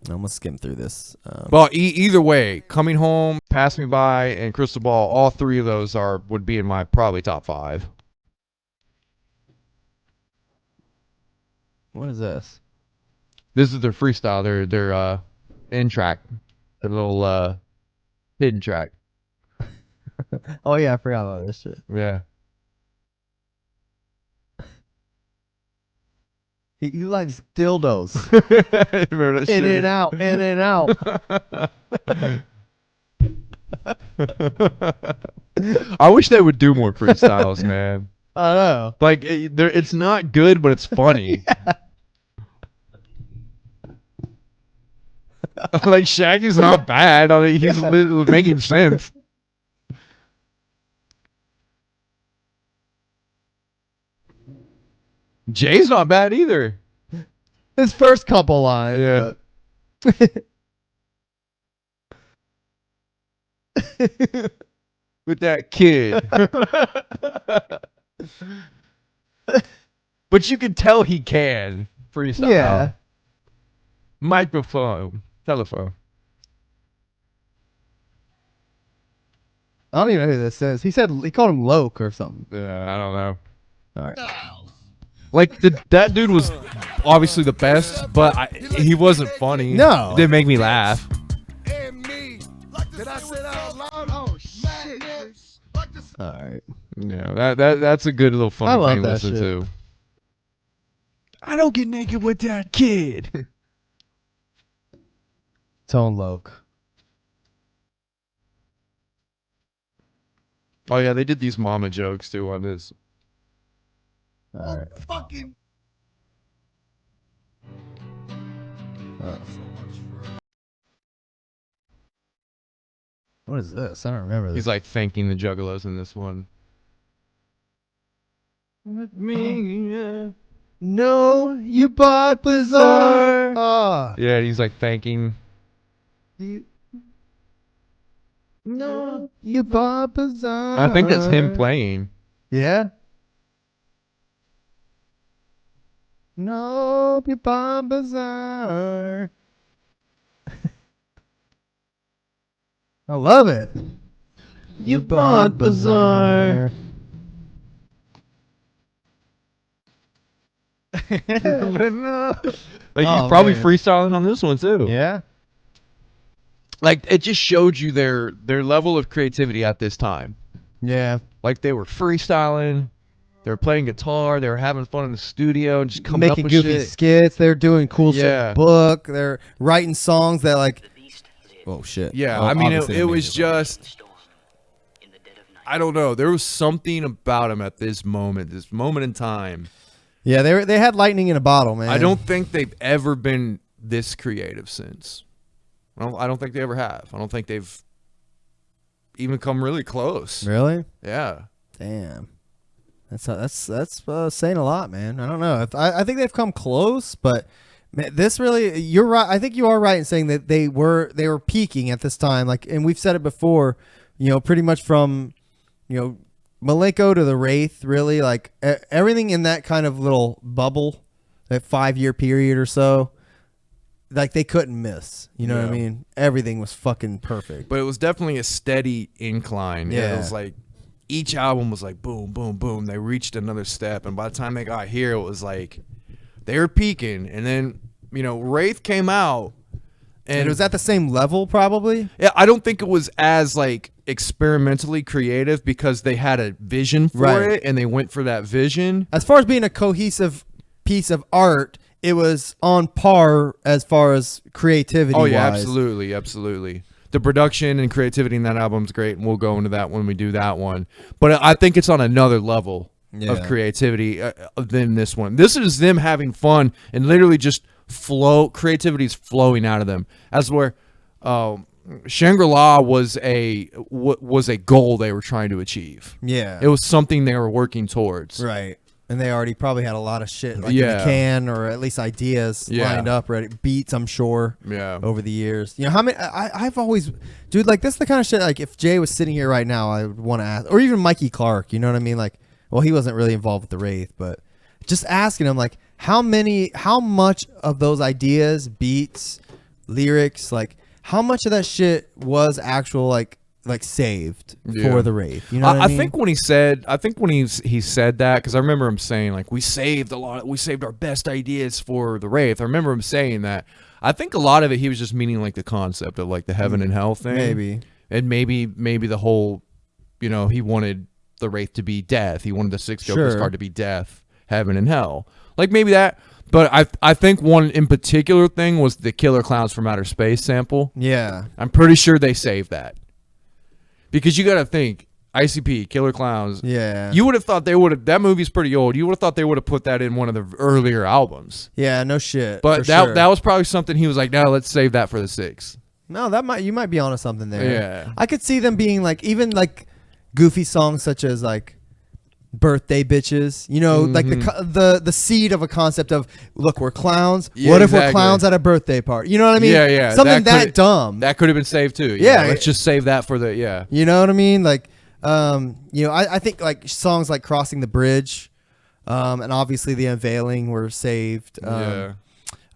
I'm gonna skim through this. Well, either way, "Coming Home," "Pass Me By," and "Crystal Ball," all three of those would be in my probably top 5. What is this? This is their freestyle, their end track, their little hidden track. Oh yeah, I forgot about this shit. Yeah. He likes dildos. Remember that In shit? and out, in and out. I wish they would do more freestyles, man. I know. Like, it's not good, but it's funny. Like, Shaggy's not bad. I mean, he's making sense. Jay's not bad either. His first couple lines. Yeah. With that kid. But you can tell he can freestyle. Yeah. Microphone. Telephone. I don't even know who this is. He called him Loke or something. Yeah, I don't know. All right. Like, that dude was obviously the best, but he wasn't funny. No. It didn't make me laugh. All right. Yeah, that's a good little I fun love thing to that listen shit. to. I don't get naked with that kid. Tone Loke. Oh yeah, they did these mama jokes too on this. All right. What is this? I don't remember this. He's like thanking the juggalos in this one. With me, No, you bought Bizzar. Ah. yeah, and he's like thanking. No, you bought Bizzar. I think that's him playing. Yeah. No, you bought Bizzar. I love it. You bought Bizzar. Like Oh, he's probably man. freestyling on this one too. Yeah. Like it just showed you their level of creativity at this time. Yeah. Like they were freestyling, they were playing guitar, they were having fun in the studio and just coming Making up with goofy shit. skits. They're doing cool Yeah. shit. Book. They're writing songs that like. Oh shit. Yeah, Oh, I mean obviously it they was made just I don't know. There was something about him at this moment in time. Yeah, they had lightning in a bottle, man. I don't think they've ever been this creative since. I don't think they ever have. I don't think they've even come really close. Really? Yeah. Damn. That's saying a lot, man. I don't know. I think they've come close, but man, this really, you're right. I think you are right in saying that they were peaking at this time. Like, and we've said it before. Pretty much from, Malenko to the Wraith. Really, like everything in that kind of little bubble, that 5-year period or so. Like they couldn't miss. You know what I mean? Everything was fucking perfect. But it was definitely a steady incline. Yeah. It was like each album was like boom, boom, boom. They reached another step, and by the time they got here, it was like they were peaking. And then Wraith came out, and it was at the same level, probably. Yeah, I don't think it was as like experimentally creative because they had a vision for it, and they went for that vision. As far as being a cohesive piece of art, it was on par as far as creativity. Oh yeah, wise. absolutely. The production and creativity in that album's great, and we'll go into that when we do that one. But I think it's on another level of creativity than this one. This is them having fun and literally just creativity is flowing out of them. As where Shangri-La was a goal they were trying to achieve. Yeah, it was something they were working towards. Right. And they already probably had a lot of shit in the can, or at least ideas lined up, ready, beats, I'm sure, over the years. How many, I've always, dude, like this is the kind of shit, like if Jay was sitting here right now, I would want to ask, or even Mikey Clark, you know what I mean? Like, well, he wasn't really involved with the Wraith, but just asking him, like, how much of those ideas, beats, lyrics, like, how much of that shit was actual, like saved for the Wraith. You know what I mean? think when he said that, because I remember him saying like we saved our best ideas for the Wraith. I remember him saying that. I think a lot of it he was just meaning like the concept of like the heaven and hell thing. Maybe the whole, he wanted the Wraith to be death. He wanted the Six Joker's card to be death, heaven and hell. Like maybe that. But I think one in particular thing was the Killer Clowns from Outer Space sample. Yeah. I'm pretty sure they saved that. Because you got to think, ICP, Killer Clowns. Yeah. You would have thought they would have, that movie's pretty old. You would have thought they would have put that in one of the earlier albums. Yeah, no shit. But that was probably something he was like, no, let's save that for the 6. No, you might be onto something there. Yeah. I could see them being like, even like goofy songs such as like Birthday Bitches, like the seed of a concept of, look, we're clowns. Yeah, what if we're clowns at a birthday party? You know what I mean? Yeah. Something that dumb. That could have been saved too. Yeah. Let's just save that for the, You know what I mean? Like, I think like songs like Crossing the Bridge, and obviously The Unveiling were saved.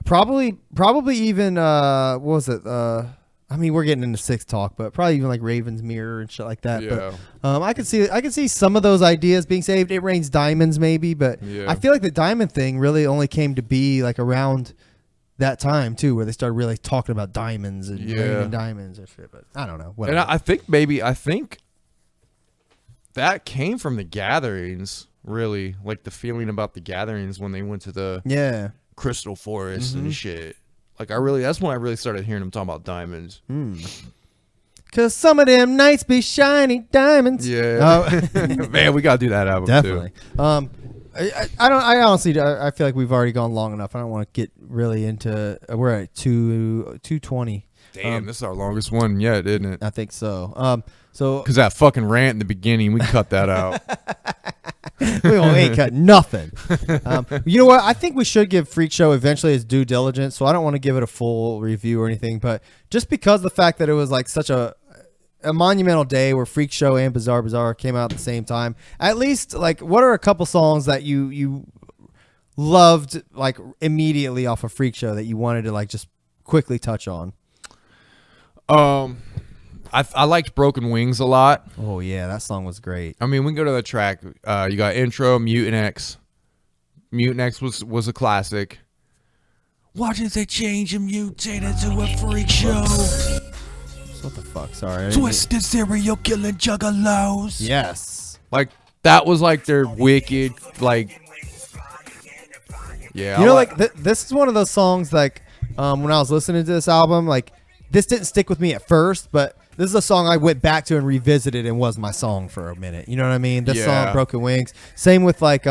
Probably even, what was it? I mean, we're getting into 6 talk, but probably even like Raven's Mirror and shit like that. Yeah. But I could see some of those ideas being saved. It Rains Diamonds, maybe, but I feel like the diamond thing really only came to be like around that time too, where they started really talking about diamonds and raining diamonds and shit. But I don't know. Whatever. And I think that came from the gatherings, really, like the feeling about the gatherings when they went to the Crystal Forest and shit. Like that's when I really started hearing them talking about diamonds. Cause some of them nights be shiny diamonds. Yeah, man, we gotta do that album definitely. too. I honestly, I feel like we've already gone long enough. I don't want to get really into. We're at 2:20. Damn, this is our longest one yet, isn't it? I think so. Because that fucking rant in the beginning, we cut that out. We ain't cut nothing. You know what? I think we should give Freak Show eventually its due diligence. So I don't want to give it a full review or anything, but just because the fact that it was like such a monumental day where Freak Show and Bizzar Bizaar came out at the same time. At least, like, what are a couple songs that you loved like immediately off of Freak Show that you wanted to like just quickly touch on? I liked Broken Wings a lot. Oh yeah, that song was great. I mean, we can go to the track. You got intro, Mutant X. Mutant X was a classic. What did they change and mutate into a freak show? What the fuck? Sorry. Twisted serial killing juggalos. Yes. Like that was like their wicked like. Yeah. You know, like this is one of those songs like when I was listening to this album, like this didn't stick with me at first, but this is a song I went back to and revisited and was my song for a minute. You know what I mean? This song, Broken Wings. Same with like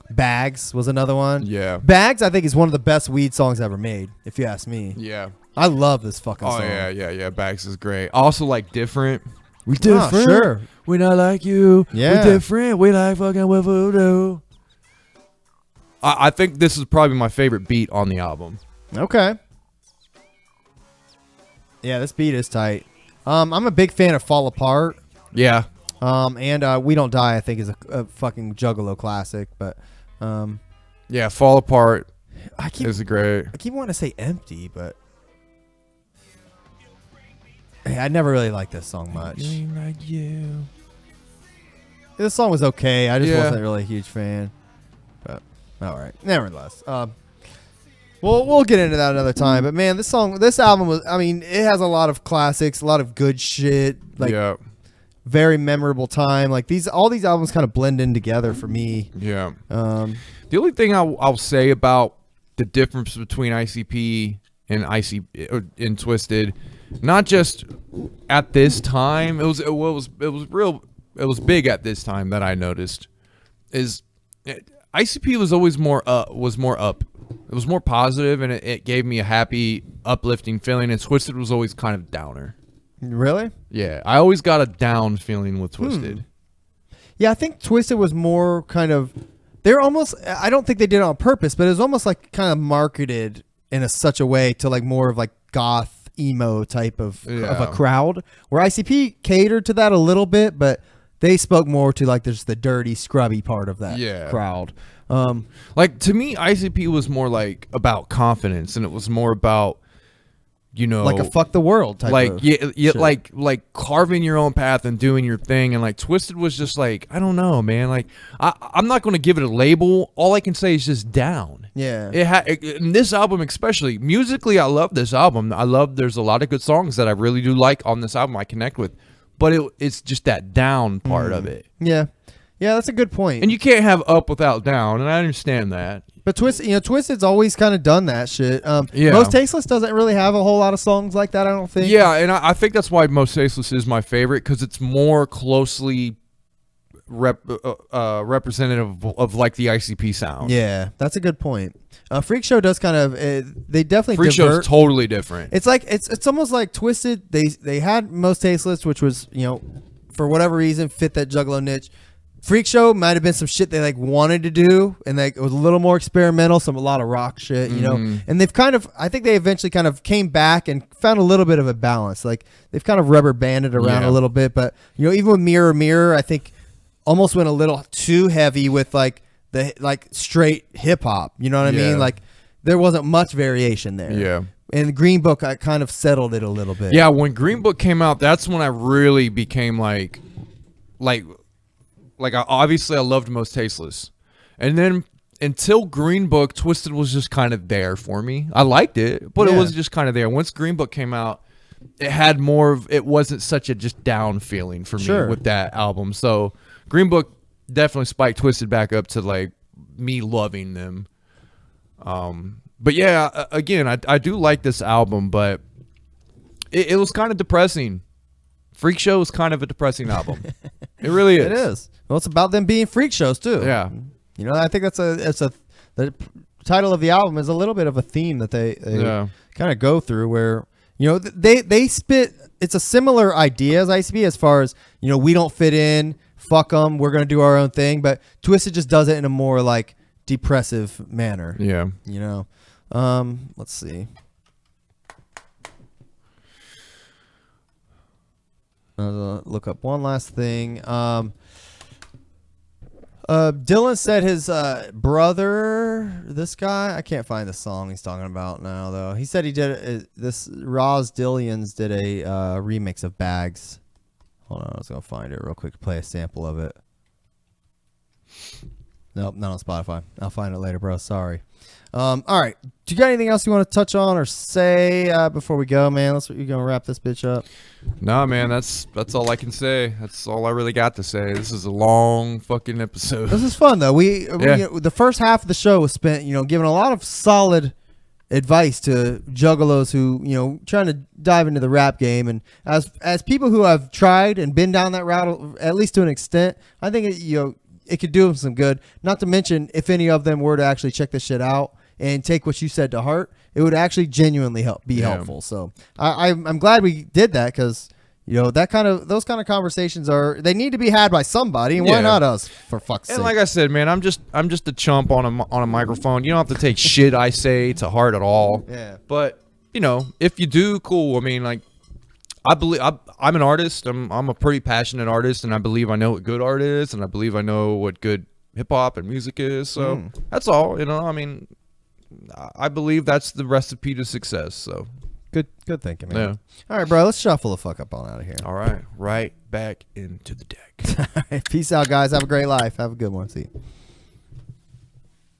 Bags was another one. Yeah. Bags, I think, is one of the best weed songs ever made, if you ask me. Yeah. I love this fucking song. Oh yeah. Bags is great. Also like Different. We different. Oh, sure. We not like you. Yeah. We different. We like fucking with voodoo. I think this is probably my favorite beat on the album. Okay. Yeah, this beat is tight. I'm a big fan of Fall Apart. Yeah. And We Don't Die, I think, is a fucking Juggalo classic. But yeah, Fall Apart is great. I keep wanting to say Empty, but hey, I never really liked this song much. Like you. This song was okay. I just wasn't really a huge fan. But all right, nevertheless. We'll get into that another time. But man, this album was. I mean, it has a lot of classics, a lot of good shit. Like, very memorable time. Like all these albums kind of blend in together for me. Yeah. The only thing I'll say about the difference between ICP and Twisted, not just at this time, it was big at this time that I noticed, is ICP was always more up. It was more positive, and it gave me a happy, uplifting feeling. And Twisted was always kind of downer. Really? Yeah, I always got a down feeling with Twisted. Yeah, I think Twisted was more kind of. They're almost. I don't think they did it on purpose, but it was almost like kind of marketed in such a way to like more of like goth emo type of a crowd. Where ICP catered to that a little bit, but they spoke more to like there's the dirty, scrubby part of that crowd. Like to me, ICP was more like about confidence, and it was more about, you know, like a fuck the world type like of shit. like carving your oown path and doing your thing. And like Twisted was just like, I don't know, man. Like I'm not going to give it a label. All I can say is just down. Yeah. In this album especially, musically, I love this album. There's a lot of good songs that I really do like on this album I connect with, but it's just that down part of it. Yeah. Yeah, that's a good point. And you can't have up without down, and I understand that. But Twisted's always kind of done that shit. Most Tasteless doesn't really have a whole lot of songs like that, I don't think. Yeah, and I think that's why Most Tasteless is my favorite, because it's more closely representative of like the ICP sound. Yeah, that's a good point. Freak Show does kind of. They definitely Freak Show is totally different. It's like it's almost like Twisted. They had Most Tasteless, which was for whatever reason fit that Juggalo niche. Freak Show might have been some shit they like wanted to do, and like it was a little more experimental, a lot of rock shit, And they've kind of, I think they eventually kind of came back and found a little bit of a balance. Like they've kind of rubber banded around a little bit, but even with Mirror Mirror, I think almost went a little too heavy with like the straight hip hop. You know what I mean? Like there wasn't much variation there. Yeah. And Green Book, I kind of settled it a little bit. Yeah, when Green Book came out, that's when I really became like. Obviously, I loved Most Tasteless. And then until Green Book, Twisted was just kind of there for me. I liked it, but it was just kind of there. Once Green Book came out, it had more of, it wasn't such a just down feeling for me with that album. So Green Book definitely spiked Twisted back up to like me loving them. But yeah, again, I do like this album, but it was kind of depressing. Freak Show is kind of a depressing album. It really is. It is. Well, it's about them being freak shows too. Yeah. I think the title of the album is a little bit of a theme that they kind of go through where, they spit, it's a similar idea as ICP as far as, we don't fit in, fuck them, we're going to do our own thing. But Twisted just does it in a more like depressive manner. Yeah. Let's see. Look up one last thing. Dylan said his brother, this guy, I can't find the song he's talking about now though. He said he did Roz Dillians did a remix of Bags. Hold on, I was gonna find it real quick. Play a sample of it. Nope, not on Spotify. I'll find it later, bro. Sorry. All right. Do you got anything else you want to touch on or say before we go, man? You're gonna wrap this bitch up. Nah, man. That's all I can say. That's all I really got to say. This is a long fucking episode. This is fun though. We the first half of the show was spent, giving a lot of solid advice to juggalos who, trying to dive into the rap game. And as people who have tried and been down that route, at least to an extent, I think it could do them some good. Not to mention, if any of them were to actually check this shit out and take what you said to heart, it would actually genuinely be helpful. So I'm glad we did that, because those kind of conversations they need to be had by somebody, and why not us, for fuck's sake? And like I said, man, I'm just a chump on a microphone. You don't have to take shit I say to heart at all. Yeah. But if you do, cool. I mean, like, I believe I'm an artist. I'm a pretty passionate artist, and I believe I know what good art is, and I believe I know what good hip hop and music is. So that's all. I mean, I believe that's the recipe to success. So. Good thinking, man. Yeah. All right, bro. Let's shuffle the fuck up on out of here. All right. Right back into the deck. Peace out, guys. Have a great life. Have a good one. See you.